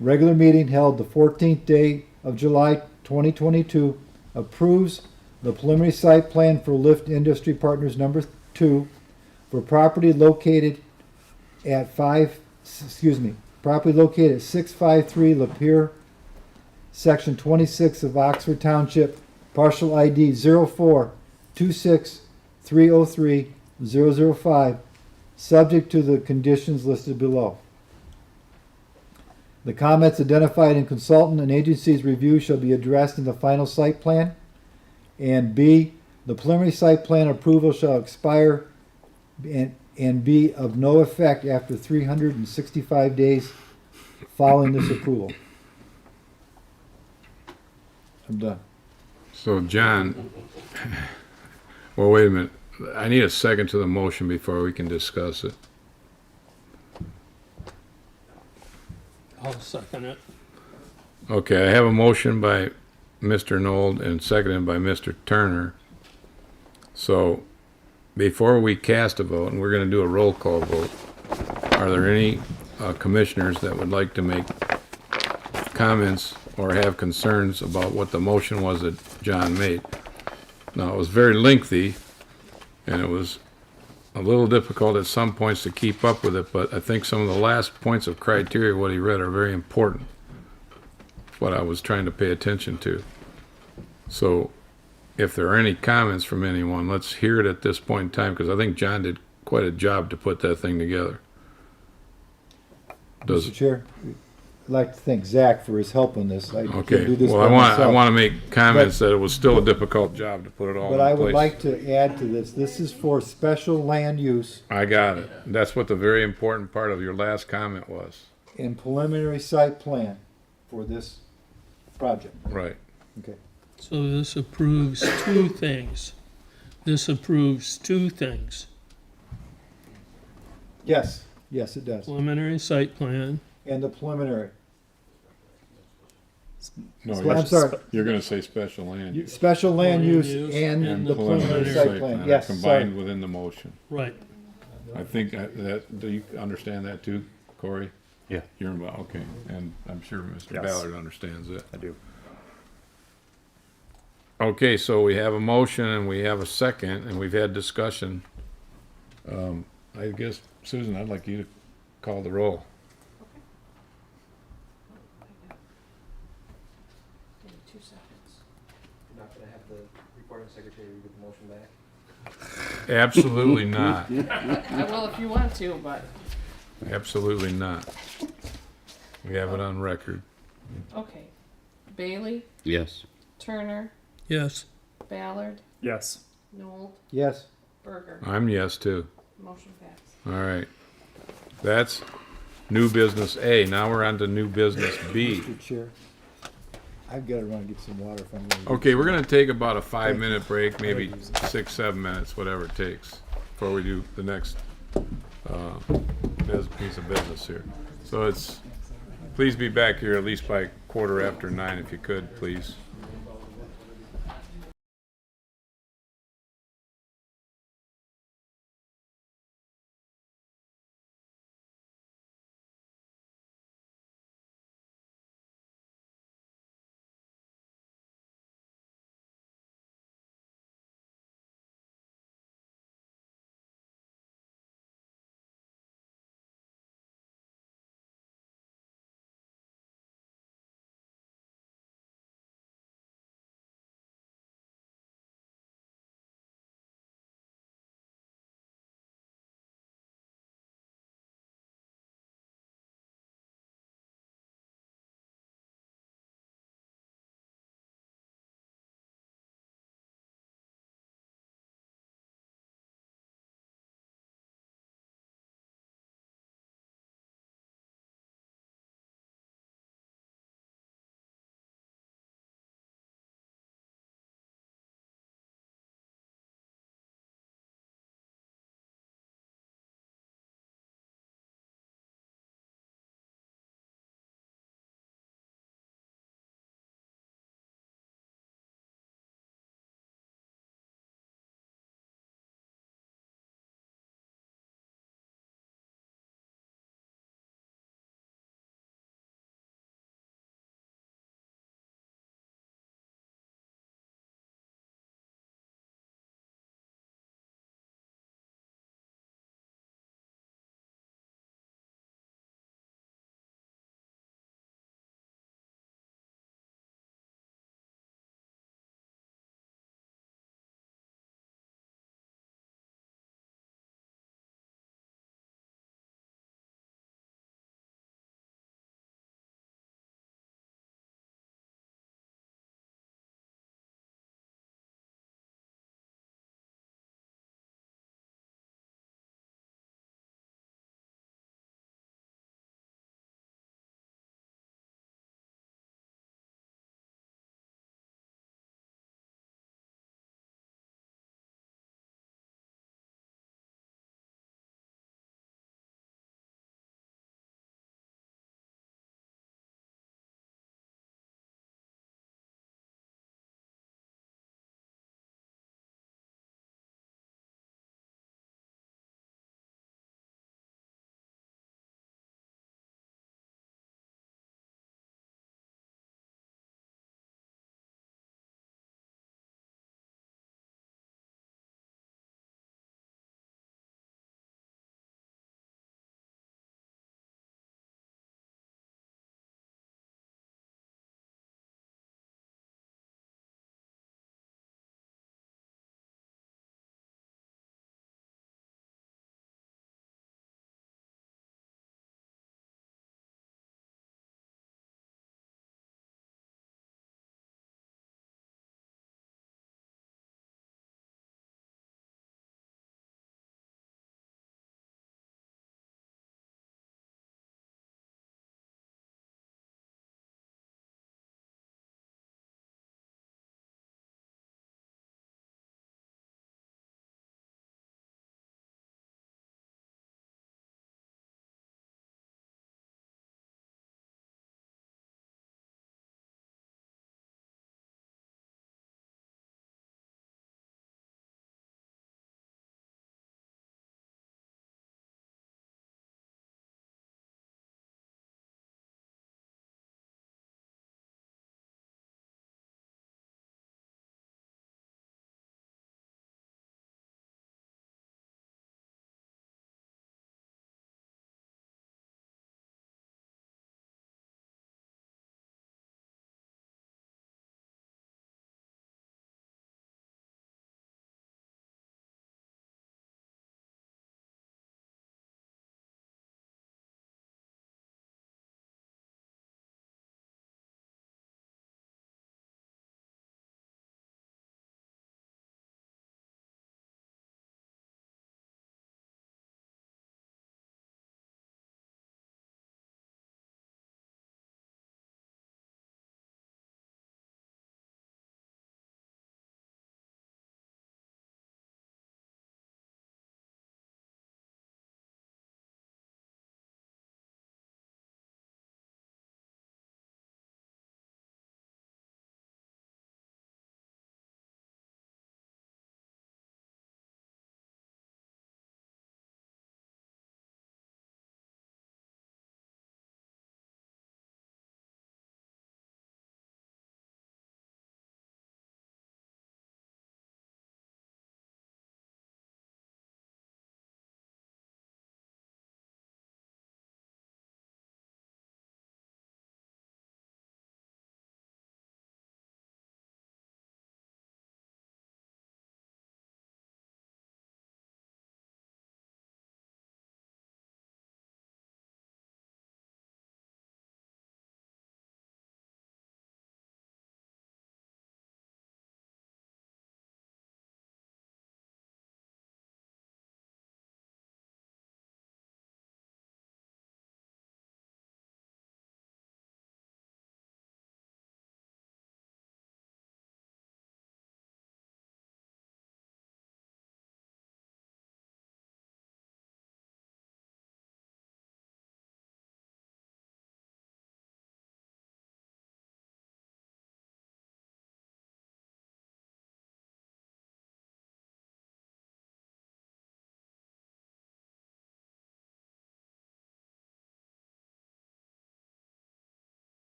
regular meeting held the 14th day of July 2022 approves the preliminary site plan for Lift Industry Partners number 2 for property located at 653 Lapeer, section 26 of Oxford Township, parcel ID 0426303005, subject to the conditions listed below. The comments identified in consultant and agency's review shall be addressed in the final site plan. And B, the preliminary site plan approval shall expire and be of no effect after 365 days following this approval. I'm done. So John, well, wait a minute. I need a second to the motion before we can discuss it. I'll second it. Okay, I have a motion by Mr. Nold and seconded by Mr. Turner. So before we cast a vote, and we're going to do a roll call vote, are there any commissioners that would like to make comments or have concerns about what the motion was that John made? Now, it was very lengthy, and it was a little difficult at some points to keep up with it, but I think some of the last points of criteria, what he read, are very important. What I was trying to pay attention to. So if there are any comments from anyone, let's hear it at this point in time, because I think John did quite a job to put that thing together. Mr. Chair, I'd like to thank Zach for his help on this. I can't Okay, do this well, by I myself. want to make comments that it was still a difficult job to put it all in But place. I would like to add to this. This is for special land use I got it. That's what the very important part of your last comment was. and preliminary site plan for this project. Right. Okay. So this approves two things. This approves two things. Yes, yes, it does. Preliminary site plan. And the preliminary. No, Well, I'm sorry. you're gonna say special land use. Special land Land use use and And the preliminary site plan. are Yes, combined sorry. within the motion. Right. I think that, do you understand that too, Corey? Yeah. You're involved, okay, and I'm sure Mr. Yes. Ballard understands it. I do. Okay, so we have a motion and we have a second, and we've had discussion. I guess, Susan, I'd like you to call the roll. Give me 2 seconds. You're not gonna have the recording secretary read the motion back? Absolutely not. I will if you want to, but, Absolutely not. We have it on record. okay. Bailey, Yes. Turner, Yes. Ballard, Yes. Noel, Yes. Berger. I'm yes too. Motion passed. All right. That's new business A. Now we're on to new business B. Mr. Chair, I've got to run and get some water from you. Okay, we're gonna take about a 5-minute break, maybe 6, 7 minutes, whatever it takes, before we do the next piece of business here. So please be back here at least by 9:15 if you could, please.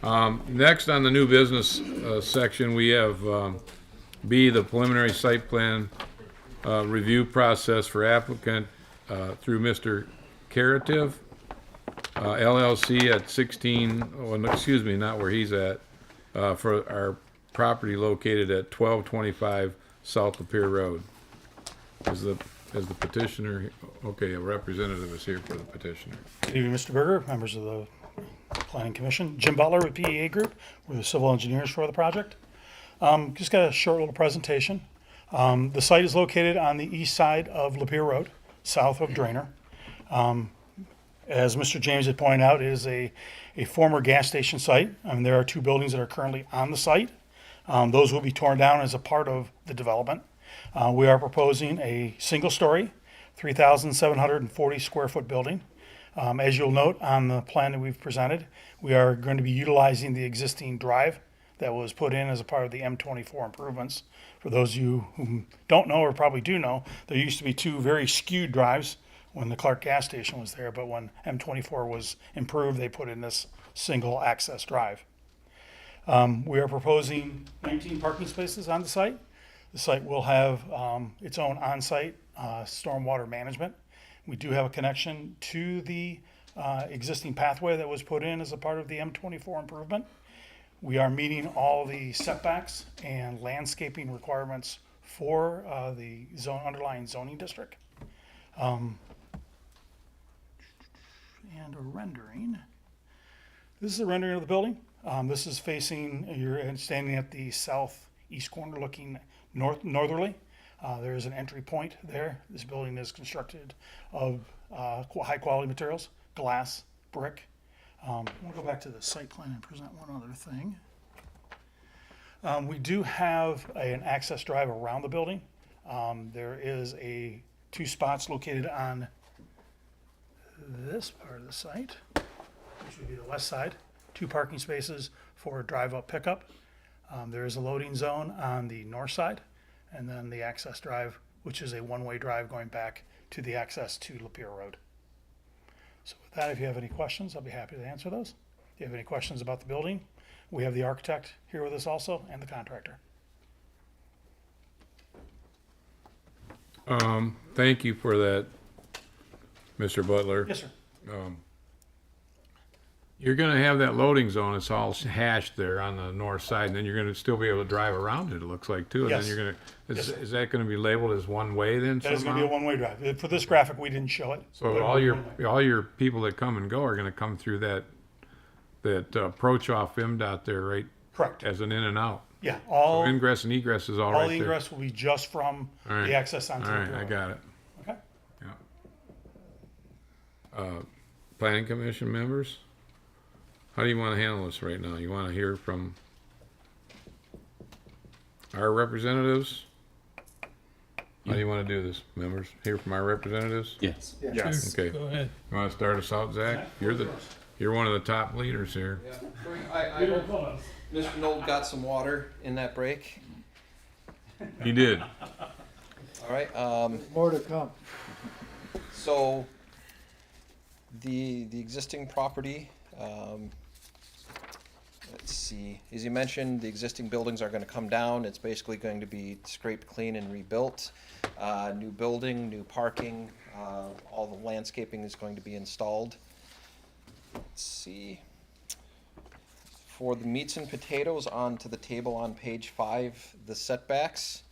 Next on the new business section, we have B, the preliminary site plan review process for applicant through Mr. Carative, LLC at 16, oh, no, excuse me, not where he's at, for our property located at 1225 South Lapeer Road. Is the petitioner, okay, a representative is here for the petitioner. Good evening, Mr. Berger, members of the Planning Commission. Jim Butler with PEA Group. We're the civil engineers for the project. Just got a short little presentation. The site is located on the east side of Lapeer Road, south of Drainer. As Mr. James had pointed out, it is a former gas station site. There are two buildings that are currently on the site. Those will be torn down as a part of the development. We are proposing a single-story, 3,740 square foot building. As you'll note on the plan that we've presented, we are going to be utilizing the existing drive that was put in as a part of the M24 improvements. For those of you who don't know or probably do know, there used to be two very skewed drives when the Clark gas station was there, but when M24 was improved, they put in this single access drive. We are proposing 19 parking spaces on the site. The site will have its own on-site stormwater management. We do have a connection to the existing pathway that was put in as a part of the M24 improvement. We are meeting all the setbacks and landscaping requirements for the underlying zoning district. And a rendering. This is a rendering of the building. This is facing, you're standing at the southeast corner looking northerly. There is an entry point there. This building is constructed of high quality materials, glass, brick. We'll go back to the site plan and present one other thing. We do have an access drive around the building. There is two spots located on this part of the site, which would be the west side, 2 parking spaces for drive-up pickup. There is a loading zone on the north side, and then the access drive, which is a one-way drive going back to the access to Lapeer Road. So with that, if you have any questions, I'll be happy to answer those. If you have any questions about the building, we have the architect here with us also, and the contractor. Thank you for that, Mr. Butler. Yes, sir. You're gonna have that loading zone, it's all hashed there on the north side, and then you're gonna still be able to drive around it, it looks like, too. And Yes. then you're gonna, Yes, sir. is that gonna be labeled as one way then That is going to be a somehow? one-way drive. For this graphic, we didn't show it. So but all one way. your people that come and go are gonna come through that approach off MDOT there, right? Correct. As an in and out. Yeah, So ingress and egress is all right all there. the ingress will be just from All right. the access onto All the right, I road. got it. Okay. Yeah. Planning Commission members? How do you want to handle this right now? You want to hear from our representatives? How do you want to do this, members? Hear from our representatives? Yes. Yes. Okay. Go ahead. You want to start us out, Zach? You're one of the top leaders here. I hope Mr. Knoll got some water in that break. He did. All right. More to come. So the existing property, let's see, as you mentioned, the existing buildings are going to come down. It's basically going to be scraped clean and rebuilt. New building, new parking, all the landscaping is going to be installed. Let's see. For the meats and potatoes onto the table on page 5, the setbacks,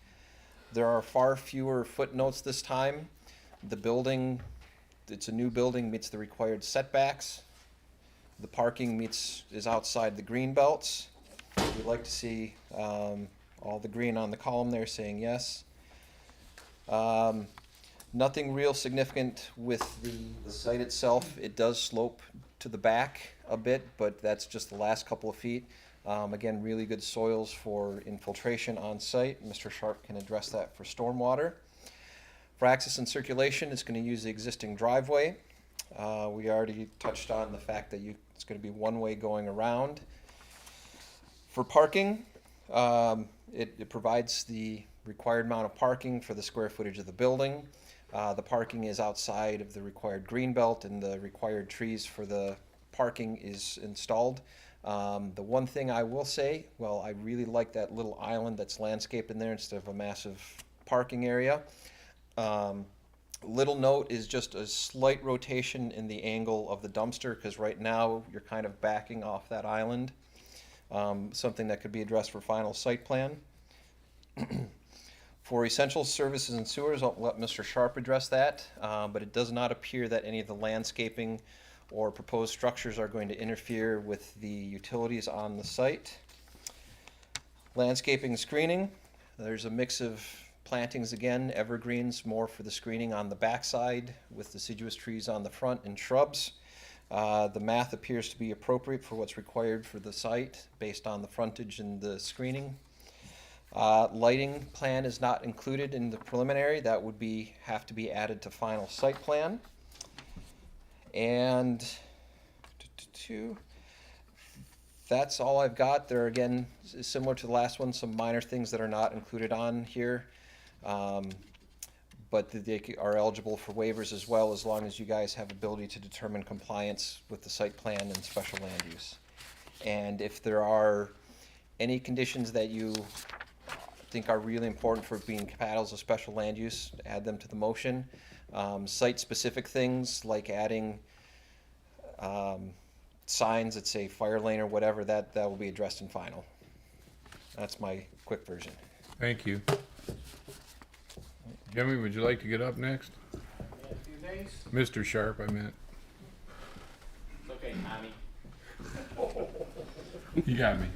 there are far fewer footnotes this time. The building, it's a new building, meets the required setbacks. The parking is outside the green belts. We'd like to see all the green on the column there saying yes. Nothing real significant with the site itself. It does slope to the back a bit, but that's just the last couple of feet. Again, really good soils for infiltration on site. Mr. Sharp can address that for stormwater. For access and circulation, it's going to use the existing driveway. We already touched on the fact that it's going to be one way going around. For parking, it provides the required amount of parking for the square footage of the building. The parking is outside of the required green belt, and the required trees for the parking is installed. The one thing I will say, well, I really like that little island that's landscaped in there instead of a massive parking area. Little note is just a slight rotation in the angle of the dumpster, because right now you're kind of backing off that island. Something that could be addressed for final site plan. For essential services and sewers, I'll let Mr. Sharp address that, but it does not appear that any of the landscaping or proposed structures are going to interfere with the utilities on the site. Landscaping screening, there's a mix of plantings again, evergreens, more for the screening on the backside with deciduous trees on the front and shrubs. The math appears to be appropriate for what's required for the site based on the frontage and the screening. Lighting plan is not included in the preliminary. That would have to be added to final site plan. And that's all I've got. There again, similar to the last one, some minor things that are not included on here. But they are eligible for waivers as well, as long as you guys have ability to determine compliance with the site plan and special land use. And if there are any conditions that you think are really important for being compatible with special land use, add them to the motion. Site-specific things like adding signs that say fire lane or whatever, that will be addressed in final. That's my quick version. Thank you. Jimmy, would you like to get up next? A few things. Mr. Sharp, I meant. It's okay, Tommy. You got me.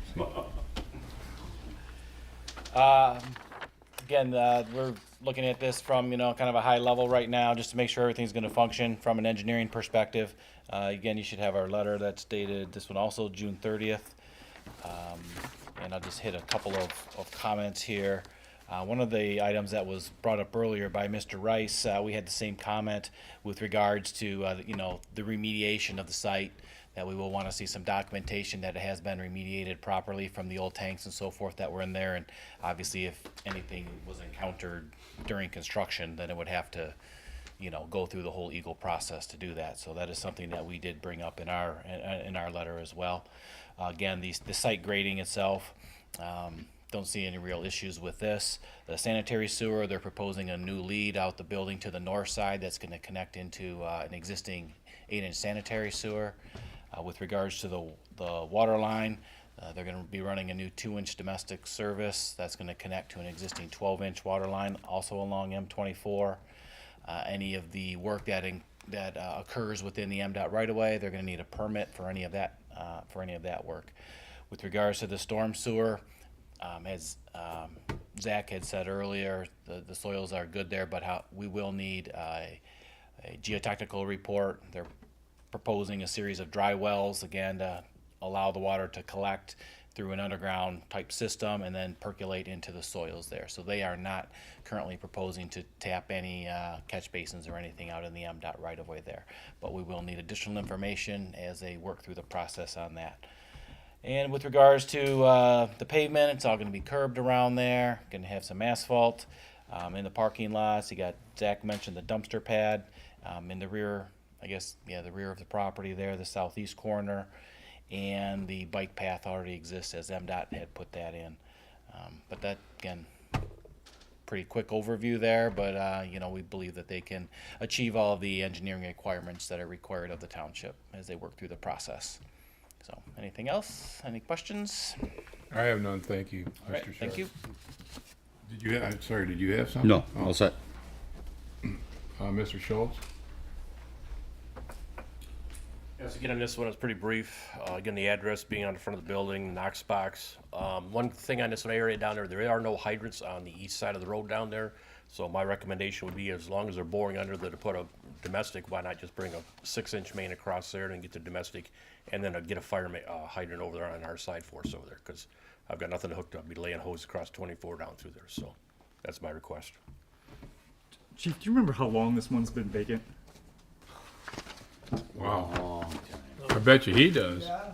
Again, we're looking at this from, kind of a high level right now, just to make sure everything's going to function from an engineering perspective. Again, you should have our letter that's dated, this one also June 30th. And I'll just hit a couple of comments here. One of the items that was brought up earlier by Mr. Rice, we had the same comment with regards to, the remediation of the site, that we will want to see some documentation that it has been remediated properly from the old tanks and so forth that were in there. And obviously, if anything was encountered during construction, then it would have to, go through the whole EGLE process to do that. So that is something that we did bring up in our letter as well. Again, the site grading itself, don't see any real issues with this. The sanitary sewer, they're proposing a new lead out the building to the north side that's going to connect into an existing 8-inch sanitary sewer. With regards to the water line, they're going to be running a new 2-inch domestic service that's going to connect to an existing 12-inch water line, also along M24. Any of the work that occurs within the MDOT right-of-way, they're going to need a permit for any of that work. With regards to the storm sewer, as Zach had said earlier, the soils are good there, but we will need a geotechnical report. They're proposing a series of dry wells, again, to allow the water to collect through an underground type system and then percolate into the soils there. So they are not currently proposing to tap any catch basins or anything out in the MDOT right of way there. But we will need additional information as they work through the process on that. And with regards to the pavement, it's all going to be curbed around there. Going to have some asphalt in the parking lots. Zach mentioned the dumpster pad in the rear. The rear of the property there, the southeast corner, and the bike path already exists as MDOT had put that in. But that, again, pretty quick overview there, but we believe that they can achieve all of the engineering requirements that are required of the township as they work through the process. So, anything else? Any questions? I have none, thank you, Mr. All right, Sharp. thank you. Did you have something? No, all set. Mr. Schultz? Yes, again, on this one, it's pretty brief. Again, the address being on the front of the building, Knox box. One thing on this one area down there are no hydrants on the east side of the road down there. So my recommendation would be, as long as they're boring under there to put a domestic, why not just bring a 6-inch main across there and get the domestic, and then get a fire hydrant over there on our side for us over there, because I've got nothing hooked up. I'd be laying hose across 24 down through there. So that's my request. Chief, do you remember how long this one's been vacant? Wow. I bet you he does. Yeah,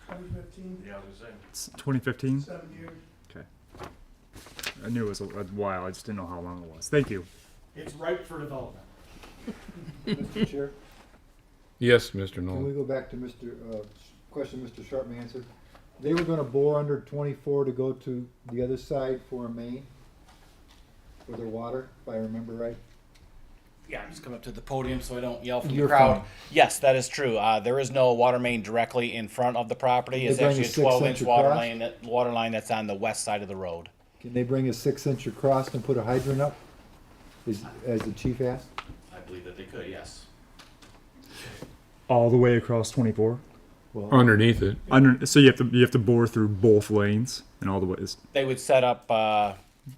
2015. Yeah, I was gonna say. It's 2015? 7 years. Okay. I knew it was a while. I just didn't know how long it was. Thank you. It's ripe for development. Mr. Chair, Yes, Mr. can we Nolan. go back to Mr. question Mr. Sharp may answer. They were gonna bore under 24 to go to the other side for a main for their water, if I remember right. Yeah, I'm just coming up to the podium so I don't yell from You're the crowd. fine. Yes, that is true. There is no water main directly in front of the property. They It's bring a actually a 6-inch 12-inch water across? water line that's on the west side of the road. Can they bring a 6-inch across and put a hydrant up? As the chief asked? I believe that they could, yes. All the way across 24. Well, Underneath it. So you have to bore through both lanes and all the ways. They would set up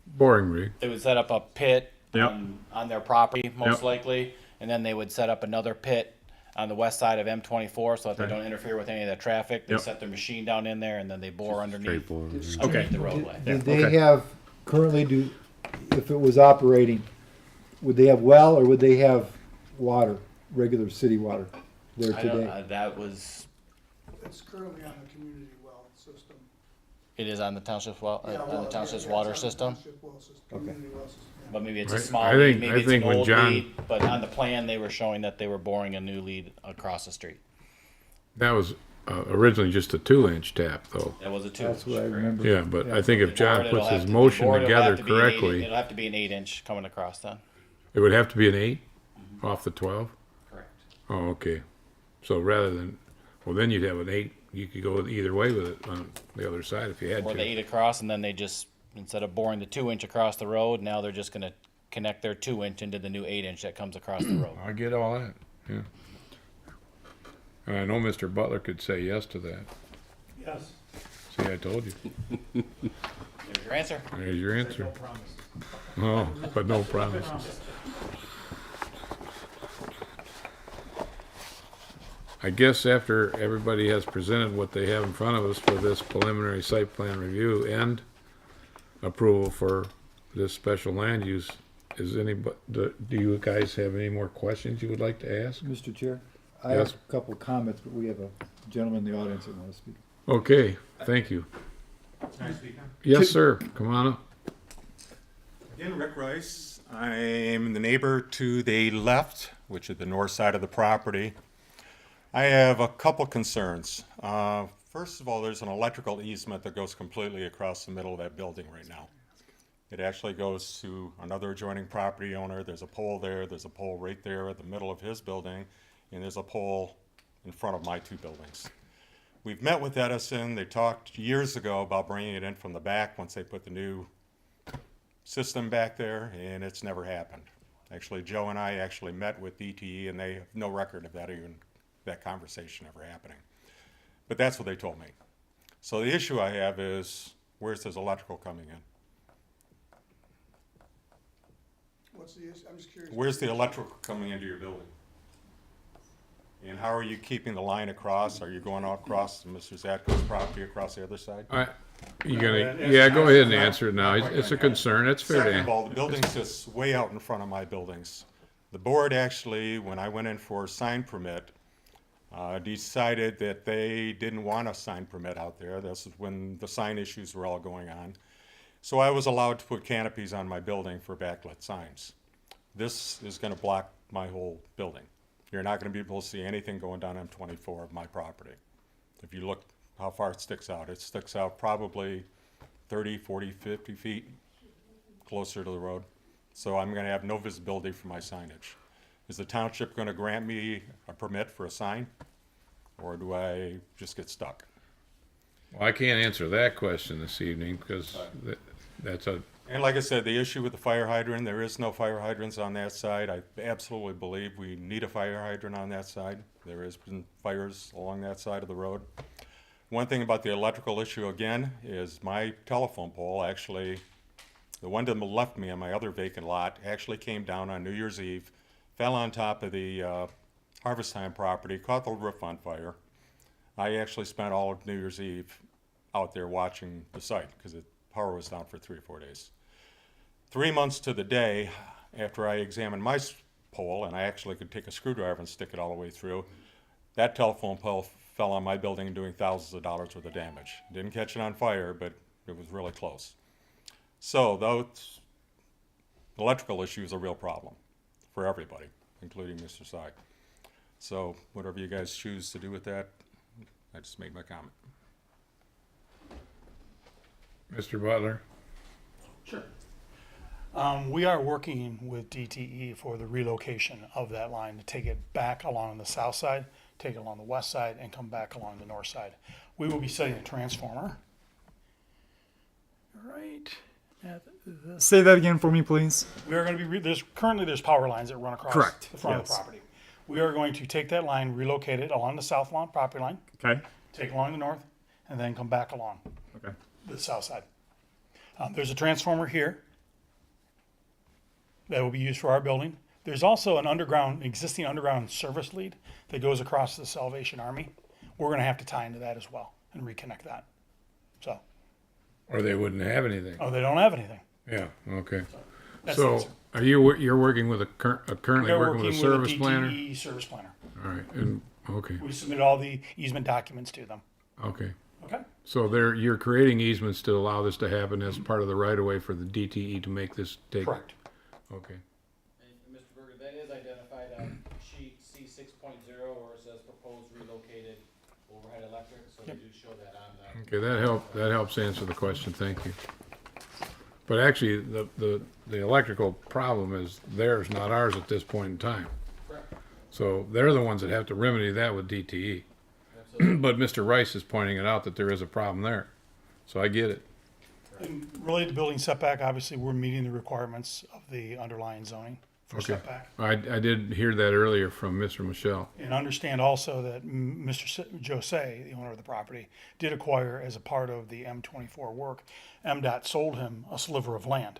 Boring rig. they would set up a pit Yep. on their property, most Yep. likely, and then they would set up another pit on the west side of M24 so that they Okay. don't interfere with any of the traffic. They Yep. set their machine down in there and then they bore underneath, Okay. underneath the roadway. Did they Okay. have, currently if it was operating, would they have well or would they have water, regular city water there I don't, today? that was, It's currently on the community well system. it is on the township's well, Yeah, on well, the township's yeah, water it's on the system. township well system, Okay. community well system, yeah. But maybe it's a Right. small I lead, think- maybe I it's think an when old John- lead, but on the plan, they were showing that they were boring a new lead across the street. That was originally just a 2-inch tap, though. That was a 2. That's what I remember. Yeah, but I think if John puts his The motion board will together have to be an 8 correctly, It'll have to be an 8-inch coming across then. it would have to be an 8 off the 12? Correct. Oh, okay. So rather than, well, then you'd have an 8. You could go either way with it on the other side if you had Or the to. 8 across, and then they just, instead of boring the 2-inch across the road, now they're just gonna connect their 2-inch into the new 8-inch that comes across the road. I get all that, yeah. And I know Mr. Butler could say yes to that. Yes. See, I told you. There's your answer. There's your answer. Oh, but no promises. I guess after everybody has presented what they have in front of us for this preliminary site plan review and approval for this special land use, is anybody, do you guys have any more questions you would like to ask? Mr. Chair, I Yes. have a couple of comments, but we have a gentleman in the audience that wants to speak. Okay, thank you. Can I speak now? Yes, sir, come on up. Again, Rick Rice. I'm the neighbor to the left, which is the north side of the property. I have a couple concerns. First of all, there's an electrical easement that goes completely across the middle of that building right now. It actually goes to another adjoining property owner. There's a pole there, there's a pole right there at the middle of his building, and there's a pole in front of my 2 buildings. We've met with Edison. They talked years ago about bringing it in from the back once they put the new system back there, and it's never happened. Actually, Joe and I actually met with DTE, and they have no record of that conversation ever happening. But that's what they told me. So the issue I have is, where's this electrical coming in? What's the issue? I'm just curious. Where's the electrical coming into your building? And how are you keeping the line across? Are you going across Mr. Zatko's property across the other side? You gonna, yeah, go ahead and answer it now. It's a concern, it's fair Second of to. all, the building's just way out in front of my buildings. The board actually, when I went in for a sign permit, decided that they didn't want a sign permit out there. This is when the sign issues were all going on. So I was allowed to put canopies on my building for backlit signs. This is gonna block my whole building. You're not gonna be able to see anything going down M24 of my property. If you look how far it sticks out probably 30, 40, 50 feet closer to the road. So I'm gonna have no visibility for my signage. Is the township gonna grant me a permit for a sign? Or do I just get stuck? Well, I can't answer that question this evening because that's a, And like I said, the issue with the fire hydrant, there is no fire hydrants on that side. I absolutely believe we need a fire hydrant on that side. There has been fires along that side of the road. One thing about the electrical issue again is my telephone pole actually, the one that left me on my other vacant lot actually came down on New Year's Eve, fell on top of the Harvest Time property, caught the roof on fire. I actually spent all of New Year's Eve out there watching the site because the power was down for 3 or 4 days. 3 months to the day after I examined my pole, and I actually could take a screwdriver and stick it all the way through, that telephone pole fell on my building doing thousands of dollars worth of damage. Didn't catch it on fire, but it was really close. So those electrical issue is a real problem for everybody, including Mr. Sy. So whatever you guys choose to do with that I just made my comment. Mr. Butler? Sure. We are working with DTE for the relocation of that line to take it back along the south side, take it along the west side, and come back along the north side. We will be setting a transformer right at this. Say that again for me, please. We are going to be, there's power lines that run across Correct, the front of the yes. property. We are going to take that line, relocate it along the south lawn property line, Okay. take along the north, and then come back along Okay. the south side. There's a transformer here that will be used for our building. There's also an existing underground service lead that goes across the Salvation Army. We're going to have to tie into that as well and reconnect that. So, Or they wouldn't have anything. oh, they don't have anything. Yeah, okay. That's the So, answer. are you're working with currently They're working with a service DTE planner? service planner. All right, and, okay, We submitted all the easement documents to them. okay. Okay? So you're creating easements to allow this to happen as part of the right of way for the DTE to make this take? Correct. Okay. And Mr. Berger, that is identified on sheet C 6.0 where it says proposed relocated overhead electric, so they do show that on the. Okay, that helps answer the question, thank you. But actually, the electrical problem is theirs, not ours at this point in time. Correct. So they're the ones that have to remedy that with DTE. But Mr. Rice is pointing it out that there is a problem there. So I get it. And related to building setback, obviously, we're meeting the requirements of the underlying zoning for Okay. setback. I did hear that earlier from Mr. Michelle. And understand also that Mr. Jose, the owner of the property, did acquire as a part of the M24 work, MDOT sold him a sliver of land.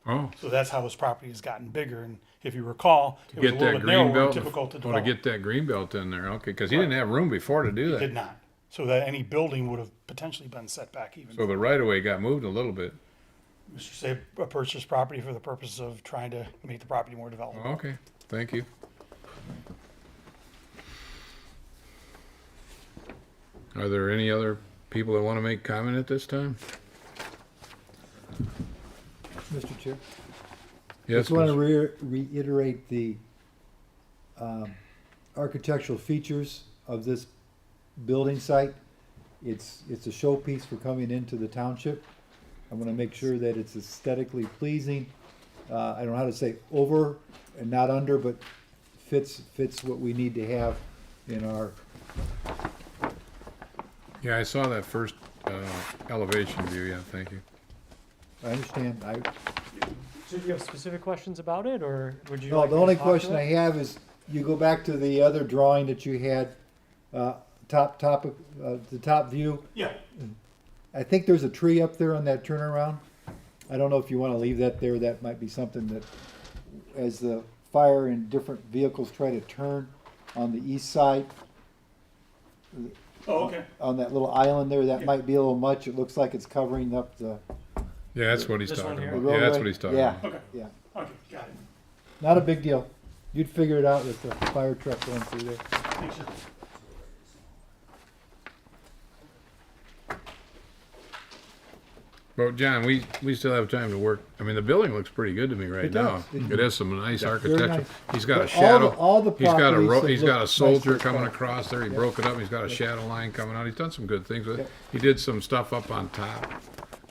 Oh, So that's how his property has gotten bigger. And if you recall, it was a get little that bit green narrower and belt, difficult to oh, to develop. get that green belt in there, okay, because he didn't have room before to do Did that. not. So that any building would have potentially been set back even. So the right of way got moved a little bit. Mr. Say purchased property for the purpose of trying to make the property more developable. Okay, thank you. Are there any other people that want to make comment at this time? Mr. Chair? Yes, Just want to Mr. reiterate the architectural features of this building site. It's a showpiece for coming into the township. I want to make sure that it's aesthetically pleasing. I don't know how to say over and not under, but fits what we need to have in our. Yeah, I saw that first elevation view, yeah, thank you. I understand. So do you have specific questions about it, or would you No, like the me to only talk to question it? I have is, you go back to the other drawing that you had, the top view. Yeah. I think there's a tree up there on that turnaround. I don't know if you want to leave that there. That might be something that, as the fire and different vehicles try to turn on the east side. Oh, okay. On that little island there, that might be a little much. It looks like it's covering up the. Yeah, that's what he's This one talking here? about. the Yeah, that's roadway. what he's talking Yeah, about. Okay. yeah. Okay, got it. Not a big deal. You'd figure it out with the fire truck going through there. Thanks, sir. But John, we still have time to work. I mean, the building looks pretty good to me right It now. does. It has some nice Very architecture. nice. He's got a But shadow. all the He's got a properties he's have got a looked soldier nice so coming far. across there. He Yep. broke it up. He's got a shadow line coming out. He's done some good things with it. Yep. He did some stuff up on top,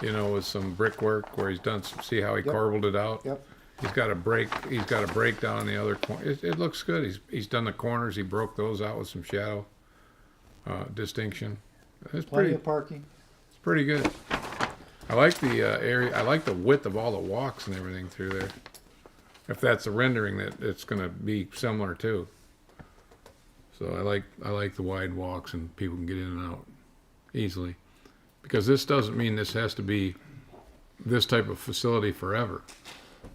with some brickwork where he's done. See how he Yep. corbelled it out. Yep. He's got a break. He's got a break down on the other corner. It looks good. He's done the corners. He broke those out with some shadow distinction. It's Plenty pretty. of parking. It's pretty good. I like the area. I like the width of all the walks and everything through there. If that's a rendering that it's going to be similar to. So I like the wide walks and people can get in and out easily. Because this doesn't mean this has to be this type of facility forever.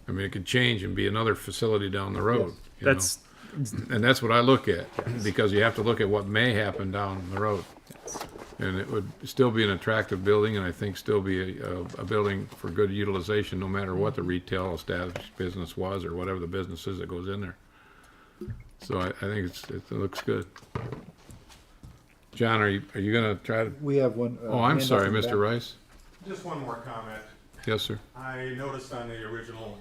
I mean, it could change and be another facility down the road. you That's know? And that's what I look at, because you have to look at what may happen down the road. And it would still be an attractive building, and I think still be a building for good utilization, no matter what the retail established business was or whatever the business is that goes in there. So I think it looks good. John, are you gonna try to? We have one. Oh, I'm hand up sorry, in the Mr. back. Rice. Just one more comment. Yes, sir. I noticed on the original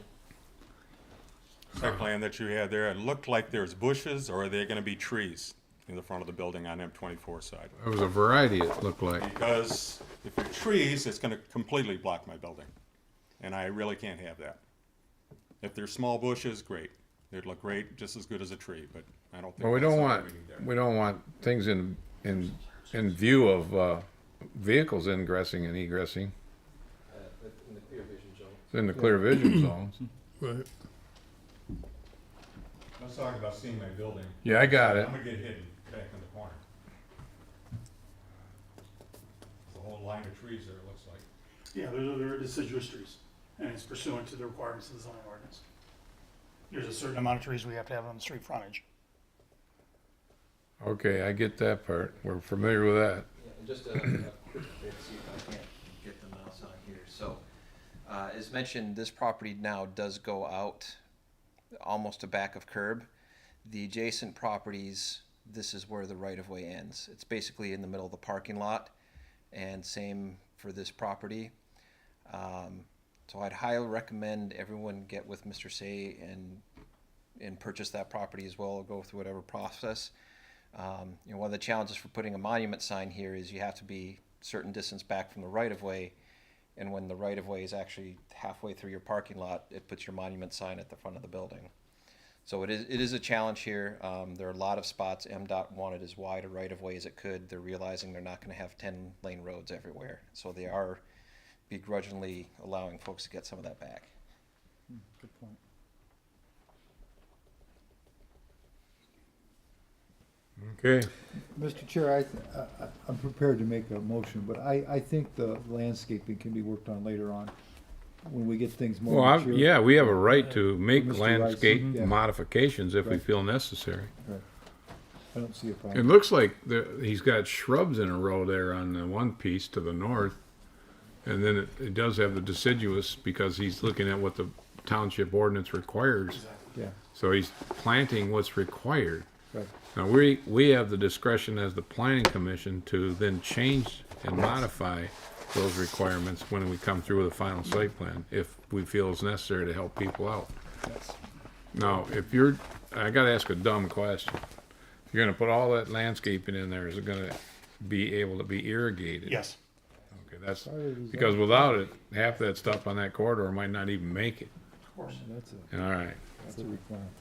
site plan that you had there, it looked like there's bushes, or are they gonna be trees? in the front of the building on M24 side. There was a variety, it looked like. Because if there are trees, it's gonna completely block my building, and I really can't have that. If there's small bushes, great. They'd look great, just as good as a tree, but I don't think. Well, we that's don't something want, we need there. we don't want things in view of, vehicles ingressing and egressing In the clear vision zone. in the clear vision zones. Right. I was talking about seeing my building. Yeah, I got it. I'm gonna get hidden back in the corner. It's a whole line of trees there, it looks like. Yeah, there are deciduous trees, and it's pursuant to the requirements of the zoning ordinance. There's a certain amount of trees we have to have on the street frontage. Okay, I get that part. We're familiar with that. Yeah, and just a quick bit, see if I can't get the mouse on here. So, as mentioned, this property now does go out almost to back of curb. The adjacent properties, this is where the right-of-way ends. It's basically in the middle of the parking lot, and same for this property. So I'd highly recommend everyone get with Mr. Say and purchase that property as well, or go through whatever process. One of the challenges for putting a monument sign here is you have to be a certain distance back from the right-of-way, and when the right-of-way is actually halfway through your parking lot, it puts your monument sign at the front of the building. So it is a challenge here. There are a lot of spots. MDOT wanted as wide a right-of-way as it could. They're realizing they're not going to have 10-lane roads everywhere, so they are begrudgingly allowing folks to get some of that back. Good point. Okay. Mr. Chair, I'm prepared to make a motion, but I think the landscaping can be worked on later on when we get things more Well, mature. yeah, we have a right to make Mr. Rice, landscape yeah. modifications if we Right. feel necessary. Right. I don't see a It problem. looks like he's got shrubs in a row there on the one piece to the north. And then it does have the deciduous because he's looking at what the township ordinance requires. Yeah, So he's planting what's required. right. Now, we have the discretion as the planning commission to then change and modify those requirements when we come through with a final site plan, if we feel it's necessary to help people out. Yes. Now, I gotta ask a dumb question. If you're gonna put all that landscaping in there, is it gonna be able to be irrigated? Yes. Okay, that's, Part of it is because without it, half that stuff on that corridor might not even make it. Of course. All right. That's a requirement.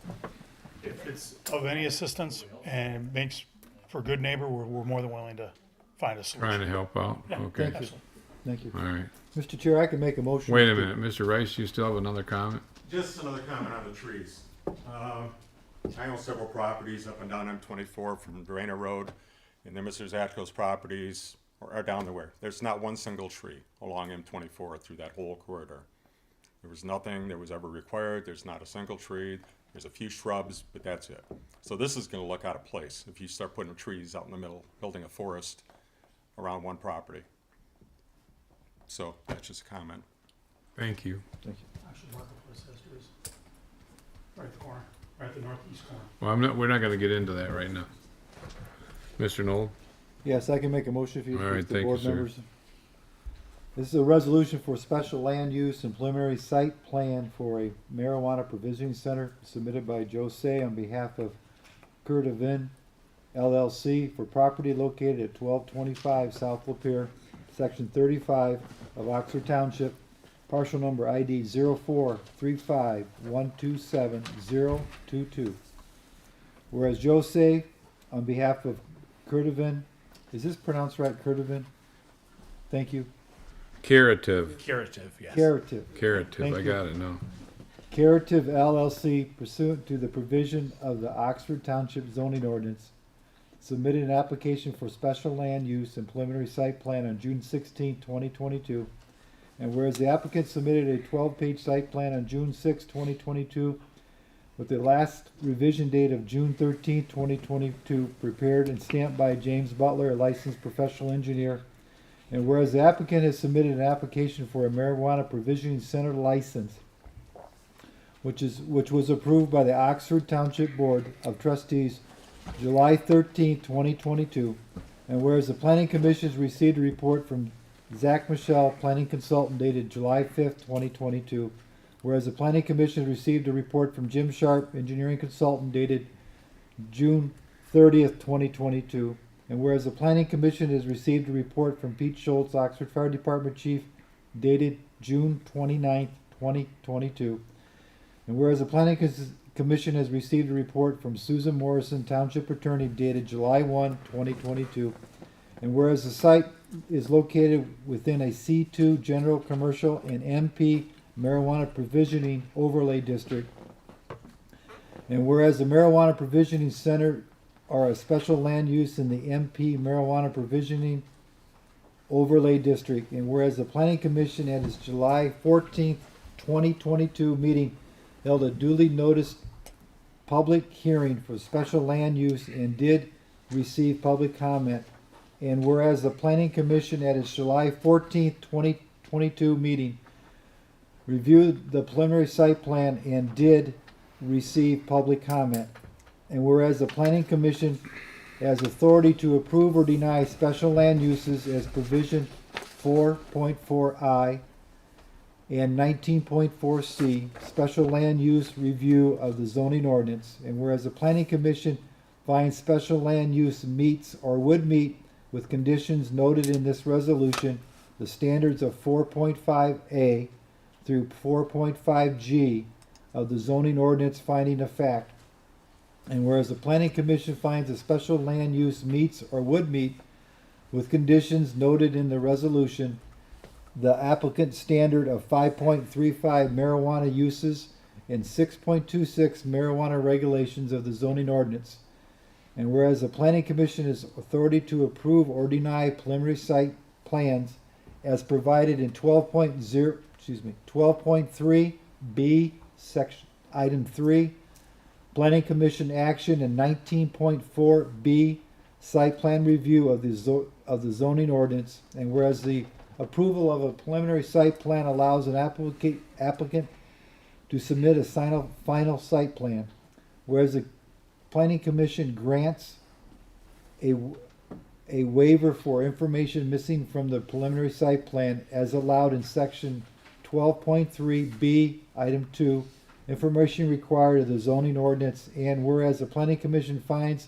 If it's of any assistance and makes for a good neighbor, we're more than willing to find a solution. Trying to help out? Yeah, Okay. Thank you. Thank you. All right. Mr. Chair, I can make a motion. Wait a minute, Mr. Rice, you still have another comment? Just another comment on the trees. I own several properties up and down M24 from Drainer Road, and then Mr. Zatko's properties are down the way. There's not one single tree along M24 through that whole corridor. There was nothing that was ever required. There's not a single tree. There's a few shrubs, but that's it. So this is gonna look out of place if you start putting trees out in the middle, building a forest around one property. So that's just a comment. Thank you. Thank you. Actually, mark it where it says trees. Right at the corner, right at the northeast corner. Well, we're not gonna get into that right now. Mr. Knoll? Yes, I can make a motion if you, All right, if the thank you, board sir. members. This is a resolution for special land use and preliminary site plan for a marijuana provisioning center submitted by Joe Say on behalf of Kurt Avin LLC for property located at 1225 South Lapeer, section 35 of Oxford Township, parcel number ID 0435127022. Whereas Joe Say on behalf of Kurt Avin, is this pronounced right, Kurt Avin? Thank you. Curative. Curative, yes. Curative. Curative, Thank I you. got it now. Curative LLC pursuant to the provision of the Oxford Township zoning ordinance, submitted an application for special land use and preliminary site plan on June 16, 2022. And whereas the applicant submitted a 12-page site plan on June 6, 2022, with the last revision date of June 13, 2022, prepared and stamped by James Butler, a licensed professional engineer. And whereas the applicant has submitted an application for a marijuana provisioning center license, which was approved by the Oxford Township Board of Trustees July 13, 2022. And whereas the Planning Commission has received a report from Zach Michelle, planning consultant, dated July 5th, 2022. Whereas the Planning Commission has received a report from Jim Sharp, engineering consultant, dated June 30th, 2022. And whereas the Planning Commission has received a report from Pete Schultz, Oxford Fire Department Chief, dated June 29th, 2022. And whereas the Planning Commission has received a report from Susan Morrison, Township Attorney, dated July 1, 2022. And whereas the site is located within a C2 General Commercial and MP Marijuana Provisioning Overlay District. And whereas the Marijuana Provisioning Center are a special land use in the MP Marijuana Provisioning Overlay District. And whereas the Planning Commission at its July 14th, 2022 meeting held a duly noticed public hearing for special land use and did receive public comment. And whereas the Planning Commission at its July 14th, 2022 meeting reviewed the preliminary site plan and did receive public comment. And whereas the Planning Commission has authority to approve or deny special land uses as provision 4.4I and 19.4C, special land use review of the zoning ordinance. And whereas the Planning Commission finds special land use meets or would meet with conditions noted in this resolution, the standards of 4.5A through 4.5G of the zoning ordinance finding of fact. And whereas the Planning Commission finds a special land use meets or would meet with conditions noted in the resolution, the applicant standard of 5.35 marijuana uses and 6.26 marijuana regulations of the zoning ordinance. And whereas the Planning Commission has authority to approve or deny preliminary site plans as provided in 12.3B, section item 3, Planning Commission action, and 19.4B, site plan review of the zoning ordinance. And whereas the approval of a preliminary site plan allows an applicant to submit a final site plan, whereas the Planning Commission grants a waiver for information missing from the preliminary site plan as allowed in section 12.3B, item 2, information required of the zoning ordinance. And whereas the Planning Commission finds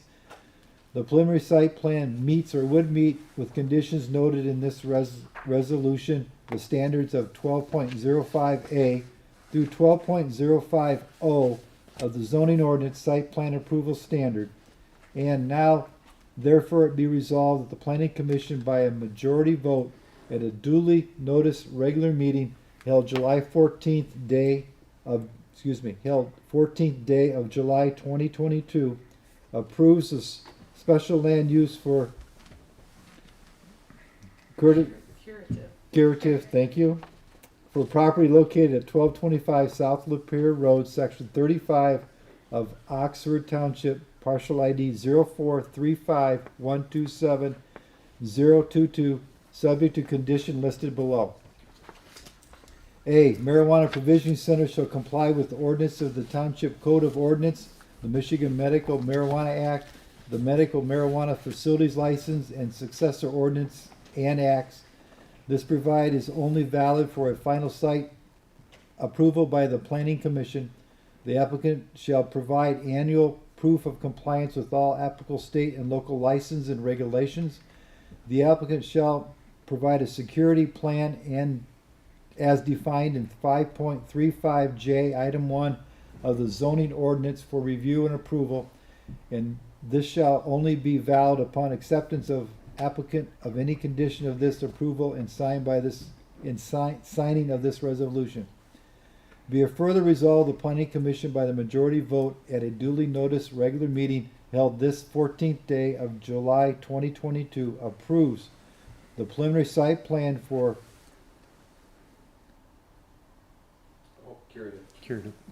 the preliminary site plan meets or would meet with conditions noted in this resolution, the standards of 12.05A through 12.05O of the zoning ordinance site plan approval standard. And now, therefore, it be resolved that the Planning Commission by a majority vote at a duly noticed regular meeting held 14th day of July 2022 approves the special land use for curative, thank you, for property located at 1225 South Lapeer Road, section 35 of Oxford Township, partial ID 0435127022, subject to condition listed below. A, Marijuana Provisioning Center shall comply with the ordinance of the Township Code of Ordinance, the Michigan Medical Marijuana Act, the Medical Marijuana Facilities License, and successor ordinance and acts. This provide is only valid for a final site approval by the Planning Commission. The applicant shall provide annual proof of compliance with all applicable state and local license and regulations. The applicant shall provide a security plan and as defined in 5.35J, item 1 of the zoning ordinance for review and approval, and this shall only be valid upon acceptance of applicant of any condition of this approval and signed by this signing of this resolution. Be it further resolved, the Planning Commission by the majority vote at a duly noticed regular meeting held this 14th day of July 2022 approves the preliminary site plan for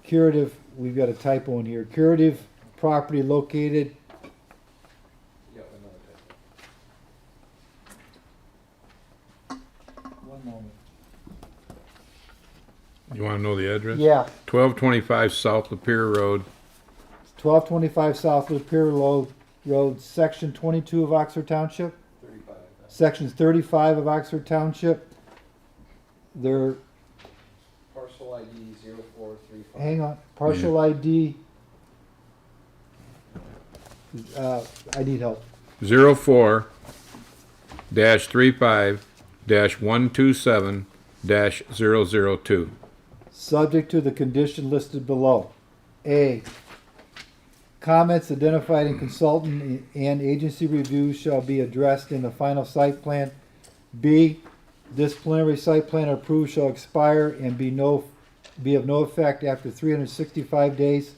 curative, we've got a typo in here, curative property located You want to know the address? Yeah. 1225 South Lapeer Road. 1225 South Lapeer Road, section 22 of Oxford Township. 35. Section 35 of Oxford Township. They're Parcel ID 0435. hang on, partial ID I need help. 04-35-127-002. Subject to the condition listed below. A, comments identified in consultant and agency reviews shall be addressed in the final site plan. B, this preliminary site plan approved shall expire and be of no effect after 365 days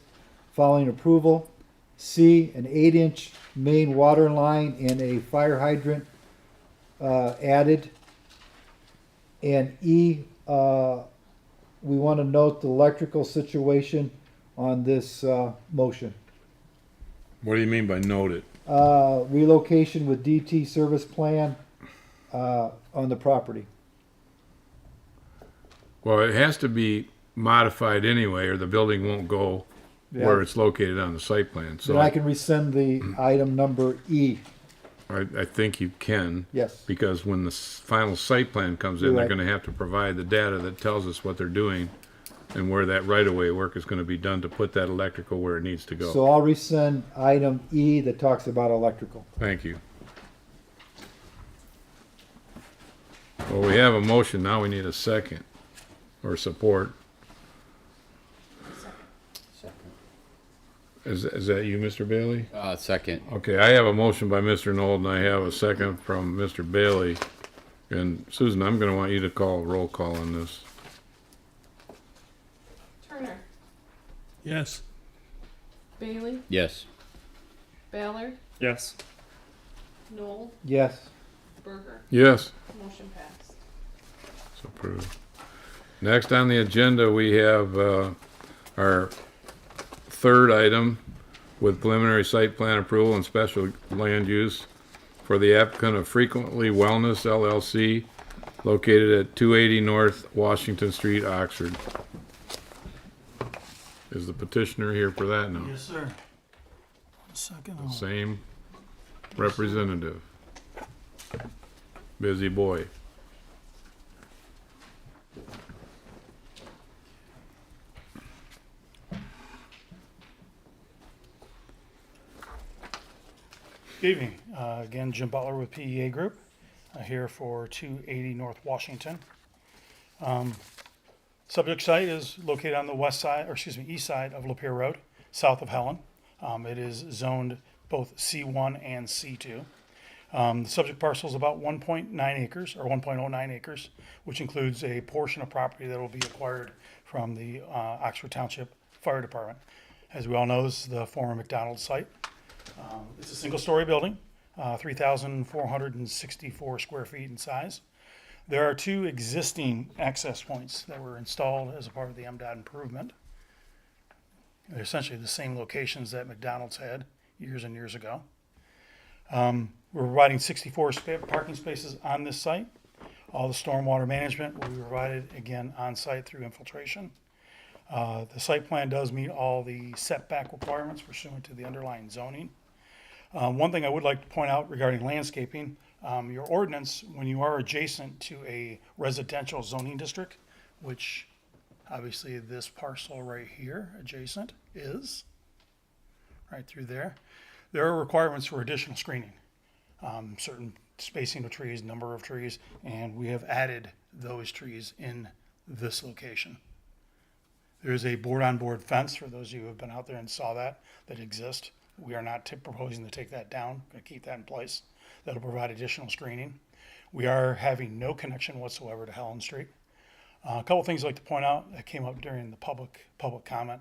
following approval. C, an 8-inch main water line and a fire hydrant added. And E, we want to note the electrical situation on this motion. What do you mean by noted? Relocation with DT service plan on the property. Well, it has to be modified anyway, or the building won't go where Yeah. it's located on the site plan. So Then I can rescind the item number E. I think you can. Yes. Because when the final site plan comes in, You're they're right. gonna have to provide the data that tells us what they're doing and where that right-of-way work is gonna be done to put that electrical where it needs to go. So I'll rescind item E that talks about electrical. Thank you. Well, we have a motion, now we need a second, or support. Is that you, Mr. Bailey? Second. Okay, I have a motion by Mr. Nold, and I have a second from Mr. Bailey. And Susan, I'm gonna want you to call a roll call on this. Turner, Yes. Bailey, Yes. Ballard, Yes. Noel, Yes. Berger. Yes. Motion passed. It's approved. Next on the agenda, we have our third item with preliminary site plan approval and special land use for the applicant of Frequently Wellness LLC located at 280 North Washington Street, Oxford. Is the petitioner here for that now? Yes, sir. Second. Same representative. Busy boy. Good evening. Again, Jim Butler with PEA Group, here for 280 North Washington. Subject site is located on the west side, or excuse me, east side of Lapeer Road, south of Helen. It is zoned both C1 and C2. The subject parcel is about 1.9 acres, or 1.09 acres, which includes a portion of property that will be acquired from the Oxford Township Fire Department. As we all know, this is the former McDonald's site. It's a single-story building, 3,464 square feet in size. There are two existing access points that were installed as a part of the MDOT improvement. They're essentially the same locations that McDonald's had years and years ago. We're providing 64 parking spaces on this site. All the stormwater management will be provided again on site through infiltration. The site plan does meet all the setback requirements pursuant to the underlying zoning. One thing I would like to point out regarding landscaping, your ordinance, when you are adjacent to a residential zoning district, which obviously this parcel right here adjacent is, right through there, there are requirements for additional screening, certain spacing of trees, number of trees, and we have added those trees in this location. There's a board-on-board fence, for those of you who have been out there and saw that exists. We are not proposing to take that down, going to keep that in place. That'll provide additional screening. We are having no connection whatsoever to Helen Street. A couple things I'd like to point out that came up during the public comment.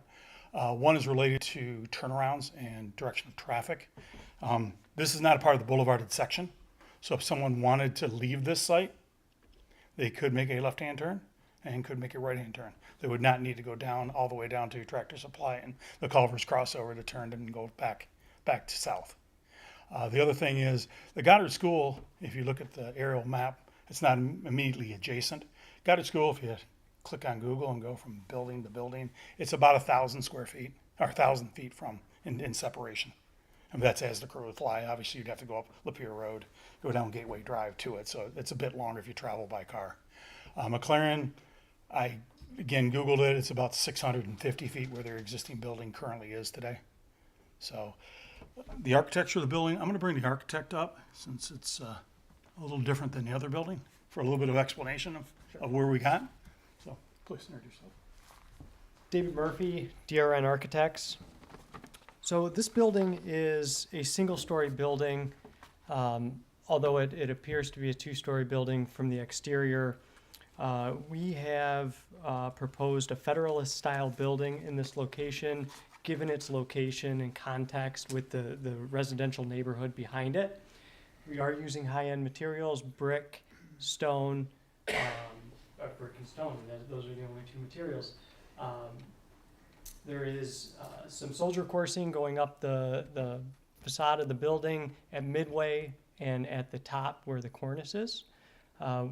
One is related to turnarounds and direction of traffic. This is not a part of the boulevarded section, so if someone wanted to leave this site, they could make a left-hand turn and could make a right-hand turn. They would not need to go down all the way down to Tractor Supply and the Culver's crossover to turn and go back to south. The other thing is the Goddard School, if you look at the aerial map, it's not immediately adjacent. Goddard School, if you click on Google and go from building to building, it's about 1,000 square feet, or 1,000 feet from in separation. And that's as the crow would fly. Obviously, you'd have to go up Lapeer Road, go down Gateway Drive to it, so it's a bit longer if you travel by car. McLaren, I again Googled it. It's about 650 feet where their existing building currently is today. So The architecture of the building, I'm gonna bring the architect up since it's a little different than the other building for a little bit of explanation of where we got. So please introduce yourself. David Murphy, DRN Architects. So this building is a single-story building, although it appears to be a two-story building from the exterior. We have proposed a Federalist-style building in this location, given its location and context with the residential neighborhood behind it. We are using high-end materials, brick, stone, brick and stone, and those are the only two materials. There is some soldier coursing going up the facade of the building at midway and at the top where the cornice is.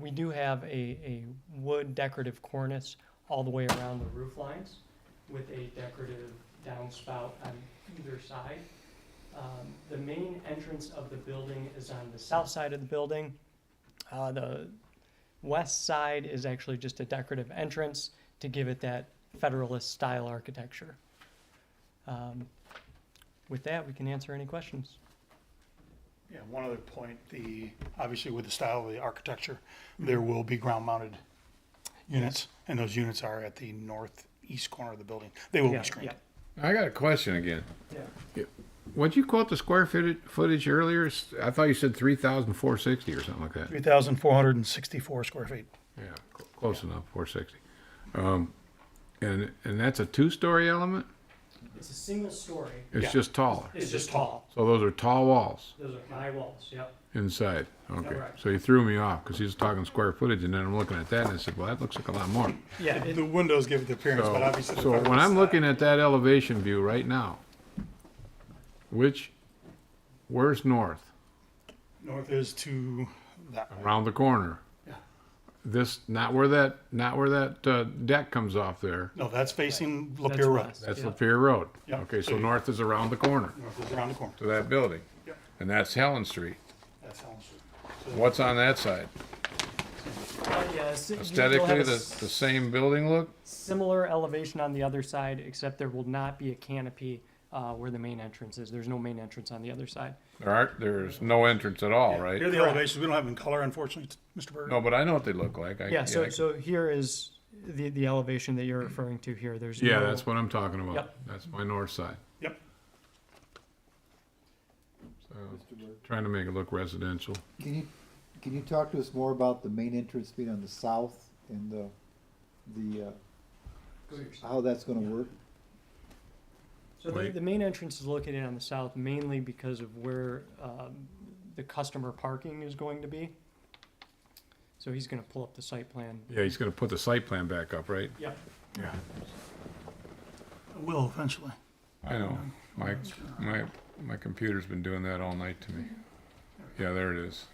We do have a wood decorative cornice all the way around the roof lines with a decorative downspout on either side. The main entrance of the building is on the south side of the building. The west side is actually just a decorative entrance to give it that Federalist style architecture. With that, we can answer any questions. Yeah, one other point, obviously with the style of the architecture, there will be ground-mounted units, and those units are at the northeast corner of the building. They will be screened. I got a question again. Yeah. What'd you quote the square footage earlier? I thought you said 3,460 or something like that. 3,464 square feet. Yeah, close enough, 460. And that's a two-story element? It's a single story. It's just taller? It's just tall. So those are tall walls Those are high walls, yep. inside? Okay, Correct. so you threw me off because he was talking square footage and then I'm looking at that and I said, well, that looks like a lot more. Yeah. The windows give it the appearance, but obviously. So when I'm looking at that elevation view right now, where's north? North is to that way. Around the corner. Yeah. This, not where that deck comes off there. No, that's facing Lapeer Road. That's Lapeer Road. Yeah. Okay, so north is around the corner North is around the corner. to that building. Yep. And that's Helen Street. That's Elm Street. What's on that side? Aesthetically, the same building look? Similar elevation on the other side, except there will not be a canopy where the main entrance is. There's no main entrance on the other side. There's no entrance at all, right? Here are the elevations. We don't have them in color, unfortunately, Mr. Berger. No, but I know what they look like. So here is the elevation that you're referring to here. There's Yeah, no- that's what I'm talking about. Yep. That's my north side. Yep. So, trying to make it look residential. Can you talk to us more about the main entrance being on the south and how that's gonna work? So the main entrance is located on the south mainly because of where the customer parking is going to be. So he's gonna pull up the site plan. Yeah, he's gonna put the site plan back up, right? Yep. Yeah. Will eventually. I know. My computer's been doing that all night to me. Yeah, there it is.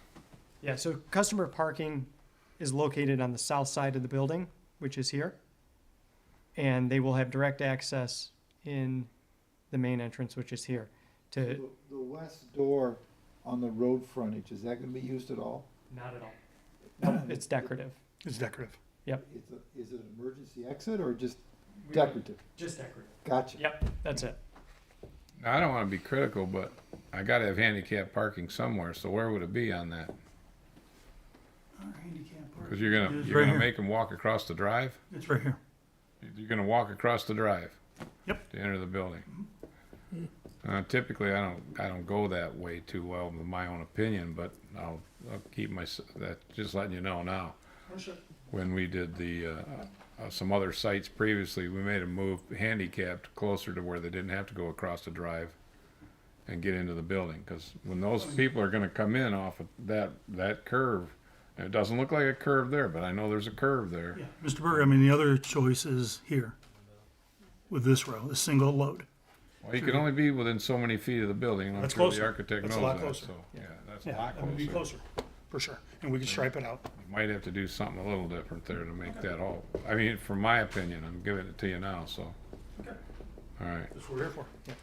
Yeah, so customer parking is located on the south side of the building, which is here. And they will have direct access in the main entrance, which is here. The west door on the road frontage, is that gonna be used at all? Not at all. No, it's decorative. It's decorative. Yep. Is it an emergency exit or just decorative? Just decorative. Gotcha. Yep, that's it. Now, I don't wanna be critical, but I gotta have handicap parking somewhere, so where would it be on that? Cause you're It's gonna right here. make them walk across the drive? It's right here. You're gonna walk across the drive? Yep. To enter the building? Typically, I don't go that way too well, in my own opinion, but I'll keep just letting you know now. When we did some other sites previously, we made a move handicapped closer to where they didn't have to go across the drive and get into the building, because when those people are gonna come in off of that curve, and it doesn't look like a curve there, but I know there's a curve there. Yeah. Mr. Berger, I mean, the other choice is here with this row, the single load. Well, you can only be within so many feet of the building. I'm That's sure closer. the architect That's knows a lot that. closer. So, yeah, that's a Yeah, lot that would be closer. closer, for sure. And we can stripe it out. You might have to do something a little different there to make that all. I mean, from my opinion, I'm giving it to you now. So, Okay. all right. That's what we're here for. Yeah,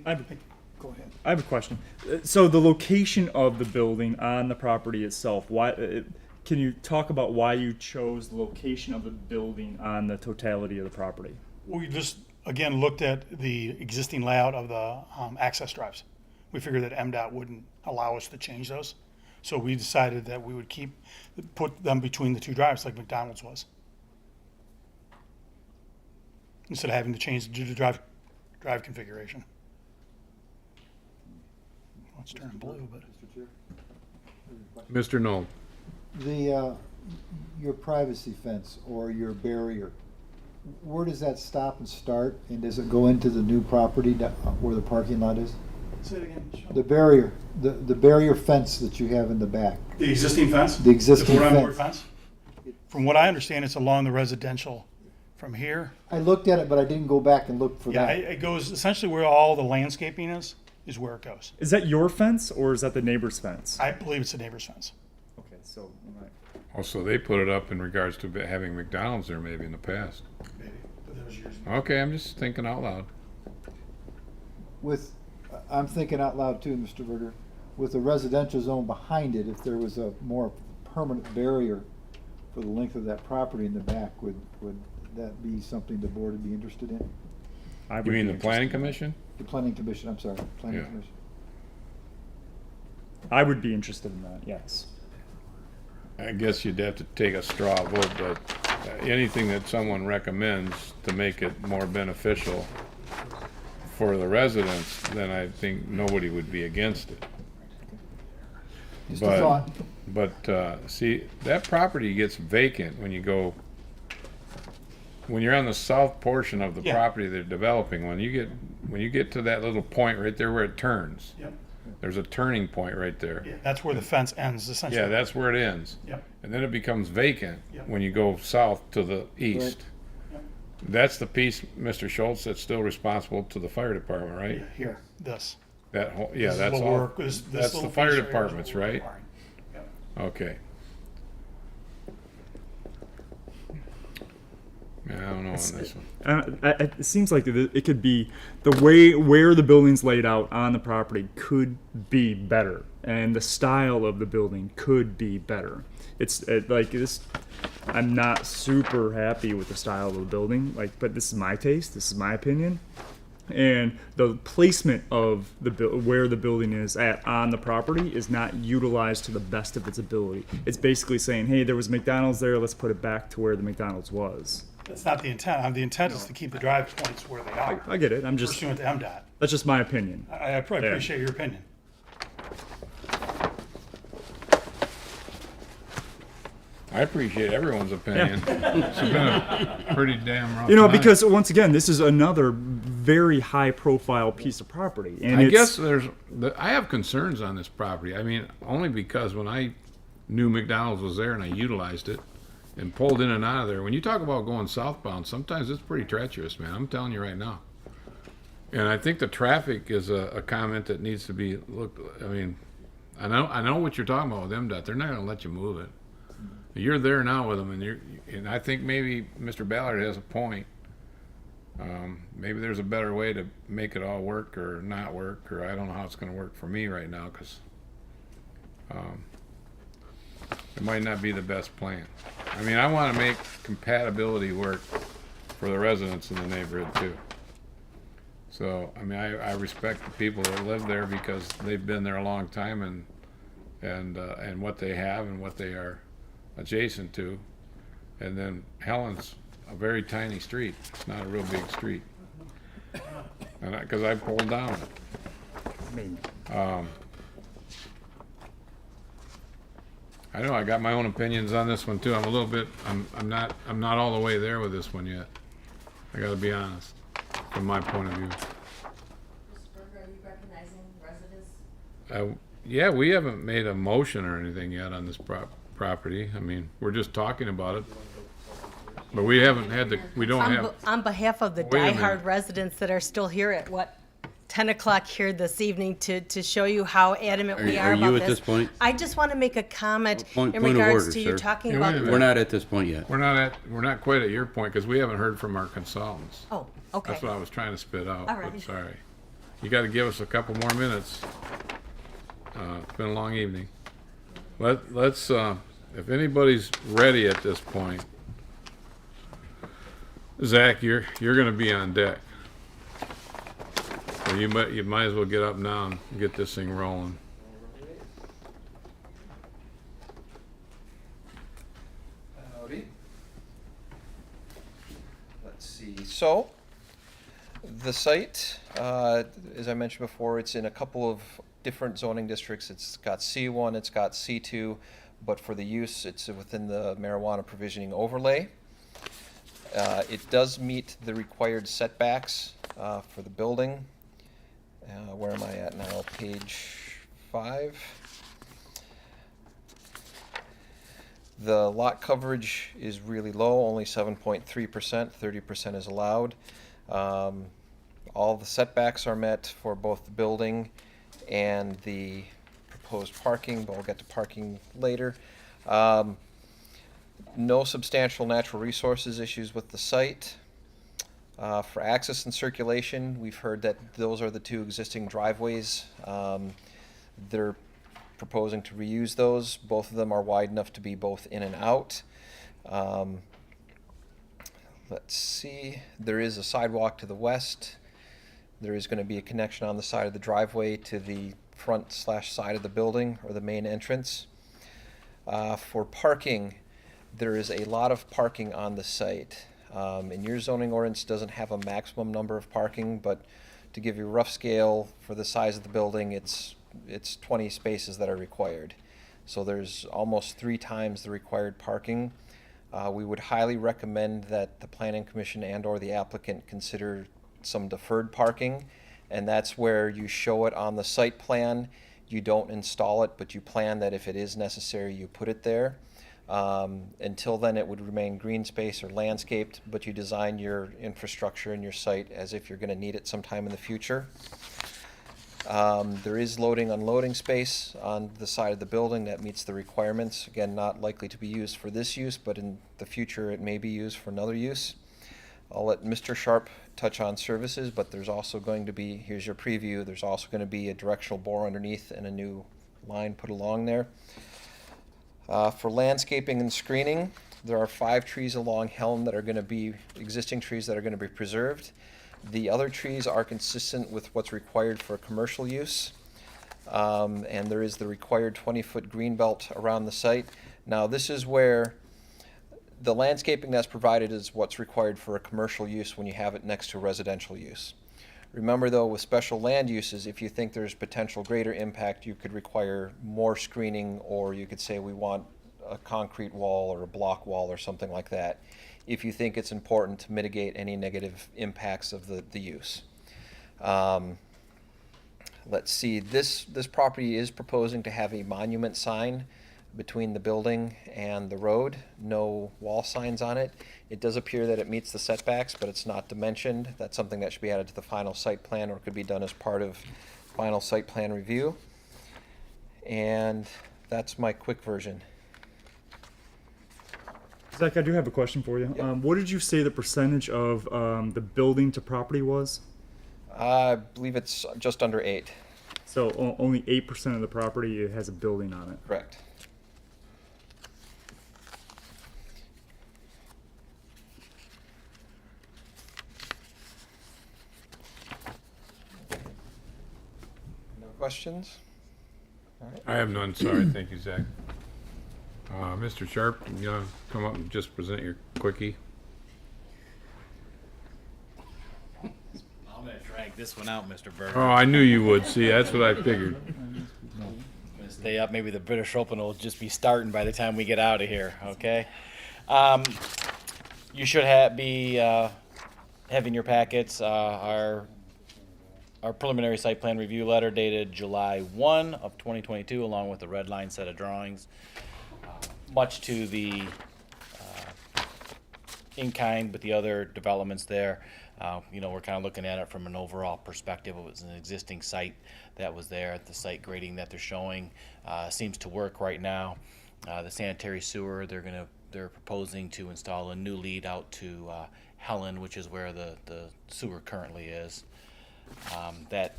I agree. Go ahead. I have a question. So the location of the building on the property itself, can you talk about why you chose the location of the building on the totality of the property? We just again, looked at the existing layout of the access drives. We figured that MDOT wouldn't allow us to change those. So we decided that we would put them between the two drives like McDonald's was. Instead of having to change the drive configuration. Well, it's turning blue, but. Mr. Knoll. Your privacy fence or your barrier, where does that stop and start? And does it go into the new property where the parking lot is? Say it again. Sean. The barrier, the barrier fence that you have in the back. The existing fence? The existing The board-on-board fence. fence? From what I understand, it's along the residential from here. I looked at it, but I didn't go back and look for Yeah, that. it goes essentially where all the landscaping is where it goes. Is that your fence or is that the neighbor's fence? I believe it's the neighbor's fence. Okay, so Also, they put it up in regards to having McDonald's there maybe in the past. Maybe, but that was years ago. Okay, I'm just thinking out loud. I'm thinking out loud too, Mr. Berger. With the residential zone behind it, if there was a more permanent barrier for the length of that property in the back, would that be something the board would be interested in? You mean the planning commission? The planning commission, I'm sorry, planning Yeah. commission. I would be interested in that, yes. I guess you'd have to take a straw vote, but anything that someone recommends to make it more beneficial for the residents, then I think nobody would be against it. Just a thought. But see, that property gets vacant when you're on the south portion of the Yeah. property they're developing. When you get to that little point right there where it turns, Yep. there's a turning point right there. Yeah, that's where the fence ends essentially. Yeah, that's where it ends. Yep. And then it becomes vacant Yep. when you go south to the east. Yep. That's the piece, Mr. Schultz, that's still responsible to the fire department, right? Yeah, here, this. That whole, yeah, This is that's what all, we're- this that's the little fire piece right here is department's, what we're right? requiring. Yep. Okay. Yeah, I don't know on this one. It seems like it could be the way where the building's laid out on the property could be better, and the style of the building could be better. It's like this. I'm not super happy with the style of the building, but this is my taste. This is my opinion, and the placement of where the building is at on the property is not utilized to the best of its ability. It's basically saying, "Hey, there was McDonald's there. Let's put it back to where the McDonald's was." That's not the intent. The intent is to keep the drive points where they are. I get it. I'm just pursuant to MDOT. That's just my opinion. I appreciate your opinion. I appreciate everyone's opinion. It's been a pretty damn rough You know, night. because once again, this is another very high-profile piece of property, and I it's, guess I have concerns on this property. I mean, only because when I knew McDonald's was there and I utilized it and pulled in and out of there, when you talk about going southbound, sometimes it's pretty treacherous, man. I'm telling you right now. And I think the traffic is a comment that needs to be looked. I mean, I know what you're talking about with MDOT. They're not going to let you move it. You're there now with them, and I think maybe Mr. Ballard has a point. Maybe there's a better way to make it all work or not work, or I don't know how it's going to work for me right now, because it might not be the best plan. I mean, I want to make compatibility work for the residents in the neighborhood too. So, I mean, I respect the people that live there because they've been there a long time, and what they have and what they are adjacent to. And then Helen's a very tiny street. It's not a real big street. And because I pulled down it. I know I got my own opinions on this one too. I'm a little bit. I'm not all the way there with this one yet. I got to be honest, from my point of view. Mr. Berger, are you recognizing residents? Yeah, we haven't made a motion or anything yet on this property. I mean, we're just talking about it, but we haven't had the. We don't have. On behalf of the Wait a minute. diehard residents that are still here at 10 o'clock here this evening to show you how adamant we are Are about you at this point? I just want to make a comment Point in of regards order, to you sir. talking Yeah, about. wait a minute. We're not at this point yet. We're not quite at your point because we haven't heard from our consultants. Oh, okay. That's what I was trying to spit out. All right. But sorry, you got to give us a couple more minutes. It's been a long evening. Let's. If anybody's ready at this point, Zach, you're going to be on deck. Well, you might as well get up now and get this thing rolling. Howdy. Let's see. So, the site, as I mentioned before, it's in a couple of different zoning districts. It's got C1, it's got C2, but for the use, it's within the marijuana provisioning overlay. It does meet the required setbacks for the building. Where am I at now? Page 5. The lot coverage is really low, only 7.3%, 30% is allowed. All the setbacks are met for both the building and the proposed parking, but we'll get to parking later. No substantial natural resources issues with the site. For access and circulation, we've heard that those are the two existing driveways. They're proposing to reuse those. Both of them are wide enough to be both in and out. Let's see, there is a sidewalk to the west. There is going to be a connection on the side of the driveway to the front/side of the building, or the main entrance. For parking, there is a lot of parking on the site. And your zoning ordinance doesn't have a maximum number of parking, but to give you a rough scale for the size of the building, it's 20 spaces that are required. So there's almost 3 times the required parking. We would highly recommend that the Planning Commission and or the applicant consider some deferred parking, and that's where you show it on the site plan. You don't install it, but you plan that if it is necessary, you put it there. Until then, it would remain green space or landscaped, but you design your infrastructure and your site as if you're going to need it sometime in the future. There is loading unloading space on the side of the building that meets the requirements. Again, not likely to be used for this use, but in the future it may be used for another use. I'll let Mr. Sharp touch on services, but there's also going to be, here's your preview, there's also going to be a directional bore underneath and a new line put along there. For landscaping and screening, there are 5 trees along Helm that are going to be existing trees that are going to be preserved. The other trees are consistent with what's required for commercial use. And there is the required 20-foot green belt around the site. Now, this is where the landscaping that's provided is what's required for a commercial use when you have it next to residential use. Remember, though, with special land uses, if you think there's potential greater impact, you could require more screening, or you could say we want a concrete wall or a block wall or something like that, if you think it's important to mitigate any negative impacts of the use. Let's see, this property is proposing to have a monument sign between the building and the road, no wall signs on it. It does appear that it meets the setbacks, but it's not dimensioned. That's something that should be added to the final site plan, or could be done as part of final site plan review. And that's my quick version. Zach, I do have a question for you. What did you say the percentage of the building to property was? I believe it's just under 8. So only 8% of the property has a building on it. Correct. No questions? All right. I have none, sorry. Thank you, Zach. Mr. Sharp, you know, come up and just present your quickie. I'm gonna drag this one out, Mr. Berger. Oh, I knew you would. See, that's what I figured. I'm gonna stay up. Maybe the British Open will just be starting by the time we get out of here. Okay. You should be having your packets our preliminary site plan review letter dated July 1 of 2022, along with the red line set of drawings. Much to the in-kind with the other developments there. You know, we're kind of looking at it from an overall perspective. It was an existing site that was there. The site grading that they're showing seems to work right now. The sanitary sewer, they're proposing to install a new lead out to Helen, which is where the sewer currently is. That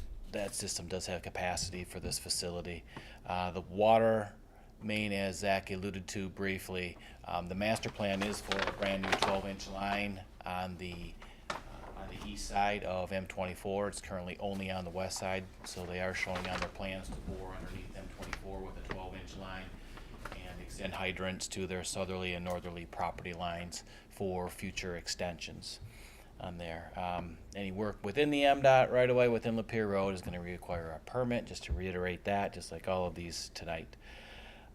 system does have capacity for this facility. The water main, as Zach alluded to briefly, the master plan is for a brand new 12-inch line on the the east side of M24. It's currently only on the west side, so they are showing on their plans to bore underneath M24 with a 12-inch line and extend hydrants to their southerly and northerly property lines for future extensions on there. Any work within the MDOT right away within Lapeer Road is going to require a permit, just to reiterate that, just like all of these tonight.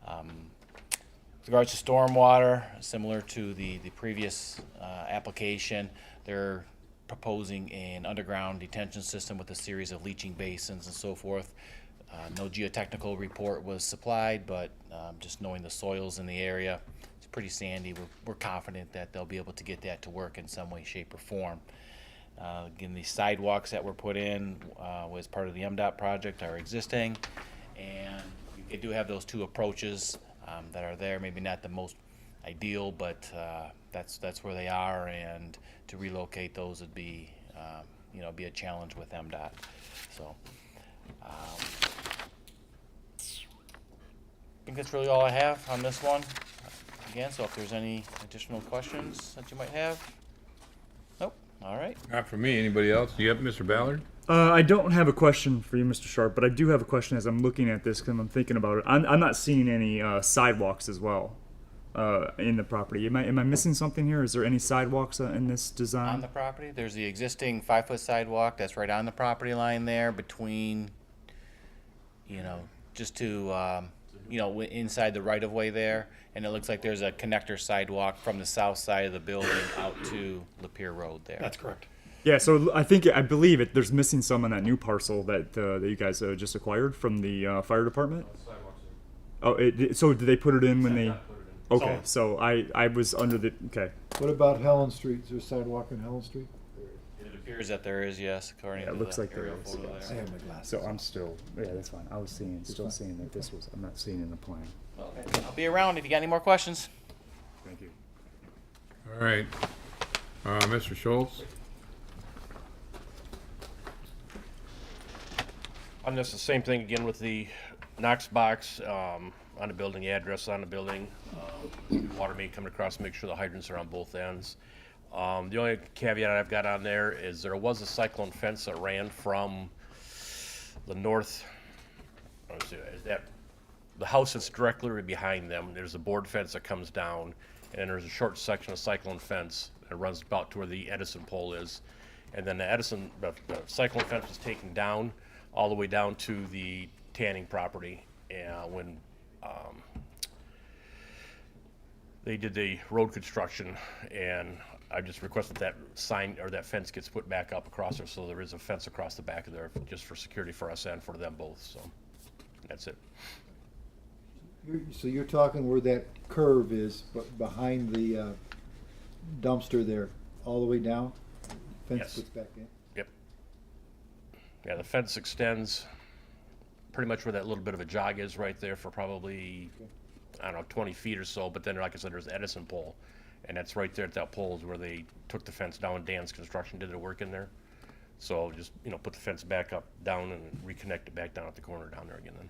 With regards to stormwater, similar to the previous application, they're proposing an underground detention system with a series of leaching basins and so forth. No geotechnical report was supplied, but just knowing the soils in the area, it's pretty sandy. We're confident that they'll be able to get that to work in some way, shape, or form. Again, the sidewalks that were put in was part of the MDOT project are existing, and they do have those two approaches that are there. Maybe not the most ideal, but that's where they are, and to relocate those would be be a challenge with MDOT. So I think that's really all I have on this one. Again, so if there's any additional questions that you might have. Nope. All right. Not for me. Anybody else? You have Mr. Ballard? I don't have a question for you, Mr. Sharp, but I do have a question as I'm looking at this because I'm thinking about it. I'm not seeing any sidewalks as well in the property. Am I missing something here? Is there any sidewalks in this design? On the property, there's the existing 5-foot sidewalk that's right on the property line there between, just to, inside the right-of-way there. And it looks like there's a connector sidewalk from the south side of the building out to Lapeer Road there. That's correct. Yeah, so I believe it. There's missing some on that new parcel that you guys just acquired from the fire department. Oh, so did they put it in when they? Okay, so I was under the okay. What about Helen Street? Is there a sidewalk on Helen Street? It appears that there is, yes, according to It looks the like there aerial is. photo Yes. I there. have my glasses. So I'm still that's fine. I was still seeing that this was. I'm not seeing in the plan. Okay. I'll be around if you got any more questions. Thank you. All right. Mr. Schultz? On this, the same thing again with the Knox box on the building, the address on the building, water main coming across, make sure the hydrants are on both ends. The only caveat I've got on there is there was a cyclone fence that ran from the north. Let's see, is that the house that's directly behind them? There's a board fence that comes down, and then there's a short section of cyclone fence that runs about to where the Edison pole is, and then the cyclone fence was taken down all the way down to the tanning property, and when they did the road construction, and I just requested that sign or that fence gets put back up across there, so there is a fence across the back of there just for security for us and for them both. So that's it. So you're talking where that curve is, but behind the dumpster there, all the way down? Fence Yes. puts back in? Yep. Yeah, the fence extends pretty much where that little bit of a jog is right there for probably, I don't know, 20 feet or so. But then, like I said, there's the Edison pole, and that's right there at that pole is where they took the fence down. Dan's Construction did their work in there. So just, put the fence back up, down, and reconnect it back down at the corner down there again then.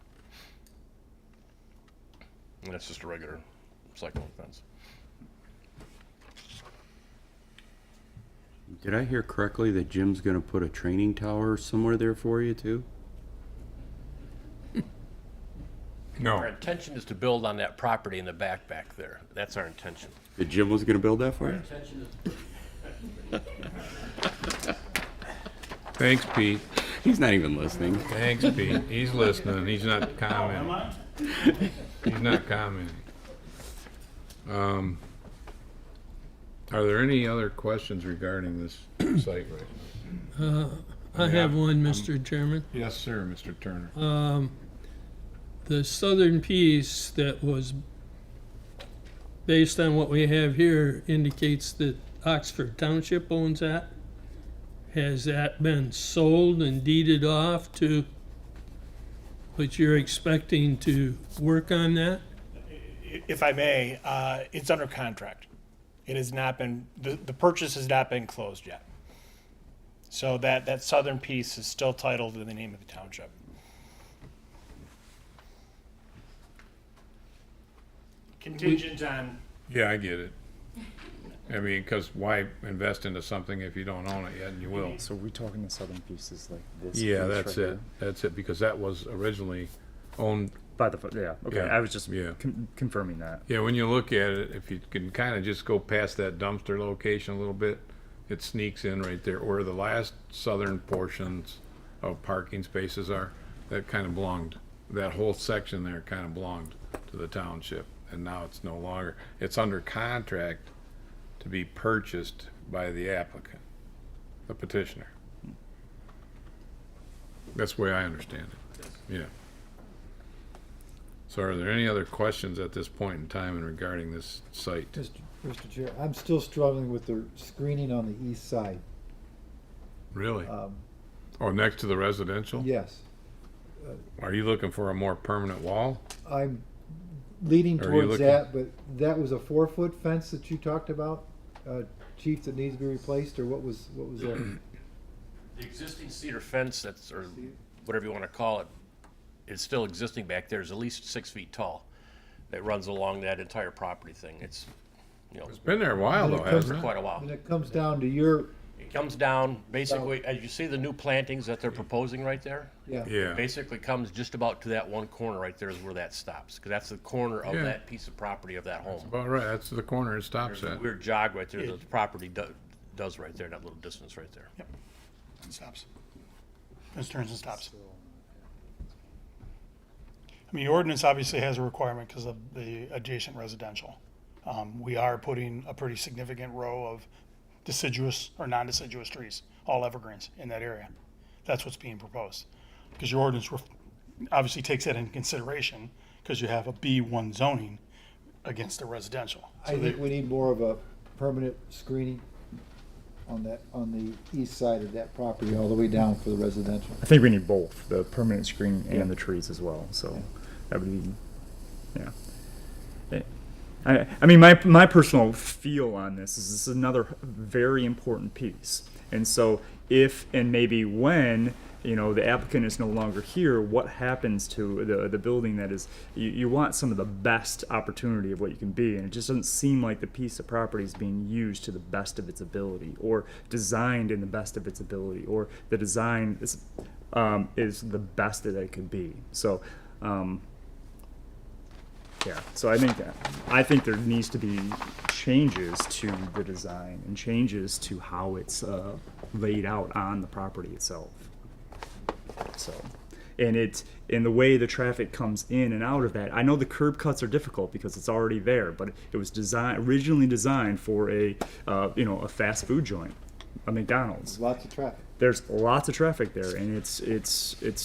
And that's just a regular cyclone fence. Did I hear correctly that Jim's gonna put a training tower somewhere there for you too? No. Our intention is to build on that property in the back there. That's our intention. That Jim was gonna build that for Our you? intention is Thanks, Pete. He's not even listening. Thanks, Pete. He's listening. He's not commenting. He's not commenting. Are there any other questions regarding this site right now? I have one, Mr. Chairman. Yes, sir, Mr. Turner. The southern piece that was based on what we have here indicates that Oxford Township owns that. Has that been sold and deeded off to, but you're expecting to work on that? If I may, it's under contract. It has not been, the purchase has not been closed yet. So that southern piece is still titled in the name of the township. Contingent on, Yeah, I get it. I mean, because why invest into something if you don't own it yet, and you will? So we're talking the southern pieces like this. Yeah, piece that's right it. here. That's it, because that was originally owned. By the yeah. Okay, Yeah, I was just yeah. confirming that. Yeah, when you look at it, if you can kind of just go past that dumpster location a little bit, it sneaks in right there, where the last southern portions of parking spaces are. That kind of belonged, that whole section there kind of belonged to the township, and now it's no longer. It's under contract to be purchased by the applicant, the petitioner. That's the way I understand it. Yeah. So are there any other questions at this point in time in regarding this site? Mr. Chair, I'm still struggling with the screening on the east side. Really? Oh, next to the residential? Yes. Are you looking for a more permanent wall? I'm leaning Or are you towards looking- that, but that was a 4-foot fence that you talked about, Chief, that needs to be replaced, or what was there? The existing cedar fence that's, or whatever you want to call it, is still existing back there. It's at least 6 feet tall. That runs along that entire property thing. It's, you know. It's been there a while When it though, comes- hasn't For it? quite a while. When it comes down to your, It comes down, basically, as you see the new plantings that they're proposing right there? yeah. Yeah. Basically comes just about to that one corner right there is where that stops, because that's the corner of Yeah. that piece of property of that home. About right, that's the corner it stops There's a at. weird jog right there that the property does right there, that little distance right there. Yep. It stops. It turns and stops. I mean, the ordinance obviously has a requirement because of the adjacent residential. We are putting a pretty significant row of deciduous or non-deciduous trees, all evergreens in that area. That's what's being proposed. Because your ordinance obviously takes that into consideration because you have a B1 zoning against the residential. I think we need more of a permanent screening on the east side of that property, all the way down for the residential. I think we need both the permanent screening Yeah. and the trees as well. So that would be, yeah. I mean, my personal feel on this is another very important piece. And so if and maybe when, you know, the applicant is no longer here, what happens to the building that is, you want some of the best opportunity of what you can be. And it just doesn't seem like the piece of property is being used to the best of its ability or designed in the best of its ability or the design is the best that it could be. So, yeah, so I think there needs to be changes to the design and changes to how it's laid out on the property itself. So, and the way the traffic comes in and out of that. I know the curb cuts are difficult because it's already there, but it was originally designed for a fast food joint, a McDonald's. Lots of traffic. There's lots of traffic there, and it's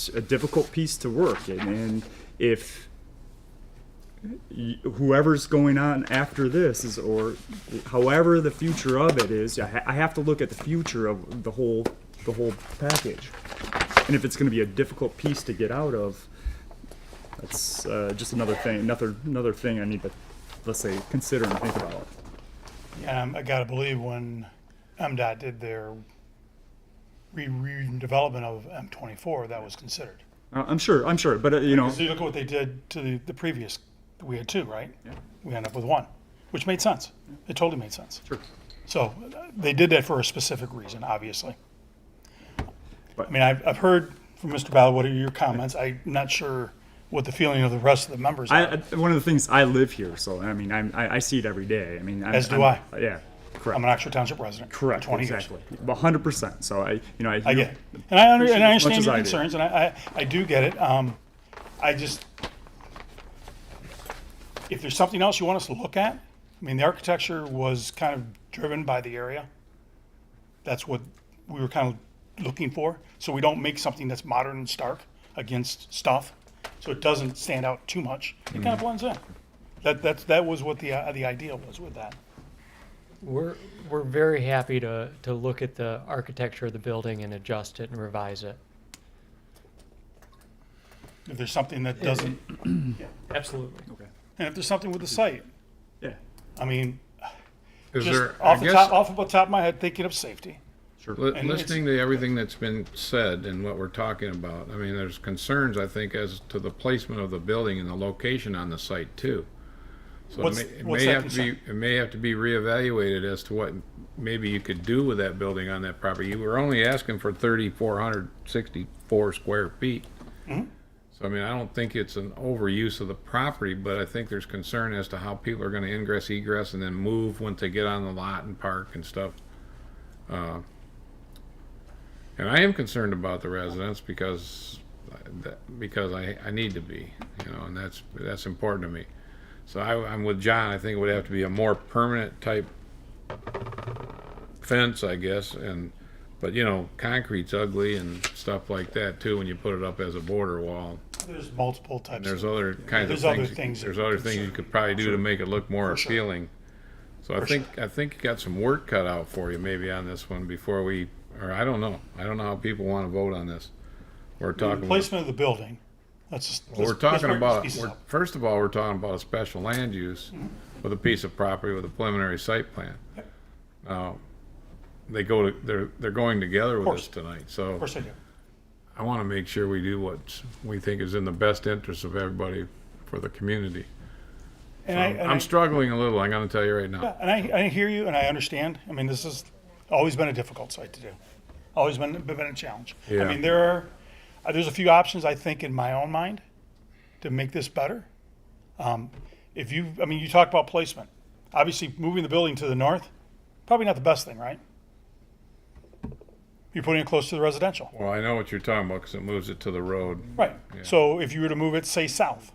a difficult piece to work in, and if whoever's going on after this is, or however the future of it is, I have to look at the future of the whole package, and if it's going to be a difficult piece to get out of, that's just another thing I need to, let's say, consider and think about. I gotta believe when MDOT did their redevelopment of M24, that was considered. I'm sure, but you know. Because you look at what they did to the previous, we had 2, right? Yeah. We ended up with 1, which made sense. It totally made sense. Sure. So they did that for a specific reason, obviously. But I mean, I've heard from Mr. Ballard, what are your comments? I'm not sure what the feeling of the rest of the members are. One of the things, I live here, so I mean, I see it every day. I mean, As do I. Yeah, correct. I'm an Oxford Township resident. Correct, 20 exactly. years. 100%. So I get it. And I appreciate it as much understand as your I do. concerns, and I do get it. I just, if there's something else you want us to look at, I mean, the architecture was kind of driven by the area. That's what we were kind of looking for, so we don't make something that's modern and stark against stuff, so it doesn't stand out too much. It kind of blends in. That was what the idea was with that. We're very happy to look at the architecture of the building and adjust it and revise it. If there's something that doesn't, Yeah, absolutely. Okay. and if there's something with the site, Yeah. I mean, Is just there, off I the guess, top of my head, thinking of safety. Sure. And it's- listening to everything that's been said and what we're talking about, I mean, there's concerns, I think, as to the placement of the building and the location on the site too. So What's- it what's may that have to be, it may have to be reevaluated as to what maybe you could do with that building on that property. You were only asking for 3,464 square feet. Mhm. So, I mean, I don't think it's an overuse of the property, but I think there's concern as to how people are gonna ingress, egress, and then move once they get on the lot and park and stuff. And I am concerned about the residents because I need to be, you know, and that's important to me. So I'm with John. I think it would have to be a more permanent type fence, I guess, but you know, concrete's ugly and stuff like that too when you put it up as a border wall. There's multiple types. And there's of- other kinds there's of other things. things. There's other things you could probably do to make it look more For sure. appealing. So I think you got some work cut out for you maybe on this one before or I don't know. I don't know how people want to vote on this. We're The talking. placement of the building. We're talking about, pieces up. first of all, we're talking about a special land use with a piece of property with a preliminary site plan. Now, they're going together with us tonight, so. Of course I do. I want to make sure we do what we think is in the best interest of everybody for the community. And So I I'm struggling a little, I'm gonna tell you right now. Yeah, and I hear you and I understand. I mean, this has always been a difficult site to do. Always been a challenge. I Yeah. mean, there's a few options I think in my own mind to make this better. You talked about placement. Obviously, moving the building to the north, probably not the best thing, right? You're putting it close to the residential. Well, I know what you're talking about because it moves it to the road. Right. Yeah. So if you were to move it, say, south,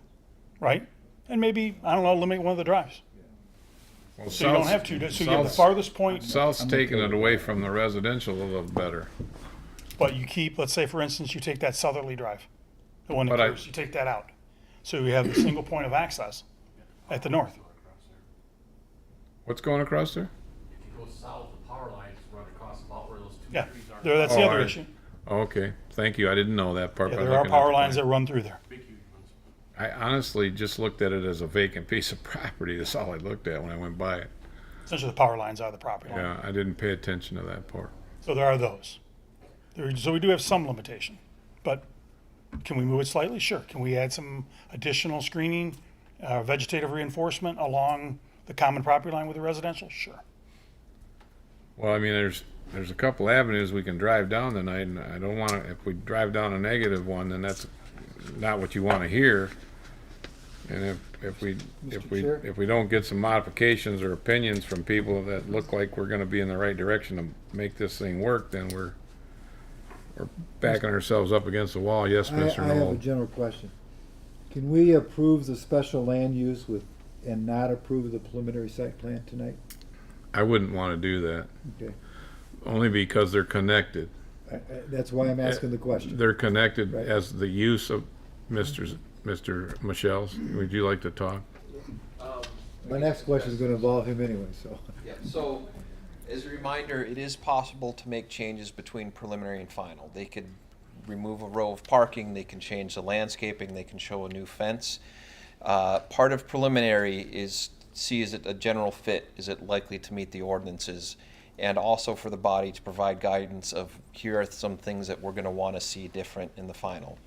right? And maybe, I don't know, eliminate one of the drives. Well, So you don't have to, so you have the farthest point. South's taking it away from the residential a little better. But you keep, let's say, for instance, you take that southerly drive, the one that But I- curves, you take that out. So you have the single point of access at the north. What's going across there? If you go south, the power lines run across about where those two Yeah, trees are. that's the other issue. Okay, thank you. I didn't know that part. Yeah, by there are looking at power the lines that plan. run through there. I honestly just looked at it as a vacant piece of property. That's all I looked at when I went by it. Essentially, the power lines are the property line. Yeah, I didn't pay attention to that part. So there are those. So we do have some limitation, but can we move it slightly? Sure. Can we add some additional screening, vegetative reinforcement along the common property line with the residential? Sure. Well, I mean, there's a couple avenues we can drive down tonight, and I don't want to. If we drive down a negative one, then that's not what you want to hear. And if Chair? we don't get some modifications or opinions from people that look like we're going to be in the right direction to make this thing work, then we're backing ourselves up against the wall. Yes, Mr. I have a Knoll. general question. Can we approve the special land use and not approve the preliminary site plan tonight? I wouldn't want to do that, Okay. only because they're connected. That's why I'm asking the question. They're connected Right. as the use of Mr. Michelle's. Would you like to talk? My next question is gonna involve him anyway, so. Yeah, so as a reminder, it is possible to make changes between preliminary and final. They could remove a row of parking, they can change the landscaping, they can show a new fence. Part of preliminary is is it a general fit? Is it likely to meet the ordinances? And also for the body to provide guidance of here are some things that we're gonna wanna see different in the final.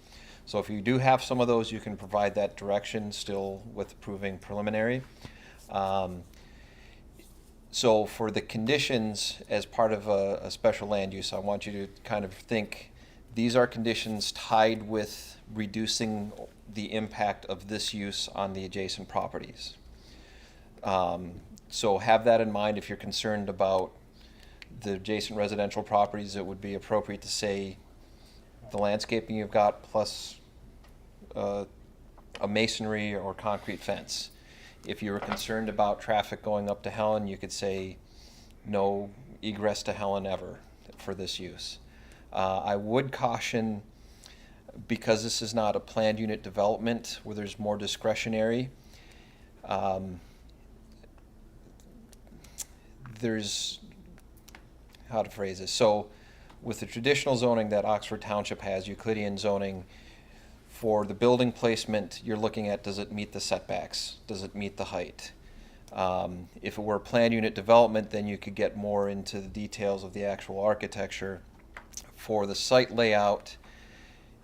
So if you do have some of those, you can provide that direction still with approving preliminary. So for the conditions as part of a special land use, I want you to kind of think, these are conditions tied with reducing the impact of this use on the adjacent properties. So have that in mind. If you're concerned about the adjacent residential properties, it would be appropriate to say the landscaping you've got plus a masonry or concrete fence. If you were concerned about traffic going up to Helen, you could say no egress to Helen ever for this use. I would caution, because this is not a planned unit development where there's more discretionary, there's, how to phrase this, so with the traditional zoning that Oxford Township has, Euclidean zoning, for the building placement, you're looking at, does it meet the setbacks? Does it meet the height? If it were planned unit development, then you could get more into the details of the actual architecture. For the site layout,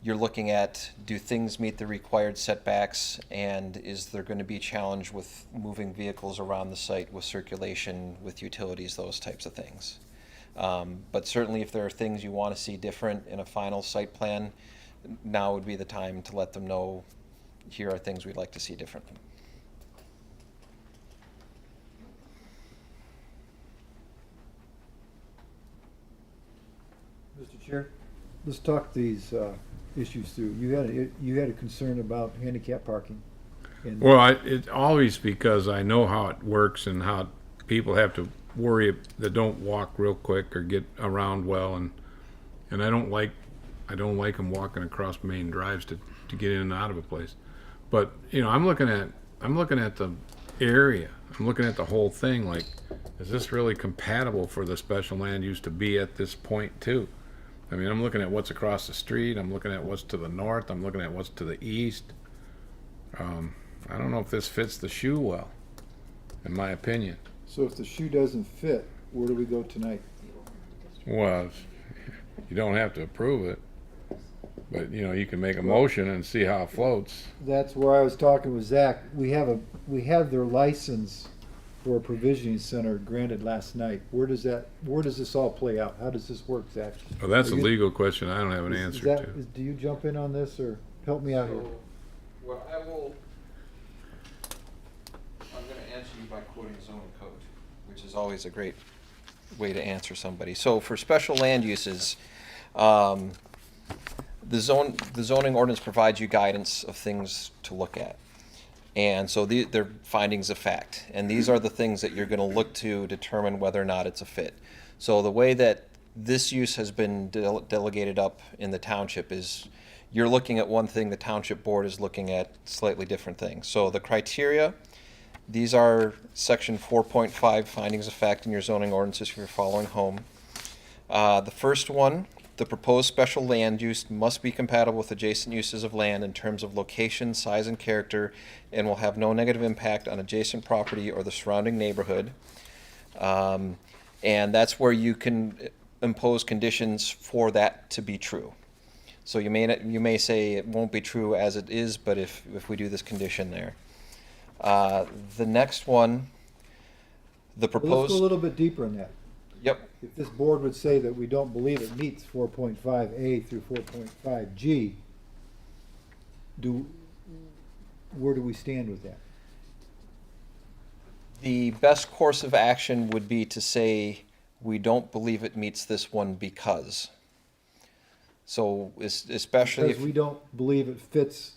you're looking at, do things meet the required setbacks, and is there going to be a challenge with moving vehicles around the site with circulation, with utilities, those types of things. But certainly if there are things you want to see different in a final site plan, now would be the time to let them know, here are things we'd like to see different. Mr. Chair, let's talk these issues through. You had a concern about handicap parking. And Well, it's always because I know how it works and how people have to worry that don't walk real quick or get around well, and I don't like them walking across main drives to get in and out of a place. But you know, I'm looking at the area. I'm looking at the whole thing. Like, is this really compatible for the special land use to be at this point too? I mean, I'm looking at what's across the street. I'm looking at what's to the north. I'm looking at what's to the east. I don't know if this fits the shoe well, in my opinion. so if the shoe doesn't fit, where do we go tonight? Well, you don't have to approve it, but you know, you can make a motion and see how it floats. That's where I was talking with Zach. We have their license for a provisioning center granted last night. Where does this all play out? How does this work, Zach? Well, that's a Are you- legal question I don't have an is answer that- to. Do you jump in on this or help me out here? Well, I'm going to answer you by quoting zoning code, which is always a great way to answer somebody. So for special land uses, the zoning ordinance provides you guidance of things to look at. And so they're findings of fact. And these are the things that you're going to look to determine whether or not it's a fit. So the way that this use has been delegated up in the township is you're looking at one thing, the township board is looking at slightly different things. So the criteria, these are section 4.5 findings of fact in your zoning ordinances if you're following home. The first one, the proposed special land use must be compatible with adjacent uses of land in terms of location, size, and character, and will have no negative impact on adjacent property or the surrounding neighborhood. And that's where you can impose conditions for that to be true. So you may say it won't be true as it is, but if we do this condition there. The next one, the Well, proposed. let's go a little bit deeper in that. Yep. If this board would say that we don't believe it meets 4.5A through 4.5G, where do we stand with that? The best course of action would be to say, we don't believe it meets this one because. So especially Because we don't believe it fits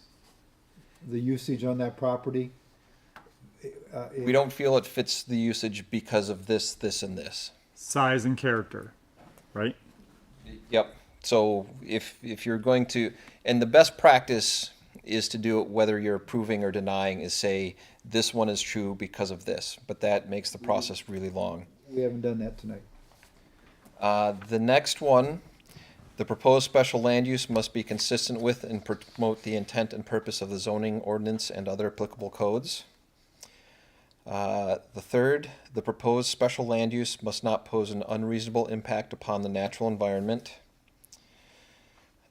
the usage on that property? we don't feel it fits the usage because of this, this, and this. Size and character, right? Yep. So if you're going to, and the best practice is to do it whether you're approving or denying, is say, this one is true because of this, but that makes the process really long. We haven't done that tonight. The next one, the proposed special land use must be consistent with and promote the intent and purpose of the zoning ordinance and other applicable codes. The third, the proposed special land use must not pose an unreasonable impact upon the natural environment.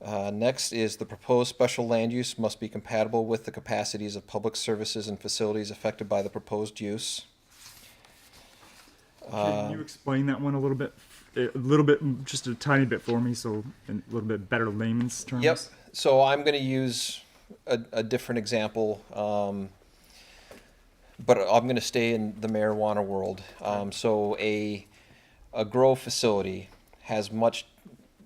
Next is the proposed special land use must be compatible with the capacities of public services and facilities affected by the proposed use. Can you explain that one a little bit, just a tiny bit for me, so in a little bit better layman's terms? Yep. So I'm going to use a different example, but I'm going to stay in the marijuana world. So a grow facility has much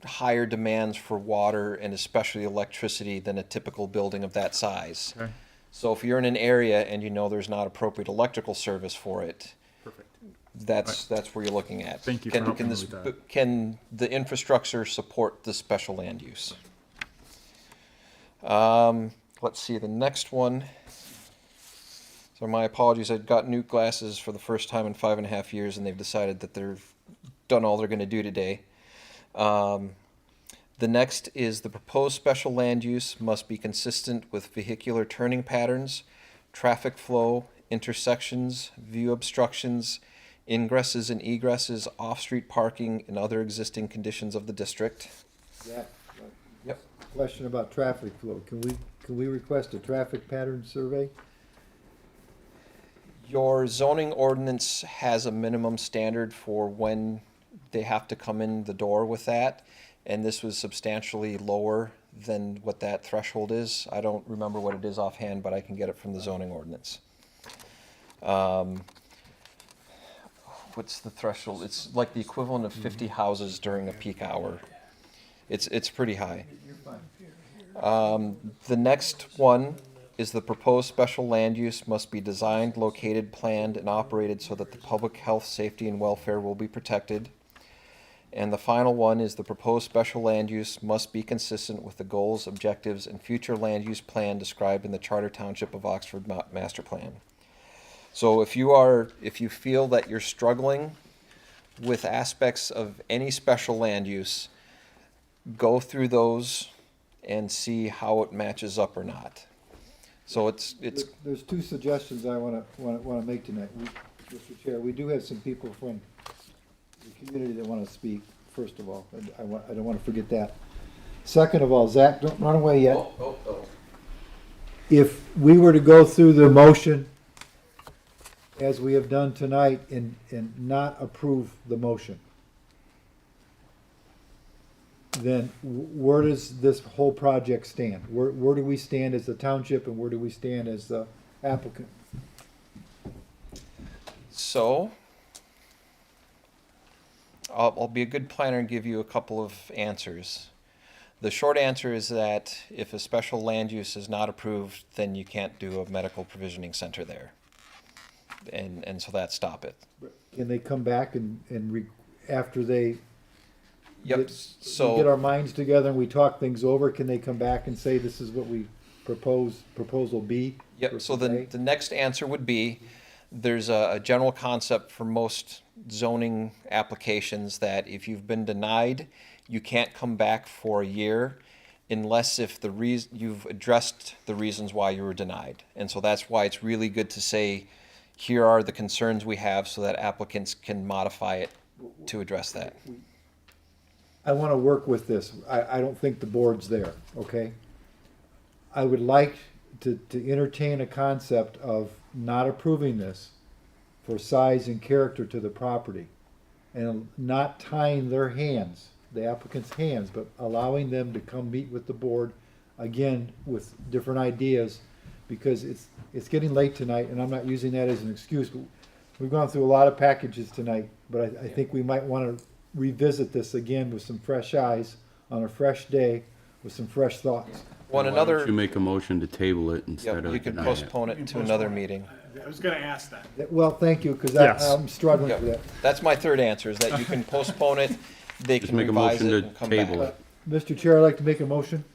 higher demands for water and especially electricity than a typical building of that size. Okay. So if you're in an area and you know there's not appropriate electrical service for it, Perfect. that's where you're looking at. Thank you for helping me this, with that. Can the infrastructure support the special land use? Let's see, the next one. So my apologies, I got new glasses for the first time in 5.5 years, and they've decided that they've done all they're going to do today. The next is the proposed special land use must be consistent with vehicular turning patterns, traffic flow, intersections, view obstructions, ingresses and egresses, off-street parking, and other existing conditions of the district. Yeah. Yep. Question about traffic flow. Can we request a traffic pattern survey? Your zoning ordinance has a minimum standard for when they have to come in the door with that, and this was substantially lower than what that threshold is. I don't remember what it is offhand, but I can get it from the zoning ordinance. What's the threshold? It's like the equivalent of 50 houses during a peak hour. It's pretty high. The next one is the proposed special land use must be designed, located, planned, and operated so that the public health, safety, and welfare will be protected. And the final one is the proposed special land use must be consistent with the goals, objectives, and future land use plan described in the Charter Township of Oxford Master Plan. So if you feel that you're struggling with aspects of any special land use, go through those and see how it matches up or not. So There's two suggestions I wanna make tonight. Mr. Chair, we do have some people from the community that wanna speak, first of all. I don't wanna forget that. Second of all, Zach, don't run away yet. If we were to go through the motion as we have done tonight and not approve the motion, then where does this whole project stand? Where do we stand as the township and where do we stand as the applicant? So, I'll be a good planner and give you a couple of answers. The short answer is that if a special land use is not approved, then you can't do a medical provisioning center there. And so that stop it. Can they come back after they Yep. we get our minds together and we talk things over, can they come back and say this is what we proposal B? Yep, so the next answer would be, there's a general concept for most zoning applications that if you've been denied, you can't come back for a year unless if you've addressed the reasons why you were denied. And so that's why it's really good to say, here are the concerns we have so that applicants can modify it to address that. I want to work with this. I don't think the board's there, okay? I would like to entertain a concept of not approving this for size and character to the property and not tying their hands, the applicant's hands, but allowing them to come meet with the board again with different ideas, because it's getting late tonight and I'm not using that as an excuse, but we've gone through a lot of packages tonight, but I think we might want to revisit this again with some fresh eyes on a fresh day with some fresh thoughts. Why don't you make a motion to table it instead of You can denying it? postpone it to another meeting. I was gonna ask that. Well, thank you, because Yes. I'm struggling Yep. with that. That's my third answer, is that you can postpone it, they Just can make a revise motion it to and come table back. it. Mr. Chair, I'd like to make a motion.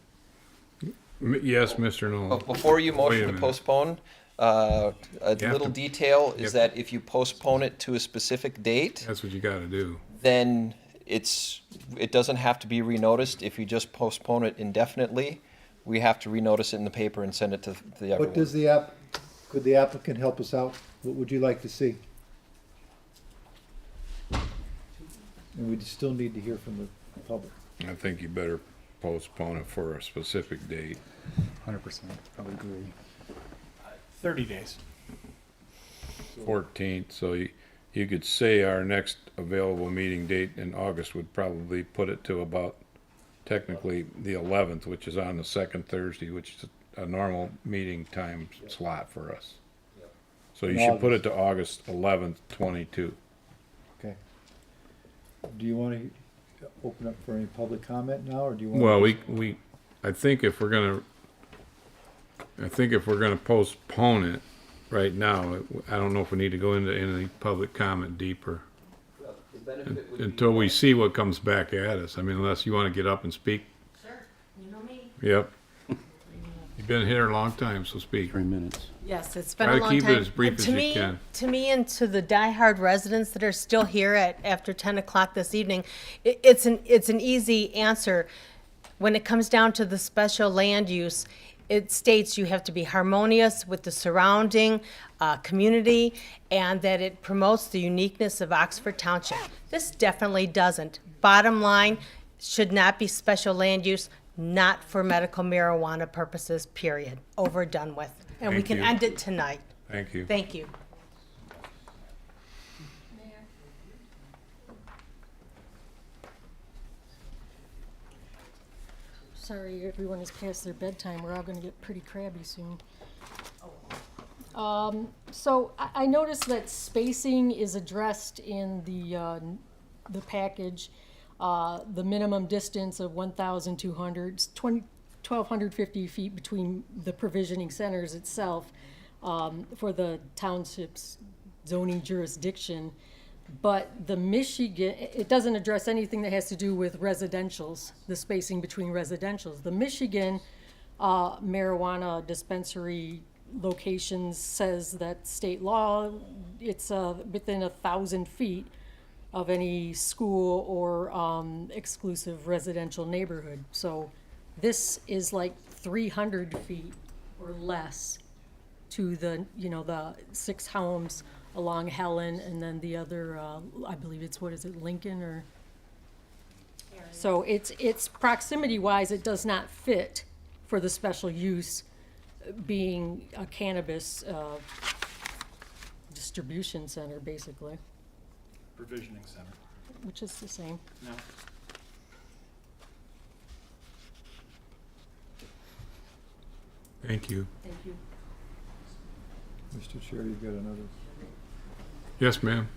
Yes, Mr. Noel. But before you Wait motion a to minute. postpone, a have little to- detail you is have that if you postpone it to a specific date, That's what you gotta do. then it doesn't have to be renoticed. If you just postpone it indefinitely, we have to renotice it in the paper and send it to everyone. What does could the applicant help us out? What would you like to see? And we still need to hear from the public. I think you better postpone it for a specific date. 100%. I would agree. 30 days. 14th, so you could say our next available meeting date in August would probably put it to about technically the 11th, which is on the second Thursday, which is a normal meeting time slot for us. So you should put it to August 11th, 22. Okay. Do you want to open up for any public comment now, or do you want? Well, I think if we're gonna postpone it right now, I don't know if we need to go into any public comment deeper until we see what comes back at us. I mean, unless you want to get up and speak. Sure, you know me. Yep. You've been here a long time, so speak. 3 minutes. Yes, it's been Try a to long keep it time. as brief as to you me, can. To me and to the diehard residents that are still here after 10 o'clock this evening, it's an easy answer. When it comes down to the special land use, it states you have to be harmonious with the surrounding community and that it promotes the uniqueness of Oxford Township. This definitely doesn't. Bottom line, should not be special land use, not for medical marijuana purposes, period. Over, done with. And we Thank can you. end it tonight. Thank you. Thank you. Sorry, everyone is past their bedtime. We're all gonna get pretty crabby soon. So I noticed that spacing is addressed in the package. The minimum distance of 1,200, 1,250 feet between the provisioning centers itself, for the township's zoning jurisdiction. But the Michigan, it doesn't address anything that has to do with residentials, the spacing between residentials. The Michigan marijuana dispensary locations says that state law, it's within 1,000 feet of any school or exclusive residential neighborhood. So this is like 300 feet or less to the, the 6 homes along Helen, and then the other, I believe it's, what is it, Lincoln, or? So it's proximity-wise, it does not fit for the special use being a cannabis distribution center, basically, Provisioning center. which is the same. No. Thank you. Thank you. Mr. Chair, you've got another. Yes, ma'am.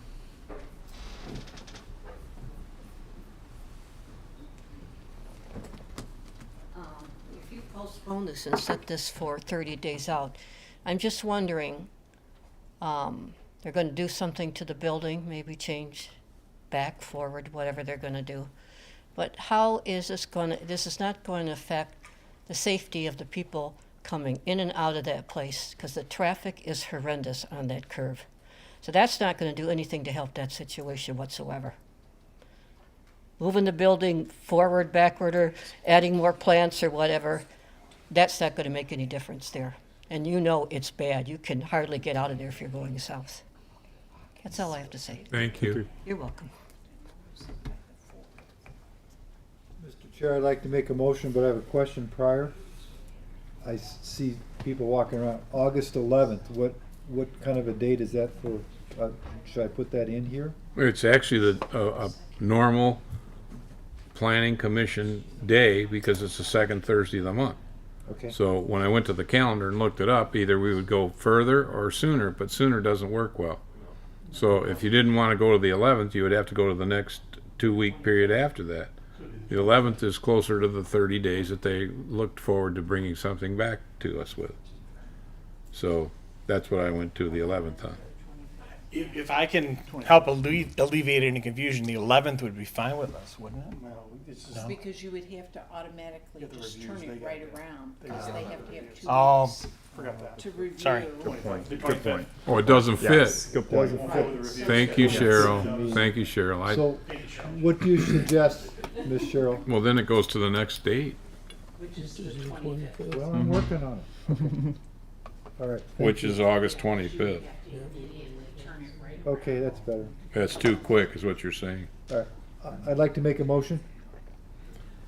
If you postpone this and set this for 30 days out, I'm just wondering, they're going to do something to the building, maybe change back, forward, whatever they're going to do. But how is this is not going to affect the safety of the people coming in and out of that place, because the traffic is horrendous on that curve. So that's not going to do anything to help that situation whatsoever. Moving the building forward, backward, or adding more plants or whatever, that's not going to make any difference there. And you know it's bad. You can hardly get out of there if you're going south. That's all I have to say. Thank you. You're welcome. Mr. Chair, I'd like to make a motion, but I have a question prior. I see people walking around. August 11th, what kind of a date is that for? Should I put that in here? It's actually a normal planning commission day because it's the second Thursday of the month. Okay. So when I went to the calendar and looked it up, either we would go further or sooner, but sooner doesn't work well. So if you didn't want to go to the 11th, you would have to go to the next 2-week period after that. The 11th is closer to the 30 days that they looked forward to bringing something back to us with. So that's what I went to the 11th on. If I can help alleviate any confusion, the 11th would be fine with us, wouldn't it? No. Because you would have to automatically Get the just reviews turn they it get. right around, because they have to have 2 Oh, weeks forgot that. to review. Sorry. Good point. Oh, it doesn't Yes, fit. good point. Doesn't fit. Thank you, Cheryl. Thank you, Cheryl. So, what do you suggest, Ms. Cheryl? Well, then it goes to the next date, Which is the 25th. Well, I'm working on it. All right. thank which you. is August 25th. Turn it right around. Okay, that's better. That's too quick, is what you're saying. All right. I'd like to make a motion.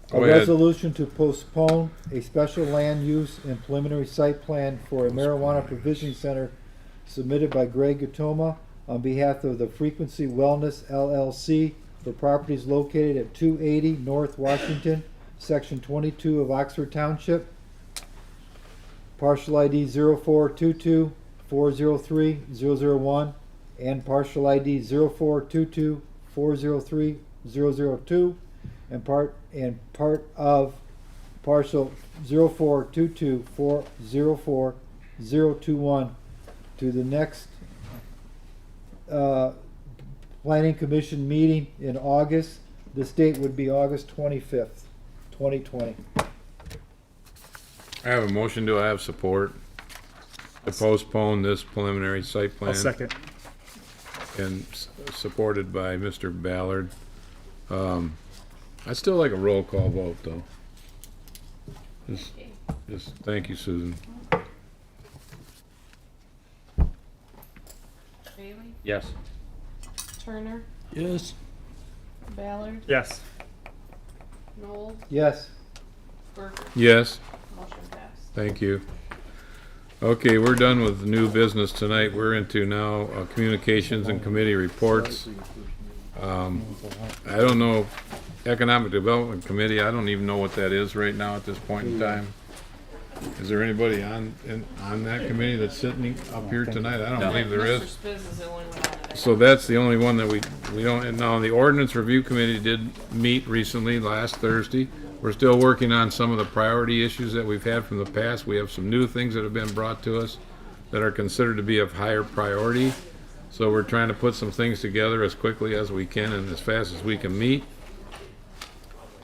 A Go ahead. resolution to postpone a special land use and preliminary site plan for a marijuana provisioning center submitted by Greg Gatoma on behalf of the Frequency Wellness LLC for properties located at 280 North Washington, Section 22 of Oxford Township. Partial ID 0422 403 001 and partial ID 0422 403 002 and part of partial 0422 404 021 to the next planning commission meeting in August. This date would be August 25th, 2020. I have a motion. Do I have support to postpone this preliminary site plan? I'll second. And supported by Mr. Ballard. I'd still like a roll call vote, though. Just thank you, Susan. Bailey? Yes. Turner? Yes. Ballard? Yes. Noel? Yes. Berger. Yes. Motion passed. Thank you. Okay, we're done with new business tonight. We're into now communications and committee reports. I don't know, Economic Development Committee, I don't even know what that is right now at this point in time. Is there anybody on that committee that's sitting up here tonight? I don't believe there Mr. is. Spiz is the only one on it. So that's the only one that we don't, and now the Ordinance Review Committee did meet recently, last Thursday. We're still working on some of the priority issues that we've had from the past. We have some new things that have been brought to us that are considered to be of higher priority. So we're trying to put some things together as quickly as we can and as fast as we can meet.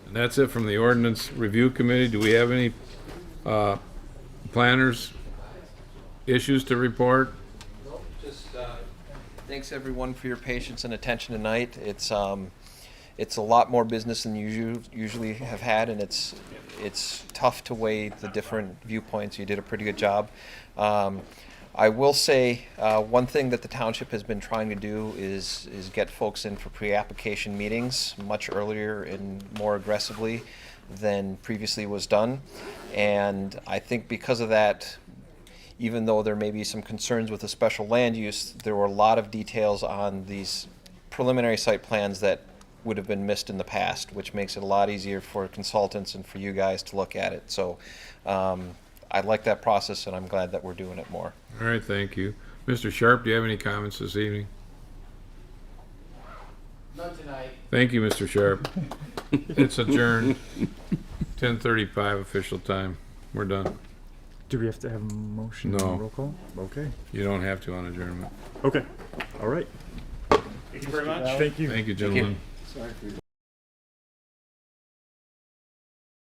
And that's it from the Ordinance Review Committee. Do we have any planners issues to report? Just thanks everyone for your patience and attention tonight. It's a lot more business than you usually have had, and it's tough to weigh the different viewpoints. You did a pretty good job. I will say one thing that the township has been trying to do is get folks in for pre-application meetings much earlier and more aggressively than previously was done. And I think because of that, even though there may be some concerns with the special land use, there were a lot of details on these preliminary site plans that would have been missed in the past, which makes it a lot easier for consultants and for you guys to look at it. So I like that process, and I'm glad that we're doing it more. All right, thank you. Mr. Sharp, do you have any comments this evening? None tonight. Thank you, Mr. Sharp. It's adjourned. 10:35 official time. We're done. Do we have to have a motion? No. Roll call? Okay. You don't have to on adjournment. Okay. All right. Thank you very much. Thank you. Thank you, gentlemen. Sorry for your